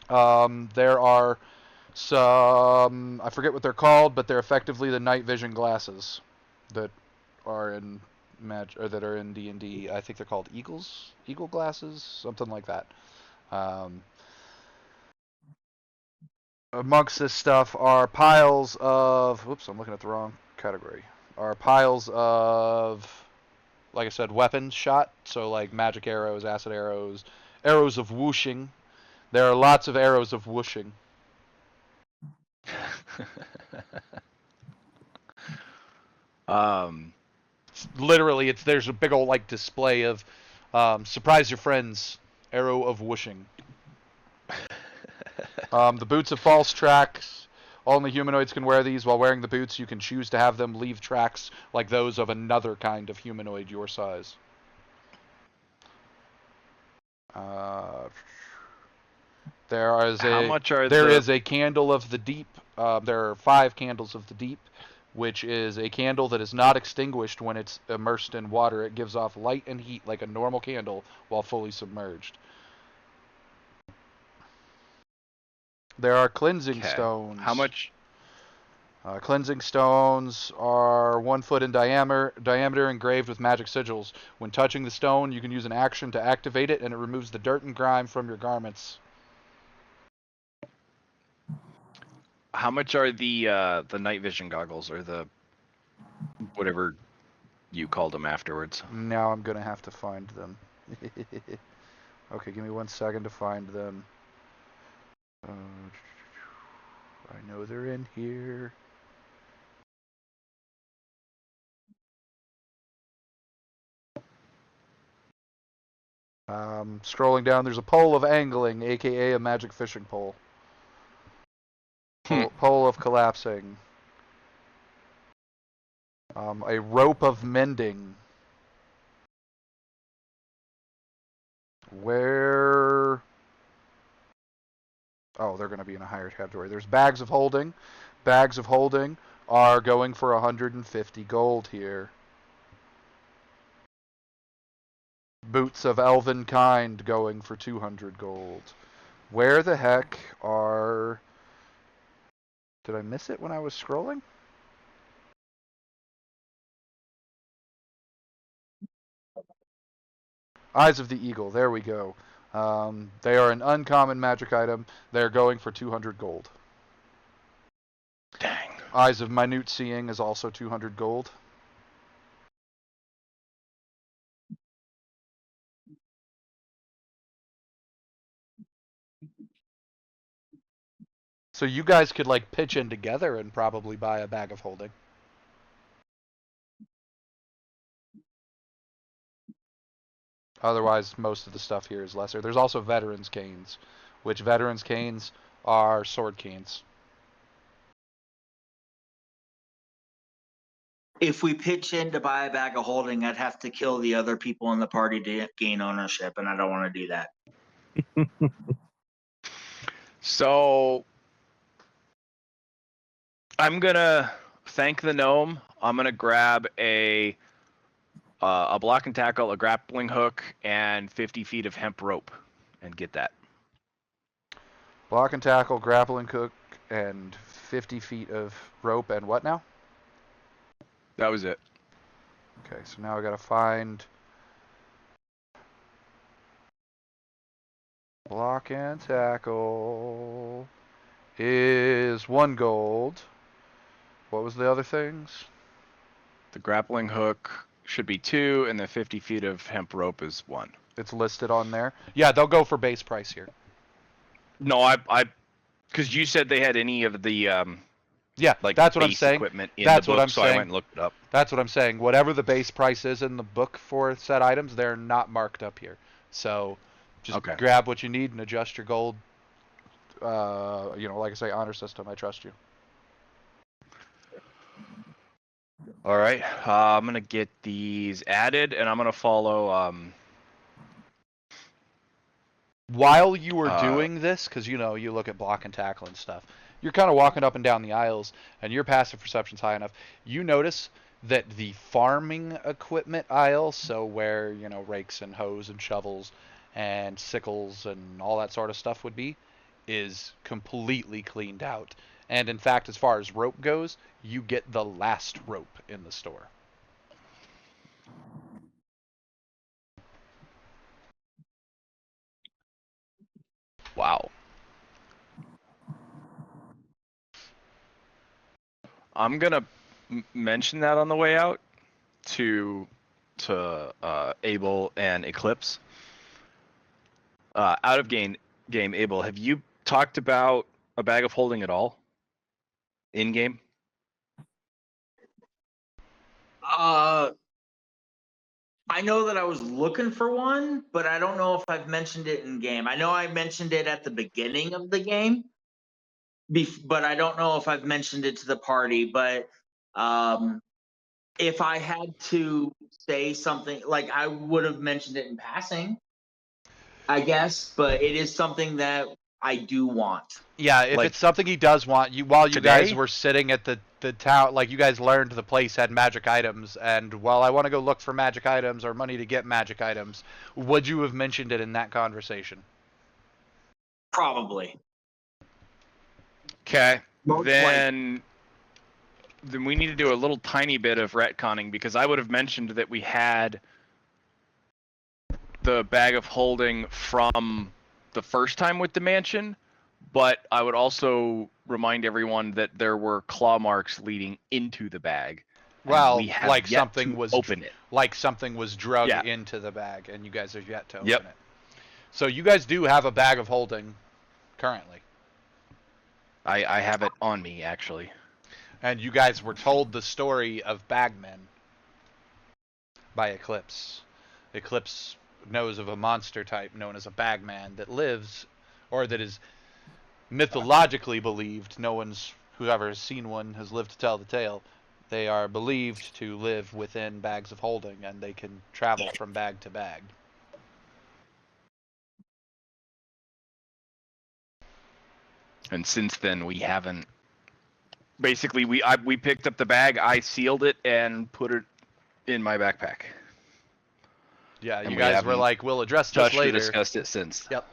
There are some, I forget what they're called, but they're effectively the night vision glasses that are in that are in D&D. I think they're called eagle glasses, something like that. Amongst this stuff are piles of, whoops, I'm looking at the wrong category. Are piles of, like I said, weapons shot. So like magic arrows, acid arrows, arrows of whooshing. There are lots of arrows of whooshing. Literally, there's a big old like display of surprise your friends, arrow of whooshing. The boots of false tracks. Only humanoids can wear these. While wearing the boots, you can choose to have them leave tracks like those of another kind of humanoid your size. There is How a much are there the is a candle of the deep. There are 5 candles of the deep, which is a candle that is not extinguished when it's immersed in water. It gives off light and heat like a normal candle while fully submerged. There are cleansing Okay. stones. How much? Cleansing stones are 1 foot in diameter, engraved with magic sigils. When touching the stone, you can use an action to activate it, and it removes the dirt and grime from your garments. How much are the night vision goggles or the whatever you called them afterwards? Now I'm gonna have to find them. Okay, give me 1 second to find them. I know they're in here. Scrolling down, there's a pole of angling, aka a magic fishing pole. Pole of collapsing. A rope of mending. Where? Oh, they're going to be in a higher category. There's bags of holding. Bags of holding are going for 150 gold here. Boots of elven kind going for 200 gold. Where the heck are... Did I miss it when I was scrolling? Eyes of the Eagle. There we go. They are an uncommon magic item. They're going for 200 gold. Dang. Eyes of Minute Seeing is also 200 gold. So you guys could like pitch in together and probably buy a bag of holding. Otherwise, most of the stuff here is lesser. There's also Veterans Canes, which Veterans Canes are sword canes. If we pitch in to buy a bag of holding, I'd have to kill the other people in the party to gain ownership, and I don't want to do that. So I'm gonna thank the gnome. I'm gonna grab a block and tackle, a grappling hook, and 50 feet of hemp rope, and get that. Block and tackle, grappling hook, and 50 feet of rope, and what now? That was it. Okay, so now I gotta find block and tackle is 1 gold. What was the other things? The grappling hook should be 2, and the 50 feet of hemp rope is 1. It's listed on there. Yeah, they'll go for base price here. No, I, because you said they had any of the Yeah, like that's what I'm base saying. equipment in That's the what book, I'm so I saying. went and looked it up. That's what I'm saying. Whatever the base price is in the book for said items, they're not marked up here. So just Okay. grab what you need and adjust your gold. Like I say, honor system. I trust you. All right, I'm gonna get these added, and I'm gonna follow. While you were doing this, because you look at block and tackle and stuff, you're kind of walking up and down the aisles, and your passive perception's high enough. You notice that the farming equipment aisle, so where rakes and hoes and shovels and sickles and all that sort of stuff would be, is completely cleaned out. And in fact, as far as rope goes, you get the last rope in the store. Wow. I'm gonna mention that on the way out to Abel and Eclipse. Out of game, Abel, have you talked about a bag of holding at all in game? I know that I was looking for one, but I don't know if I've mentioned it in game. I know I mentioned it at the beginning of the game, but I don't know if I've mentioned it to the party. But if I had to say something, like I would have mentioned it in passing. I guess, but it is something that I do want. Yeah, if Like, it's something he does want, while you today? guys were sitting at the town, like you guys learned the place had magic items, and while I want to go look for magic items or money to get magic items, would you have mentioned it in that conversation? Probably. Okay, Most then we need to do a little tiny bit of retconning, because I would have mentioned that we had the bag of holding from the first time with the mansion, but I would also remind everyone that there were claw marks leading into the bag. and Well, we have like yet something to was open it. like something was drug Yeah. into the bag, and you guys are yet to open Yep. it. So you guys do have a bag of holding currently, I have it on me, actually. and you guys were told the story of bagmen by Eclipse. Eclipse knows of a monster type known as a bagman that lives, or that is mythologically believed. No one's whoever has seen one has lived to tell the tale. They are believed to live within bags of holding, and they can travel from bag to bag. And since then, we haven't. Basically, we picked up the bag, I sealed it, and put it in my backpack. Yeah, And you we guys were haven't like, "We'll address this Touched or later." discussed it since. Yep.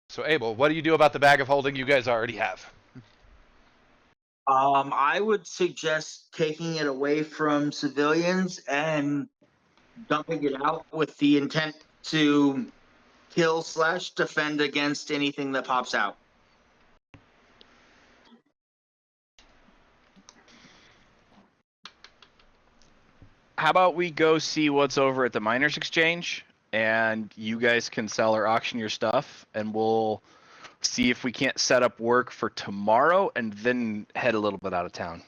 So, Abel, what do you do about the bag of holding you guys already have? I would suggest taking it away from civilians and dumping it out with the intent to kill/defend against anything that pops out. How about we go see what's over at the Miners Exchange, and you guys can sell or auction your stuff, and we'll see if we can't set up work for tomorrow and then head a little bit out of town.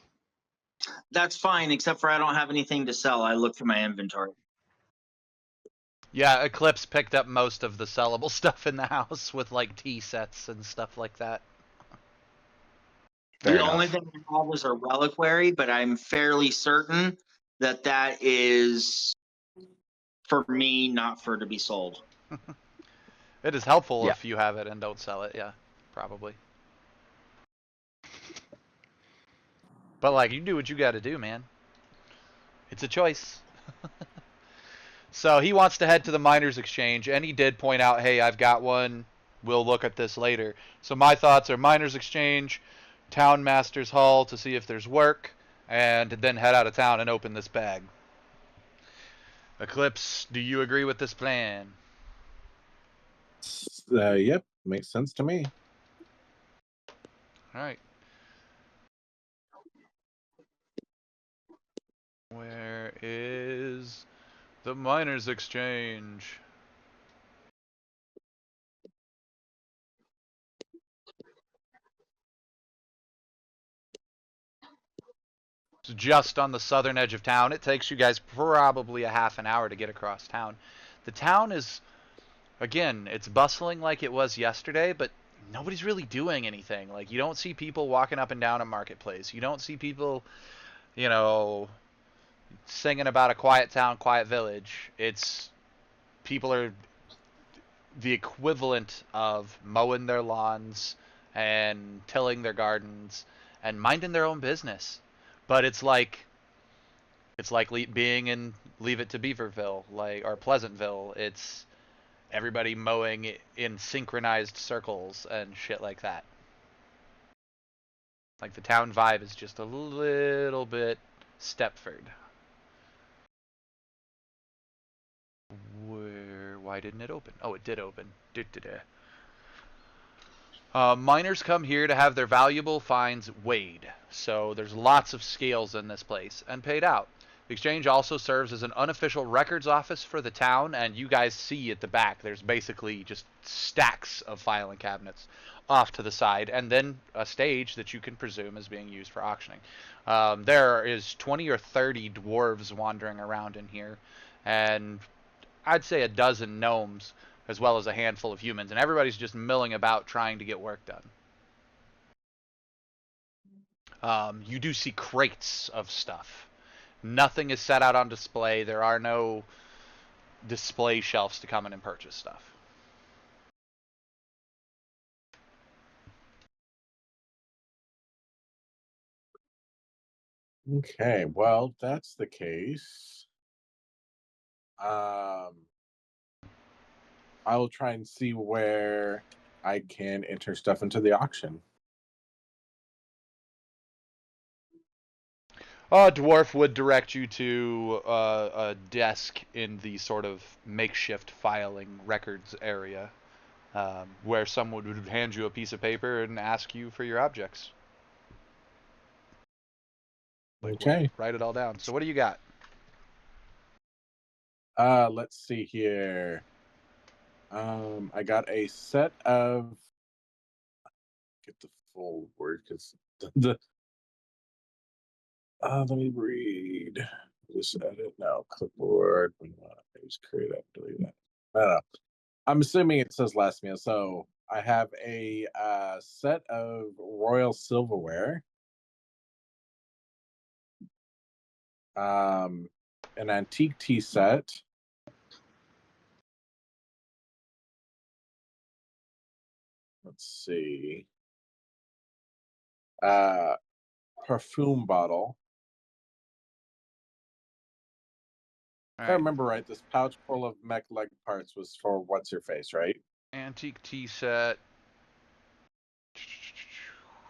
That's fine, except for I don't have anything to sell. I look through my inventory. Yeah, Eclipse picked up most of the sellable stuff in the house with like tea sets and stuff like that. Fair The enough. only thing I have is a reliquary, but I'm fairly certain that that is for me, not for to be sold. It is helpful Yeah. if you have it and don't sell it, yeah, probably. But like, you do what you got to do, man. It's a choice. So he wants to head to the Miners Exchange, and he did point out, hey, I've got one. We'll look at this later. So my thoughts are Miners Exchange, Town Master's Hall to see if there's work, and then head out of town and open this bag. Eclipse, do you agree with this plan? Yep, makes sense to me. All right. Where is the Miners Exchange? It's just on the southern edge of town. It takes you guys probably a half an hour to get across town. The town is, again, it's bustling like it was yesterday, but nobody's really doing anything. Like, you don't see people walking up and down a marketplace. You don't see people, you know, singing about a quiet town, quiet village. It's people are the equivalent of mowing their lawns and tilling their gardens and minding their own business. But it's like being in Leave It to Beaverville, like, or Pleasantville. It's everybody mowing in synchronized circles and shit like that. Like, the town vibe is just a little bit Stepford. Why didn't it open? Oh, it did open. Miners come here to have their valuable finds weighed, so there's lots of scales in this place, and paid out. The exchange also serves as an unofficial records office for the town, and you guys see at the back, there's basically just stacks of filing cabinets off to the side, and then a stage that you can presume is being used for auctioning. There is 20 or 30 dwarves wandering around in here, and I'd say a dozen gnomes, as well as a handful of humans, and everybody's just milling about trying to get work done. You do see crates of stuff. Nothing is set out on display. There are no display shelves to come in and purchase stuff. Okay, well, if that's the case. I will try and see where I can enter stuff into the auction. Dwarf would direct you to a desk in the sort of makeshift filing records area, where someone would hand you a piece of paper and ask you for your objects. Like, Okay. write it all down. So what do you got? Let's see here. I got a set of. Get the full word because the. Let me read. Just edit now. Clipboard. Just create that. Delete that. I don't know. I'm assuming it says last meal. So I have a set of royal silverware. An antique tea set. Let's see. Perfume bottle. If I remember right, this pouch full of mech leg parts was for what's your face, right? Antique tea set.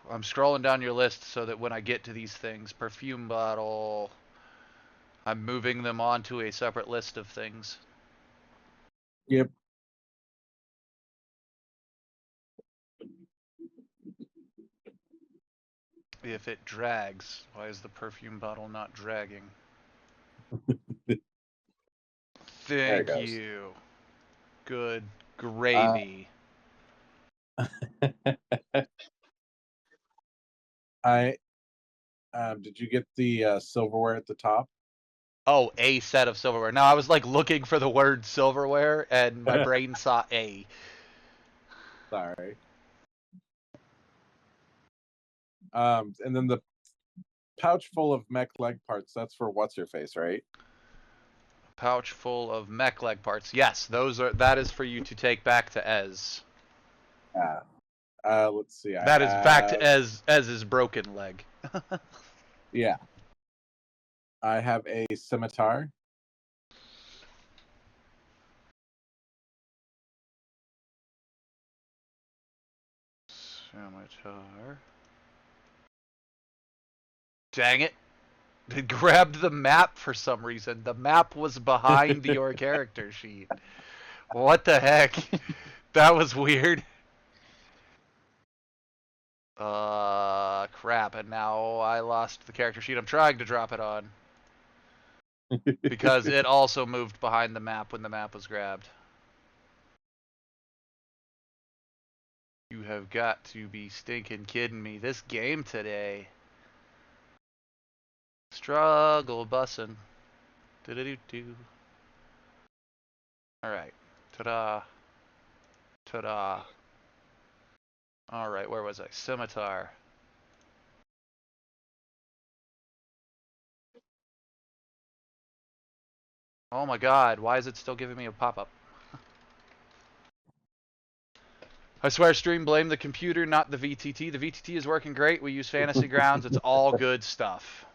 I'm scrolling down your list so that when I get to these things, perfume bottle, I'm moving them onto a separate list of things. Yep. If it drags, why is the perfume bottle not dragging? Thank you. Good gravy. Did you get the silverware at the top? Oh, a set of silverware. No, I was like looking for the word silverware, and my brain saw a. Sorry. And then the pouch full of mech leg parts, that's for what's your face, right? Pouch full of mech leg parts. Yes, that is for you to take back to Ez. Yeah. Let's see. That is back to Ez's broken leg. Yeah. I have a scimitar. Scimitar. Dang it. It grabbed the map for some reason. The map was behind your character sheet. What the heck? That was weird. Crap. And now I lost the character sheet I'm trying to drop it on. Because it also moved behind the map when the map was grabbed. You have got to be stinking kidding me. This game today. Struggle bussin'. Do-do-do-do. Alright. Ta-da. Ta-da. Alright, where was I? Scimitar. Oh my god, why is it still giving me a pop-up? I swear, stream, blame the computer, not the VTT. The VTT is working great. We use Fantasy Grounds. It's all good stuff.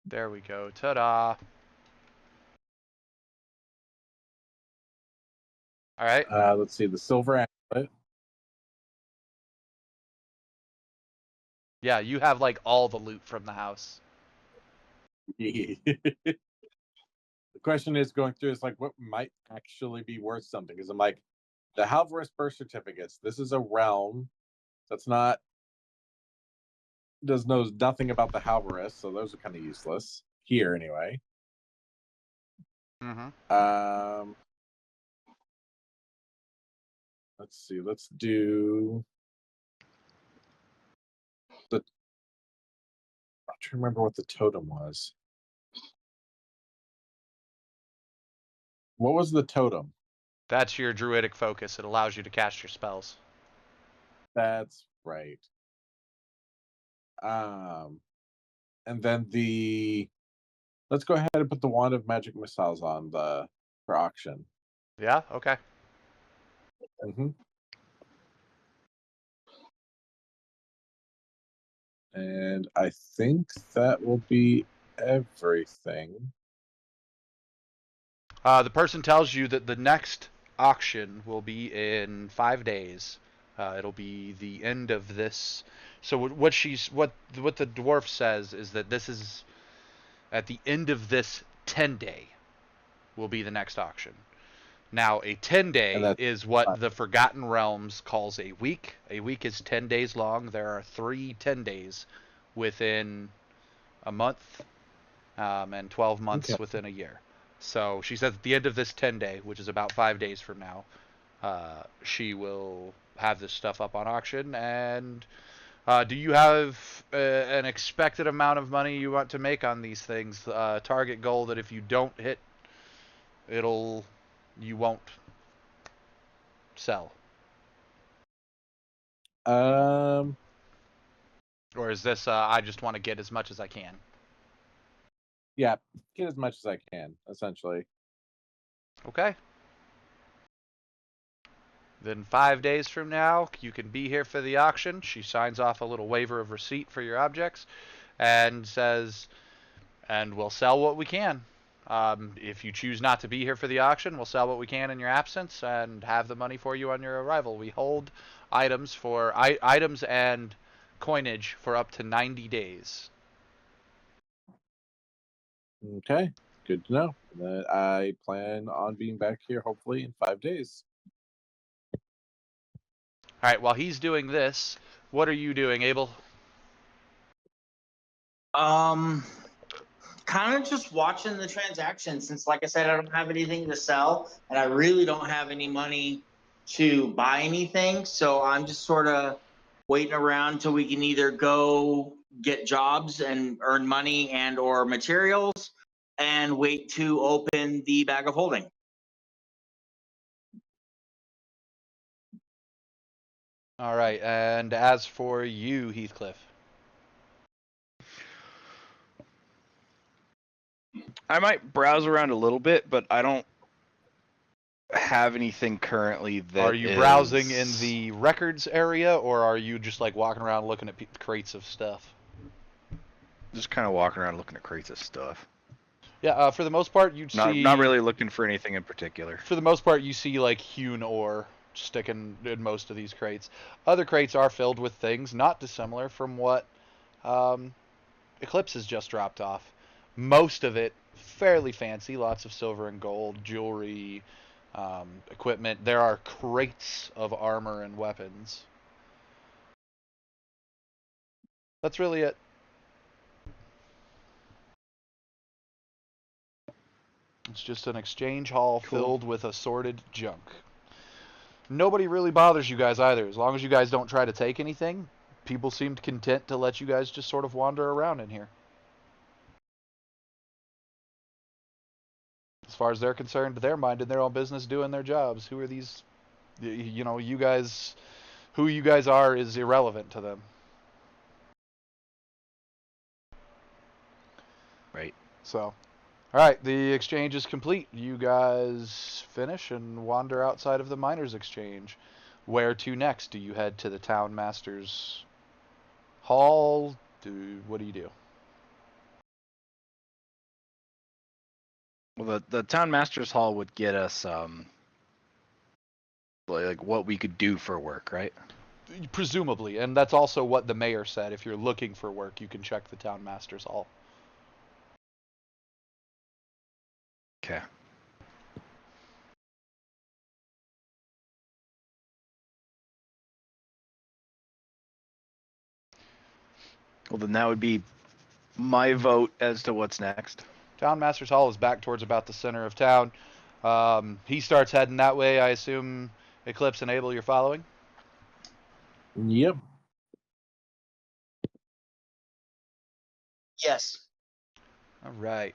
There we go. Ta-da. Alright. Let's see, the silver amulet. Yeah, you have like all the loot from the house. The question is going through is like what might actually be worth something? Because I'm like, the Halvarus birth certificates, this is a realm that's not knows nothing about the Halvarus, so those are kind of useless. Here anyway. Mm-hmm. Let's see, let's do the I'm trying to remember what the totem was. What was the totem? That's your druidic focus. It allows you to cast your spells. That's right. And then let's go ahead and put the Wand of Magic Missiles on for auction. Yeah. Okay. Mm-hmm. And I think that will be everything. The person tells you that the next auction will be in 5 days. It'll be the end of this. So what the dwarf says is that this is at the end of this 10-day will be the next auction. Now, a 10-day is what the Forgotten Realms calls a week. A week is 10 days long. There are 3 10-days within a month, and 12 months within a year. So she says at the end of this 10-day, which is about 5 days from now, she will have this stuff up on auction. And do you have an expected amount of money you want to make on these things? Target goal that if you don't hit, you won't sell. Um, Or is this I just want to get as much as I can? Yeah, get as much as I can, essentially. Okay. Then 5 days from now, you can be here for the auction. She signs off a little waiver of receipt for your objects and says, and we'll sell what we can. If you choose not to be here for the auction, we'll sell what we can in your absence and have the money for you on your arrival. We hold items and coinage for up to 90 days. Okay, good to know. I plan on being back here hopefully in 5 days. All right, while he's doing this, what are you doing, Abel? Kind of just watching the transaction since, like I said, I don't have anything to sell and I really don't have any money to buy anything. So I'm just sort of waiting around till we can either go get jobs and earn money and or materials and wait to open the bag of holding. All right, and as for you, Heathcliff? I might browse around a little bit, but I don't have anything currently that Are you browsing in the records area, or are you just like walking around looking at crates of stuff? Just kind of walking around looking at crates of stuff. Yeah, for the most part, you'd see... Not really looking for anything in particular. For the most part, you see like hewn ore sticking in most of these crates. Other crates are filled with things not dissimilar from what Eclipse has just dropped off. Most of it fairly fancy, lots of silver and gold, jewelry, equipment. There are crates of armor and weapons. That's really it. It's just an exchange hall filled with assorted junk. Nobody really bothers you guys either. As long as you guys don't try to take anything, people seemed content to let you guys just sort of wander around in here. As far as they're concerned, they're minding their own business, doing their jobs. Who are these, you guys, who you guys are is irrelevant to them. Right. So, alright, the exchange is complete. You guys finish and wander outside of the Miners' Exchange. Where to next? Do you head to the Town Master's Hall? What do you do? Well, the Town Master's Hall would get us like what we could do for work, right? Presumably, and that's also what the mayor said. If you're looking for work, you can check the Town Master's Hall. Okay. Well, then that would be my vote as to what's next. Town Master's Hall is back towards about the center of town. He starts heading that way. I assume Eclipse and Abel, you're following? Yep. Yes. All right.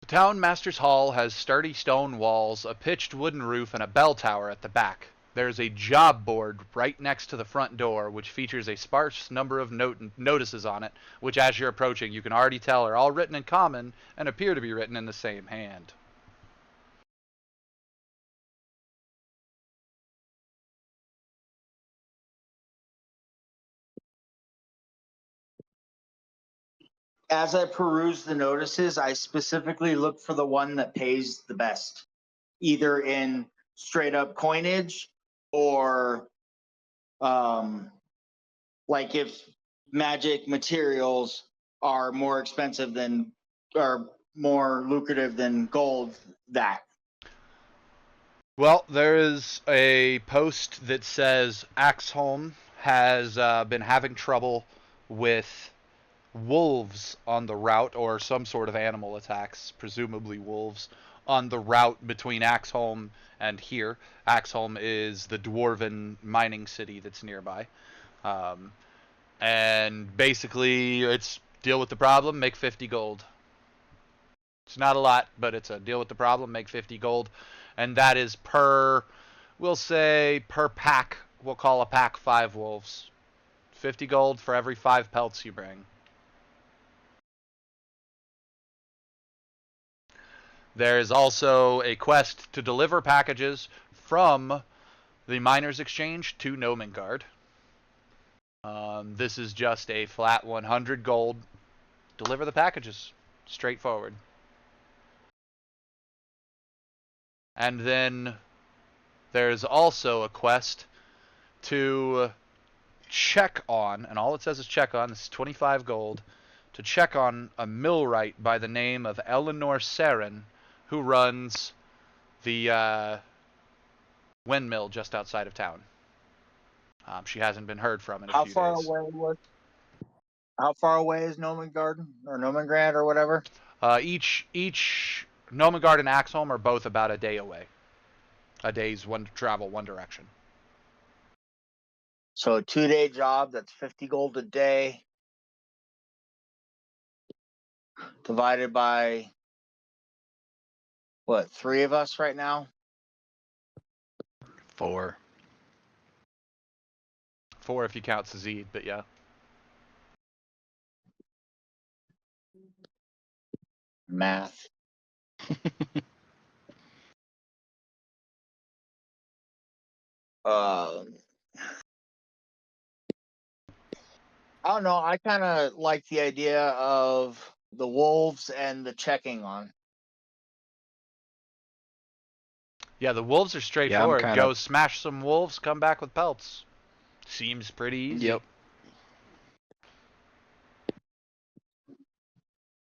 The Town Master's Hall has sturdy stone walls, a pitched wooden roof, and a bell tower at the back. There's a job board right next to the front door, which features a sparse number of notices on it, which as you're approaching, you can already tell are all written in common and appear to be written in the same hand. As I peruse the notices, I specifically look for the one that pays the best, either in straight up coinage or like if magic materials are more expensive than or more lucrative than gold, that. Well, there is a post that says Axholm has been having trouble with wolves on the route, or some sort of animal attacks, presumably wolves, on the route between Axholm and here. Axholm is the dwarven mining city that's nearby. And basically, it's deal with the problem, make 50 gold. It's not a lot, but it's a deal with the problem, make 50 gold. And that is per, we'll say, per pack. We'll call a pack 5 wolves. 50 gold for every 5 pelts you bring. There is also a quest to deliver packages from the Miners' Exchange to Nomengard. This is just a flat 100 gold. Deliver the packages. Straightforward. And then there's also a quest to check on, and all it says is check on, this is 25 gold, to check on a millwright by the name of Eleanor Saren, who runs the windmill just outside of town. She hasn't been heard from in a How few far days. away How far away is Nomengard or Nomengrad or whatever? Each Nomengard and Axholm are both about a day away. A day's travel one direction. So a 2-day job, that's 50 gold a day. Divided by what, 3 of us right now? 4. 4 if you count Sazid, but yeah. Math. I don't know. I kind of like the idea of the wolves and the checking on. Yeah, the wolves are straightforward. kinda- Go smash some wolves, come back with pelts. Seems pretty easy. Yep.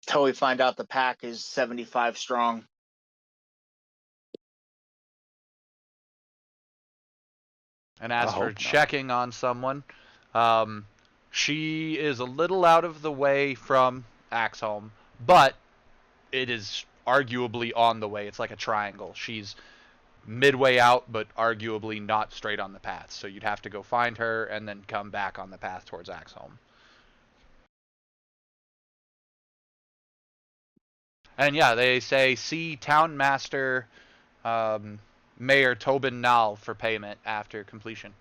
Till we find out the pack is 75 strong. And as I for hope not. checking on someone, she is a little out of the way from Axholm, but it is arguably on the way. It's like a triangle. She's midway out, but arguably not straight on the path. So you'd have to go find her and then come back on the path towards Axholm. And yeah, they say see Town Master Mayor Tobin Nall for payment after completion.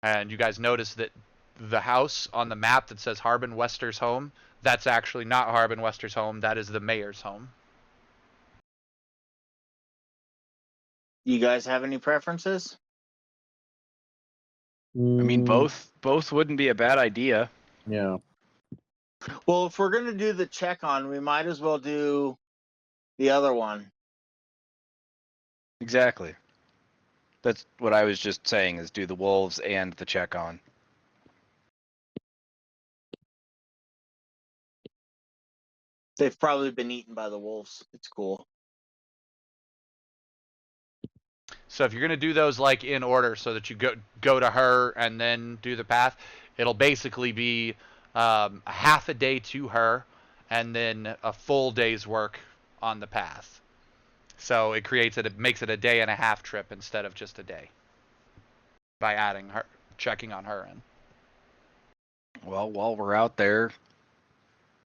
And you guys notice that the house on the map that says Harbin Wester's home, that's actually not Harbin Wester's home, that is the mayor's home. You guys have any preferences? I mean, both wouldn't be a bad idea. Yeah. Well, if we're going to do the check on, we might as well do the other one. Exactly. That's what I was just saying, is do the wolves and the check on. They've probably been eaten by the wolves. It's cool. So if you're gonna do those like in order, so that you go to her and then do the path, it'll basically be a half a day to her, and then a full day's work on the path. So it makes it a day and a half trip instead of just a day, by adding her, checking on her in. Well, while we're out there,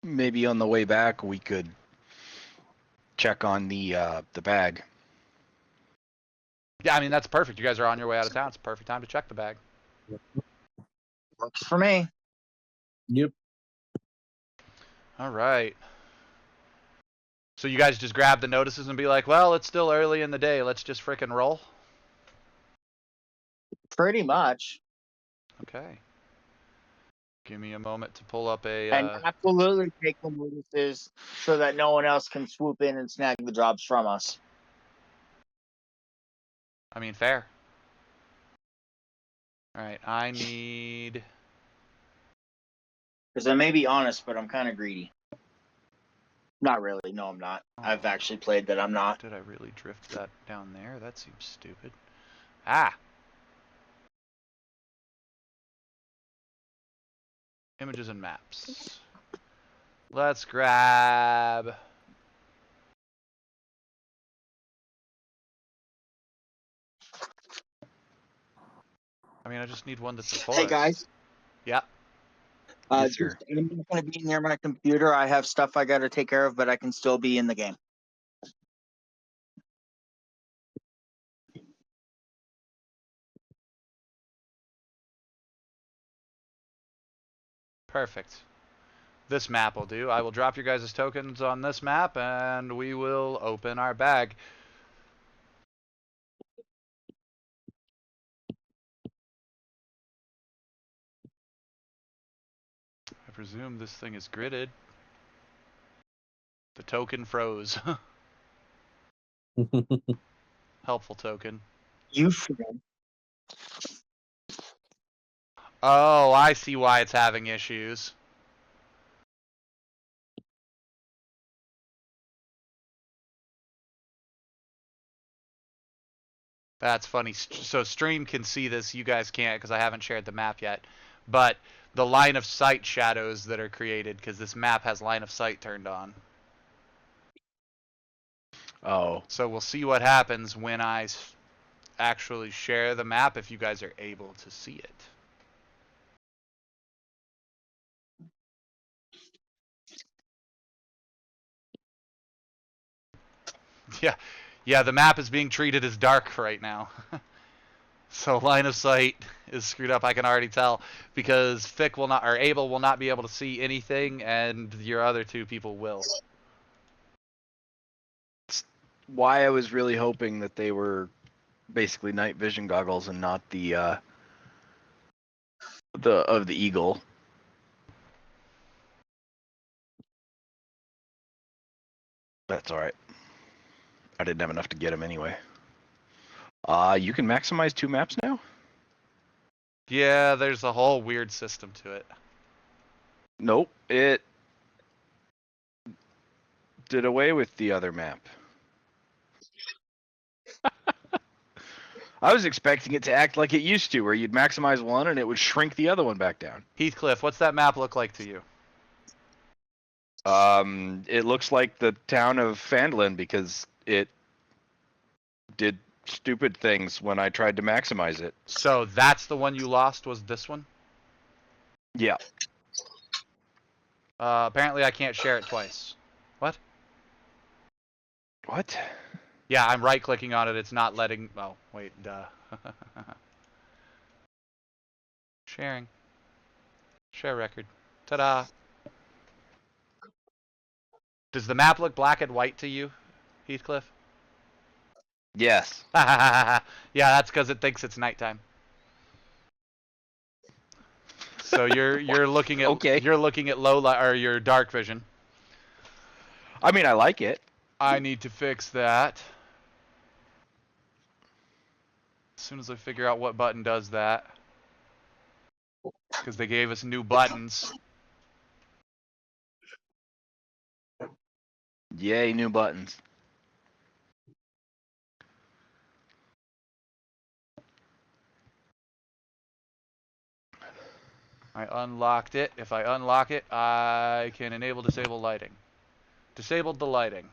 maybe on the way back we could check on the bag. Yeah, I mean, that's perfect. You guys are on your way out of town. It's a perfect time to check the bag. Works for me. Yep. All right. So you guys just grab the notices and be like, well, it's still early in the day. Let's just frickin' roll. Pretty much. Okay. Give me a moment to pull up a... And absolutely take the notices so that no one else can swoop in and snag the jobs from us. I mean, fair. All right, I need... Because I may be honest, but I'm kind of greedy. Not really. No, I'm not. I've actually played that I'm not. Did I really drift that down there? That seems stupid. Ah! Images and maps. Let's grab... I mean, I just need one that's a forest. Hey, guys. Yeah. Yes, sir. I'm not going to be near my computer. I have stuff I got to take care of, but I can still be in the game. Perfect. This map will do. I will drop your guys' tokens on this map, and we will open our bag. I presume this thing is gridded. The token froze. Helpful token. You should. Oh, I see why it's having issues. That's funny. So stream can see this. You guys can't because I haven't shared the map yet. But the line of sight shadows that are created, because this map has line of sight turned on. Oh. So we'll see what happens when I actually share the map, if you guys are able to see it. Yeah, the map is being treated as dark right now. So line of sight is screwed up, I can already tell, because Fick will not, or Abel will not be able to see anything, and your other two people will. Why I was really hoping that they were basically night vision goggles and not the eagle. That's all right. I didn't have enough to get them anyway. You can maximize 2 maps now? Yeah, there's a whole weird system to it. Nope, it did away with the other map. I was expecting it to act like it used to, where you'd maximize one and it would shrink the other one back down. Heathcliff, what's that map look like to you? It looks like the town of Phandalin because it did stupid things when I tried to maximize it. So that's the one you lost, was this one? Yeah. Apparently I can't share it twice. What? What? Yeah, I'm right-clicking on it. It's not letting... Oh, wait, duh. Sharing. Share record. Ta-da. Does the map look black and white to you, Heathcliff? Yes. Yeah, that's because it thinks it's nighttime. So you're looking at Okay. You're looking at low light or your dark vision. I mean, I like it. I need to fix that. As soon as I figure out what button does that. Because they gave us new buttons. Yay, new buttons. I unlocked it. If I unlock it, I can enable disable lighting. Disabled the lighting.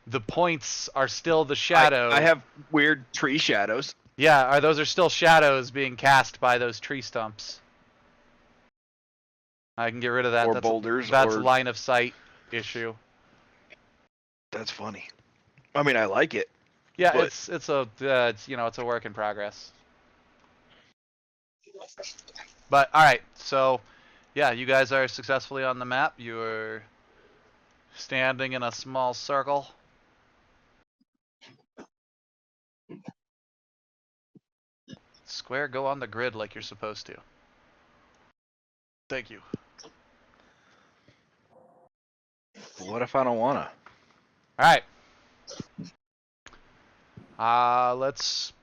The points are still the shadow. I have weird tree shadows. Yeah, those are still shadows being cast by those tree stumps. I can get rid of that. Or boulders. That's or... line of sight issue. That's funny. I mean, I like it. Yeah, But- it's a it's a work in progress. But all right, so yeah, you guys are successfully on the map. You are standing in a small circle. Square, go on the grid like you're supposed to. Thank you. What if I don't wanna? All right. Let's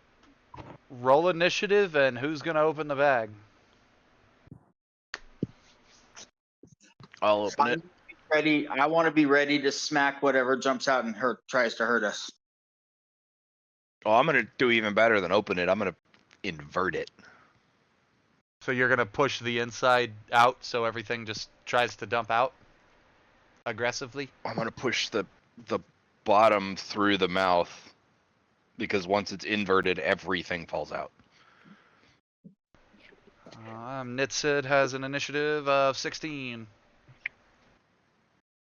roll initiative, and who's gonna open the bag? I'll open it. Ready. I want to be ready to smack whatever jumps out and tries to hurt us. Oh, I'm gonna do even better than open it. I'm gonna invert it. So you're gonna push the inside out, so everything just tries to dump out aggressively. I'm gonna push the bottom through the mouth because once it's inverted, everything falls out. Nitsid has an initiative of 16.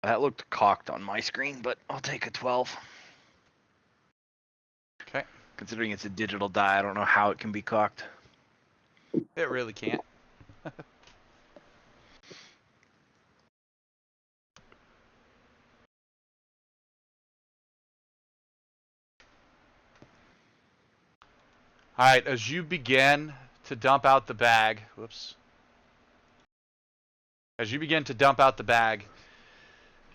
That looked cocked on my screen, but I'll take a 12. Okay. Considering it's a digital die, I don't know how it can be cocked. It really can't. All right, as you begin to dump out the bag, as you begin to dump out the bag,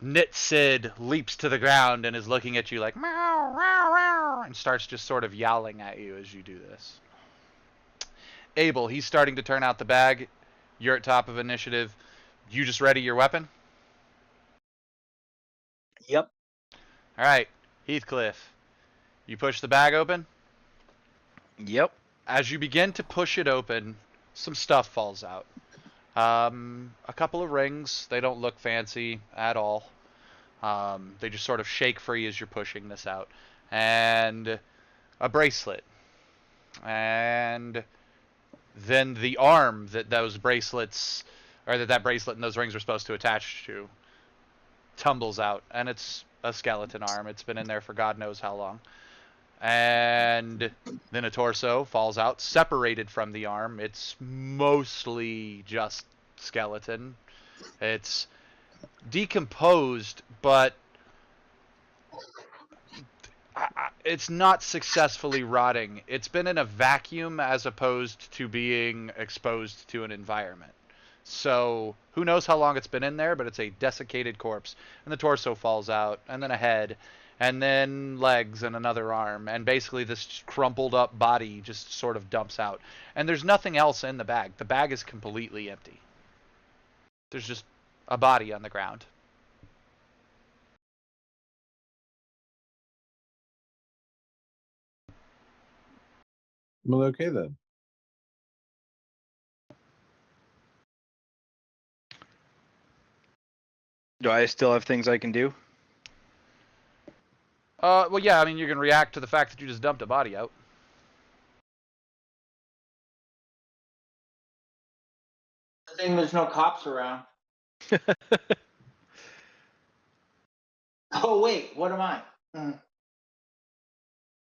Nitsid leaps to the ground and is looking at you like meow, meow, meow, and starts just sort of yowling at you as you do this. Abel, he's starting to turn out the bag. You're at top of initiative. You just ready your weapon? Yep. All right, Heathcliff, you push the bag open. Yep. As you begin to push it open, some stuff falls out. A couple of rings. They don't look fancy at all. They just sort of shake free as you're pushing this out. And a bracelet. And then the arm that those bracelets, or that bracelet and those rings were supposed to attach to, tumbles out. And it's a skeleton arm. It's been in there for God knows how long. And then a torso falls out, separated from the arm. It's mostly just skeleton. It's decomposed, but it's not successfully rotting. It's been in a vacuum as opposed to being exposed to an environment. So who knows how long it's been in there, but it's a desiccated corpse. And the torso falls out, and then a head, and then legs and another arm, and basically this crumpled up body just sort of dumps out. And there's nothing else in the bag. The bag is completely empty. There's just a body on the ground. Well, okay then. Do I still have things I can do? Well, yeah, I mean, you can react to the fact that you just dumped a body out. I think there's no cops around. Oh wait, what am I?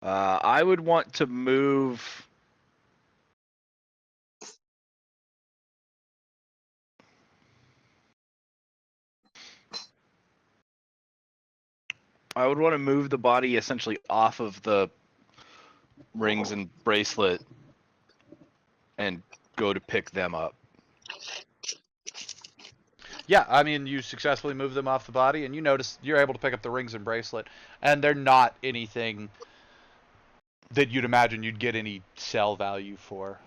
I would want to move. I would want to move the body essentially off of the rings and bracelet and go to pick them up. Yeah, I mean, you successfully move them off the body, and you notice you're able to pick up the rings and bracelet, and they're not anything that you'd imagine you'd get any sell value for.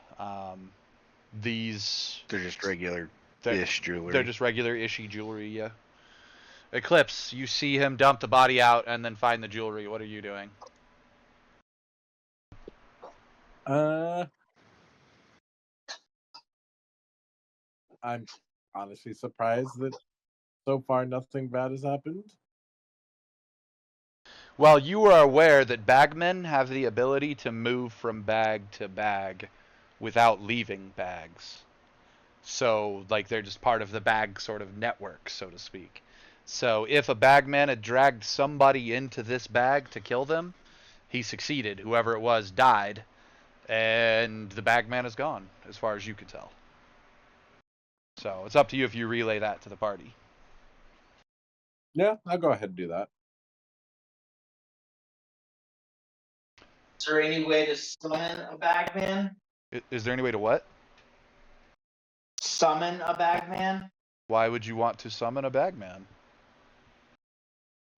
These... They're just regular-ish jewelry. They're just regular-ishy jewelry, yeah. Eclipse, you see him dump the body out and then find the jewelry. What are you doing? I'm honestly surprised that so far nothing bad has happened. Well, you are aware that bagmen have the ability to move from bag to bag without leaving bags. So, like, they're just part of the bag sort of network, so to speak. So, if a bagman had dragged somebody into this bag to kill them, he succeeded. Whoever it was died, and the bagman is gone, as far as you can tell. So it's up to you if you relay that to the party. Yeah, I'll go ahead and do that. Is there any way to summon a bagman? Is there any way to what? Summon a bagman? Why would you want to summon a bagman?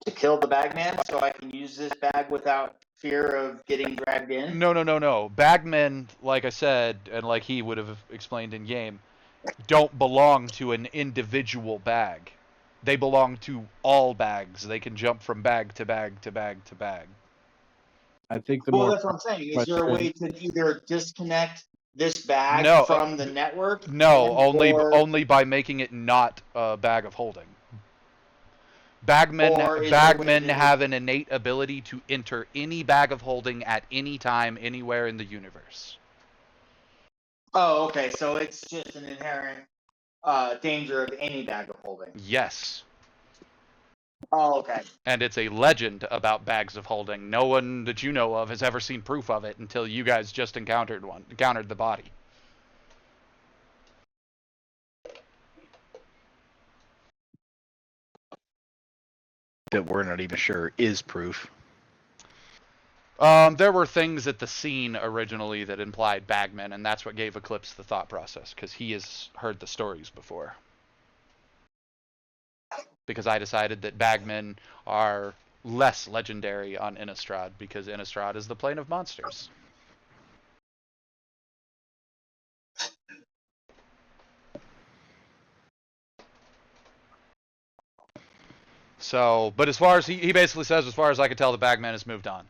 To kill the bagman so I can use this bag without fear of getting dragged in? No. Bagmen, like I said, and like he would have explained in game, don't belong to an individual bag. They belong to all bags. They can jump from bag to bag to bag to bag. I think the Well, more that's what I'm saying. Is there a way to either disconnect this bag No, from the network? No, or only by making it not a bag of holding. Bagmen Or is there a way bagmen to- have an innate ability to enter any bag of holding at any time, anywhere in the universe. Oh, okay. So it's just an inherent danger of any bag of holding. Yes. Oh, okay. And it's a legend about bags of holding. No one that you know of has ever seen proof of it until you guys just encountered the body. That we're not even sure is proof. There were things at the scene originally that implied bagmen, and that's what gave Eclipse the thought process, because he has heard the stories before. Because I decided that bagmen are less legendary on Innistrad, because Innistrad is the plane of monsters. So, but as far as he basically says, as far as I can tell, the bagman has moved on.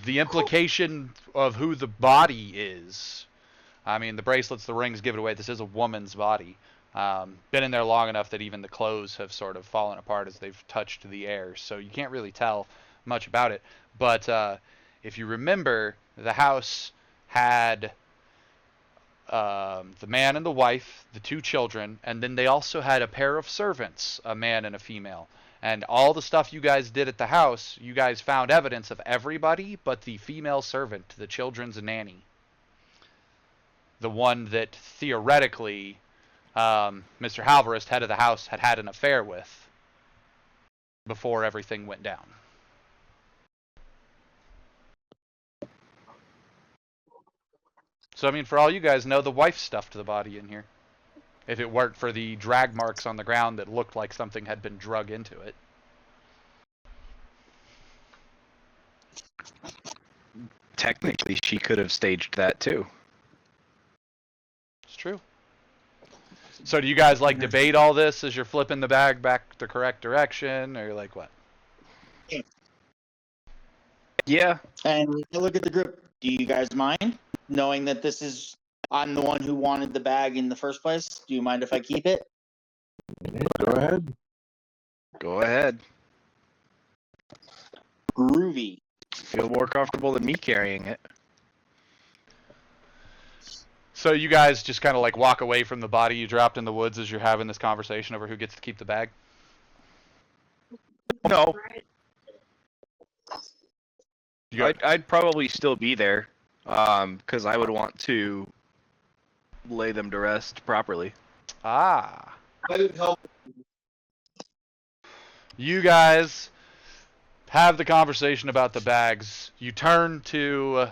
The implication of who the body is, I mean, the bracelets, the rings give it away. This is a woman's body. Been in there long enough that even the clothes have sort of fallen apart as they've touched the air, so you can't really tell much about it. But if you remember, the house had the man and the wife, the two children, and then they also had a pair of servants, a man and a female. And all the stuff you guys did at the house, you guys found evidence of everybody but the female servant, the children's nanny. The one that theoretically Mr. Halvarist, head of the house, had an affair with before everything went down. So, I mean, for all you guys know, the wife stuffed the body in here. If it weren't for the drag marks on the ground that looked like something had been drug into it. Technically, she could have staged that too. It's true. So do you guys like debate all this as you're flipping the bag back the correct direction, or like what? Yeah. And I look at the group. Do you guys mind knowing that I'm the one who wanted the bag in the first place? Do you mind if I keep it? Go ahead. Go ahead. Groovy. Feel more comfortable than me carrying it. So you guys just kind of like walk away from the body you dropped in the woods as you're having this conversation over who gets to keep the bag? No, You got- I'd probably still be there, because I would want to lay them to rest properly. Ah. That would help. You guys have the conversation about the bags. You turn to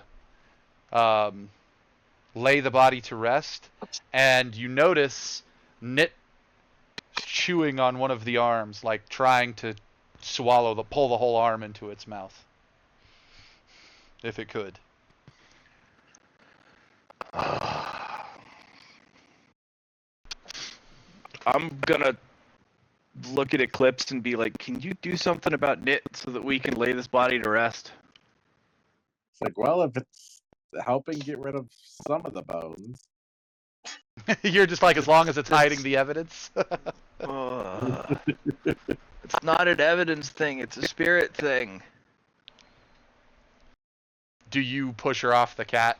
lay the body to rest, and you notice Knit chewing on one of the arms, like trying to pull the whole arm into its mouth. If it could. I'm gonna look at Eclipse and be like, can you do something about Knit so that we can lay this body to rest? It's like, well, if it's helping get rid of some of the bones. You're just like, as long as it's hiding the evidence. It's not an evidence thing, it's a spirit thing. Do you push her off the cat,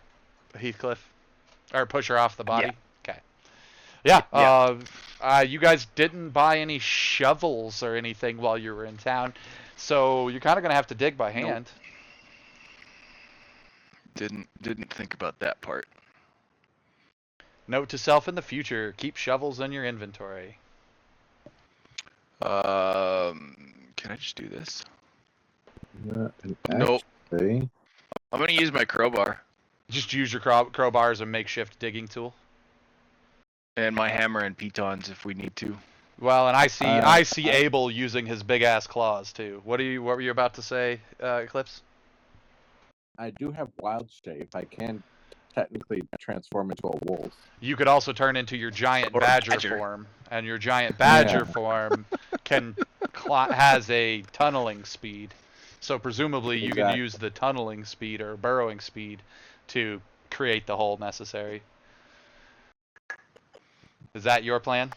Heathcliff? Or push her off the body? Yeah. Okay. Yeah, Yeah. you guys didn't buy any shovels or anything while you were in town. So you're kind of gonna have to dig by hand. Didn't think about that part. Note to self in the future: keep shovels in your inventory. Can I just do this? Nope. Actually, I'm gonna use my crowbar Just use your crowbar as a makeshift digging tool. and my hammer and pitons if we need to. Well, and I see Abel using his big ass claws too. What were you about to say, Eclipse? I do have wild shape. I can technically transform into a wolf. You could also turn into your giant Or a badger badger. form, and your giant badger Yeah. form has a tunneling speed. So presumably you can Exactly. use the tunneling speed or burrowing speed to create the hole necessary. Is that your plan?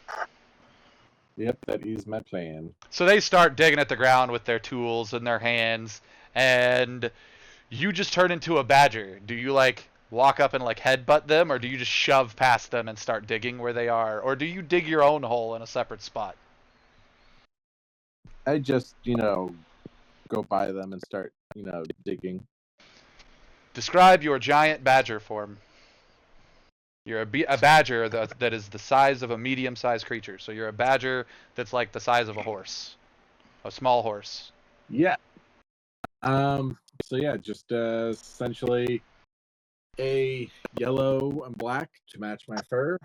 Yep, that is my plan. So they start digging at the ground with their tools in their hands, and you just turn into a badger. Do you like walk up and like headbutt them, or do you just shove past them and start digging where they are, or do you dig your own hole in a separate spot? I just, go by them and start, digging. Describe your giant badger form. You're a badger that is the size of a medium-sized creature. So you're a badger that's like the size of a horse, a small horse. Yeah. So yeah, just essentially a yellow and black to match my fur.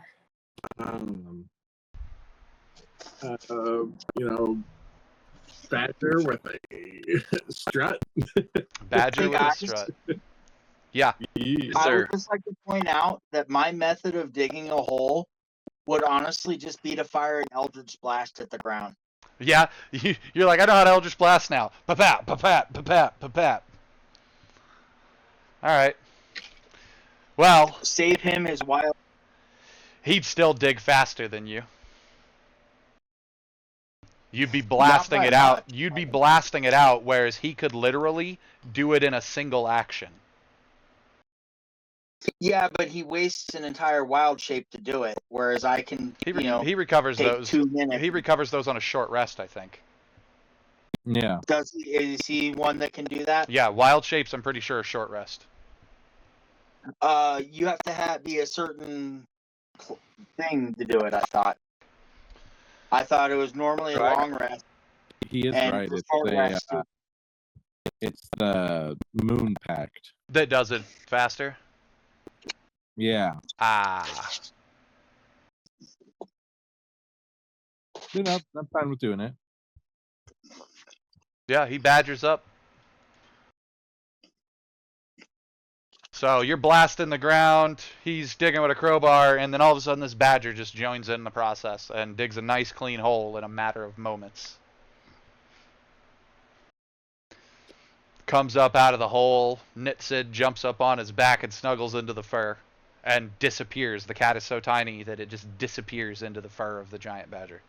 Badger with a strut. Badger with a Guys. strut. Yeah. Yes, I sir. would just like to point out that my method of digging a hole would honestly just be to fire an Eldritch Blast at the ground. Yeah, you're like, I know how to Eldritch Blast now. Pa-pat, pa-pat, pa-pat, pa-pat. Alright. Well, Save him his wild. he'd still dig faster than you. You'd be blasting by it out. much. You'd be blasting it out, whereas he could literally do it in a single action. Yeah, but he wastes an entire wild shape to do it, whereas I can, He recovers take those. 2 minutes. He recovers those on a short rest, I think. Yeah. Is he one that can do that? Yeah, wild shapes, I'm pretty sure, are short rest. You have to be a certain thing to do it. I thought it was normally a Right. long rest. He is And right. for It's short rest, it's the moon pact. That does it faster. Yeah. Ah. I'm fine with doing it. Yeah, he badgers up. So you're blasting the ground, he's digging with a crowbar, and then all of a sudden this badger just joins in the process and digs a nice clean hole in a matter of moments. Comes up out of the hole, Nitsid jumps up on his back and snuggles into the fur and disappears. The cat is so tiny that it just disappears into the fur of the giant badger.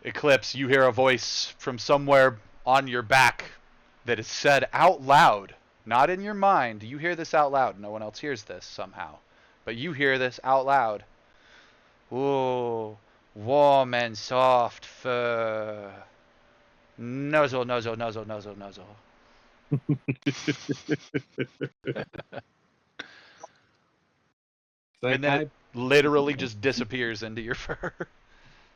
Eclipse, you hear a voice from somewhere on your back that is said out loud, not in your mind. You hear this out loud. No one else hears this somehow. But you hear this out loud. Ooh, warm and soft fur. Nuzzle, nuzzle, nuzzle, nuzzle, nuzzle. And then it literally just disappears into your fur.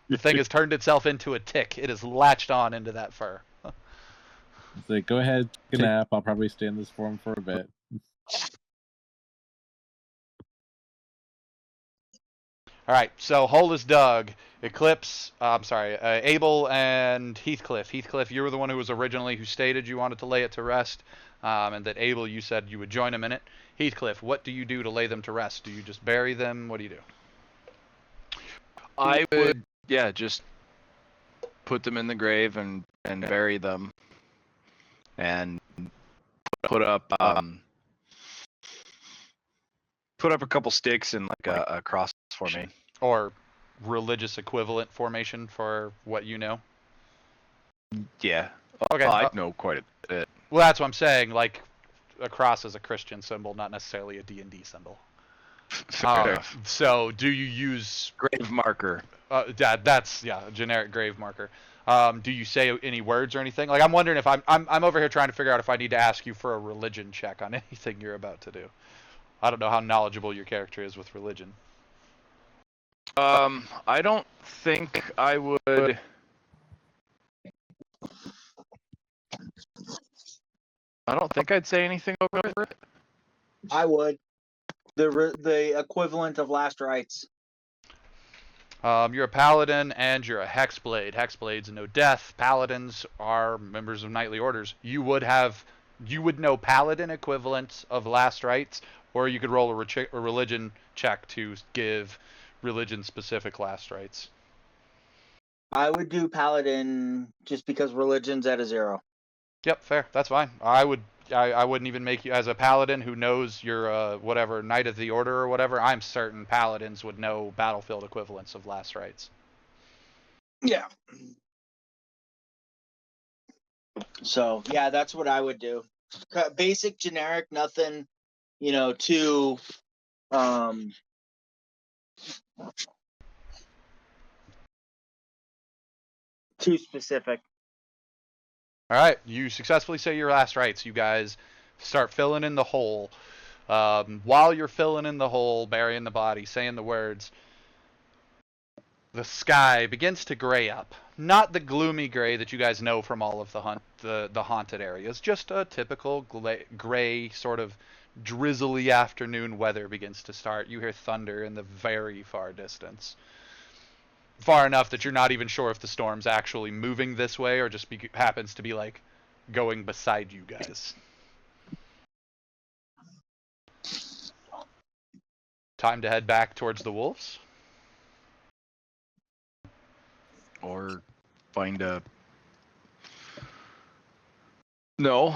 The thing has turned itself into a tick. It is latched on into that fur. It's like, go ahead, take a nap. I'll probably stay in this form for a bit. All right, so hole is dug. Eclipse, Abel and Heathcliff. Heathcliff, you were the one who stated you wanted to lay it to rest, and that Abel, you said you would join him in it. Heathcliff, what do you do to lay them to rest? Do you just bury them? What do you do? I would, just put them in the grave and bury them, and put up a couple sticks and like a cross formation. Or religious equivalent formation for what you know? Yeah. Okay. I know quite a bit. Well, that's what I'm saying. Like, a cross is a Christian symbol, not necessarily a D&D symbol. Fair enough. So, do you use... Grave marker. That's a generic grave marker. Do you say any words or anything? Like, I'm wondering if I'm over here trying to figure out if I need to ask you for a religion check on anything you're about to do. I don't know how knowledgeable your character is with religion. I don't think I would. I don't think I'd say anything over it. I would. The equivalent of last rites. You're a paladin and you're a hexblade. Hexblades know death. Paladins are members of knightly orders. You would know paladin equivalents of last rites, or you could roll a religion check to give religion-specific last rites. I would do paladin just because religion's at a 0. Yep, fair. That's fine. I wouldn't even make you as a paladin who knows your whatever knight of the order or whatever. I'm certain paladins would know battlefield equivalents of last rites. Yeah. So yeah, that's what I would do. Basic, generic, nothing, too too specific. All right, you successfully say your last rites. You guys start filling in the hole. While you're filling in the hole, burying the body, saying the words, the sky begins to gray up. Not the gloomy gray that you guys know from all of the haunted areas. Just a typical gray, sort of drizzly afternoon weather begins to start. You hear thunder in the very far distance. Far enough that you're not even sure if the storm's actually moving this way or just happens to be like going beside you guys. Time to head back towards the wolves. Or find a... No.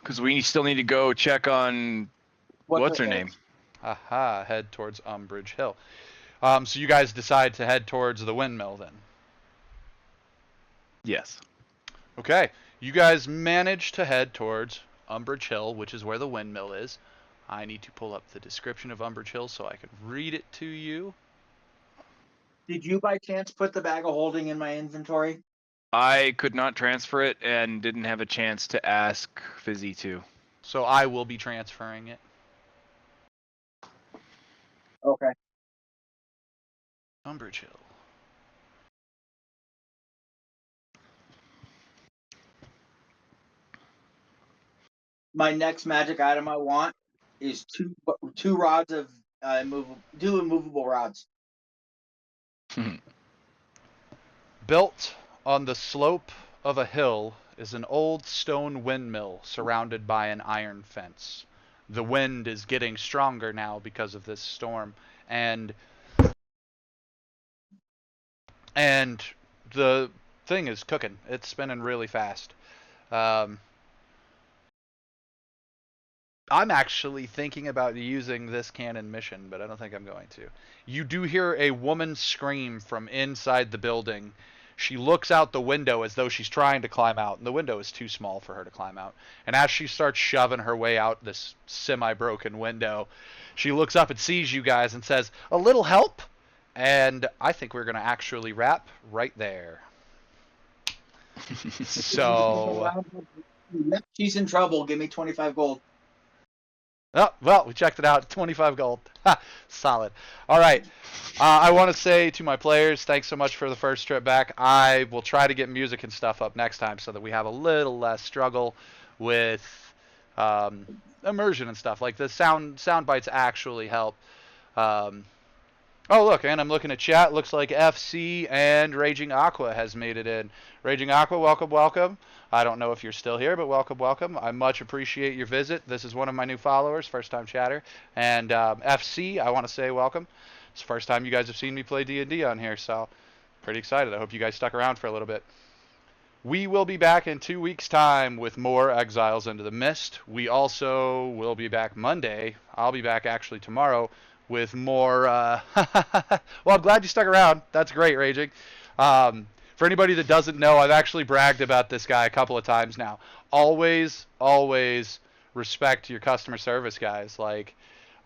Because we still need to go check on... What's her name? Aha, head towards Umbridge Hill. So you guys decide to head towards the windmill then? Yes. Okay, you guys manage to head towards Umbridge Hill, which is where the windmill is. I need to pull up the description of Umbridge Hill so I can read it to you. Did you by chance put the bag of holding in my inventory? I could not transfer it and didn't have a chance to ask Fizzy to. So I will be transferring it. Okay. Umbridge Hill. My next magic item I want is two rods of immovable rods. Built on the slope of a hill is an old stone windmill surrounded by an iron fence. The wind is getting stronger now because of this storm, and the thing is cooking. It's spinning really fast. I'm actually thinking about using this cannon mission, but I don't think I'm going to. You do hear a woman scream from inside the building. She looks out the window as though she's trying to climb out, and the window is too small for her to climb out. And as she starts shoving her way out this semi-broken window, she looks up and sees you guys and says, "A little help?" And I think we're going to actually wrap right there. So... She's in trouble. Give me 25 gold. Oh, well, we checked it out. 25 gold. Solid. All right. I want to say to my players, thanks so much for the first trip back. I will try to get music and stuff up next time so that we have a little less struggle with immersion and stuff. Like the sound bites actually help. Oh, look, and I'm looking at chat. Looks like FC and Raging Aqua has made it in. Raging Aqua, welcome, welcome. I don't know if you're still here, but welcome, welcome. I much appreciate your visit. This is one of my new followers, first-time chatter. And FC, I want to say welcome. It's the first time you guys have seen me play D&D on here, so pretty excited. I hope you guys stuck around for a little bit. We will be back in 2 weeks' time with more Exiles Into the Mist. We also will be back Monday. I'll be back actually tomorrow with more... well, I'm glad you stuck around. That's great, Raging. For anybody that doesn't know, I've actually bragged about this guy a couple of times now. Always, always respect your customer service guys. Like,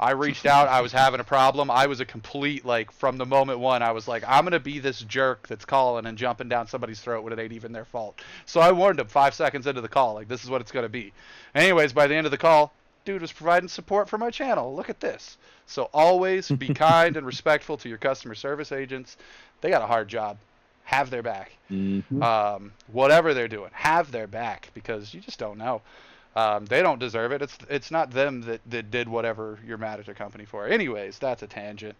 I reached out. I was having a problem. I was a complete, like, from the moment one, I was like, I'm going to be this jerk that's calling and jumping down somebody's throat when it ain't even their fault. So I warned him 5 seconds into the call, like, this is what it's going to be. Anyways, by the end of the call, dude was providing support for my channel. Look at this. So always be kind and respectful to your customer service agents. They got a hard job. Have their back. Whatever they're doing, have their back, because you just don't know. They don't deserve it. It's not them that did whatever you're mad at their company for. Anyways, that's a tangent.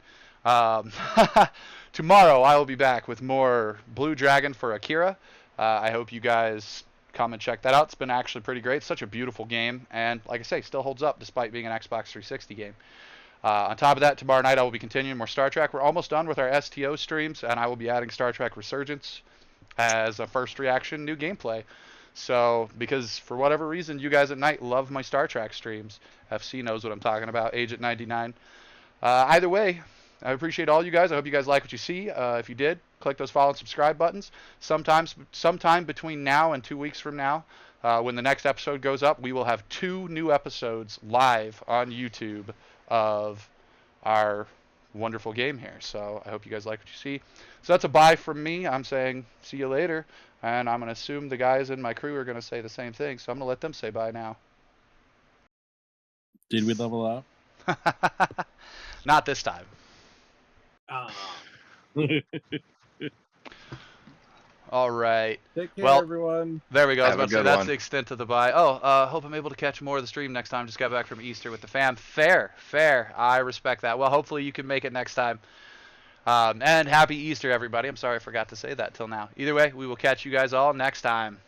Tomorrow I will be back with more Blue Dragon for Akira. I hope you guys come and check that out. It's been actually pretty great. It's such a beautiful game, and like I say, still holds up despite being an Xbox 360 game. On top of that, tomorrow night I will be continuing more Star Trek. We're almost done with our STO streams, and I will be adding Star Trek Resurgence as a first reaction new gameplay. So, because for whatever reason, you guys at night love my Star Trek streams. FC knows what I'm talking about, Agent 99. Either way, I appreciate all you guys. I hope you guys like what you see. If you did, click those follow and subscribe buttons. Sometime between now and 2 weeks from now, when the next episode goes up, we will have 2 new episodes live on YouTube of our wonderful game here. So I hope you guys like what you see. So that's a bye from me. I'm saying see you later, and I'm going to assume the guys in my crew are going to say the same thing, so I'm going to let them say bye now. Did we level up? Not this time. All right. Take care, Well, everyone. There we go. I was Have a about to say good that's one. the extent of the bye. Oh, hope I'm able to catch more of the stream next time. Just got back from Easter with the fam. Fair. I respect that. Well, hopefully you can make it next time. And happy Easter, everybody. I'm sorry I forgot to say that till now. Either way, we will catch you guys all next time.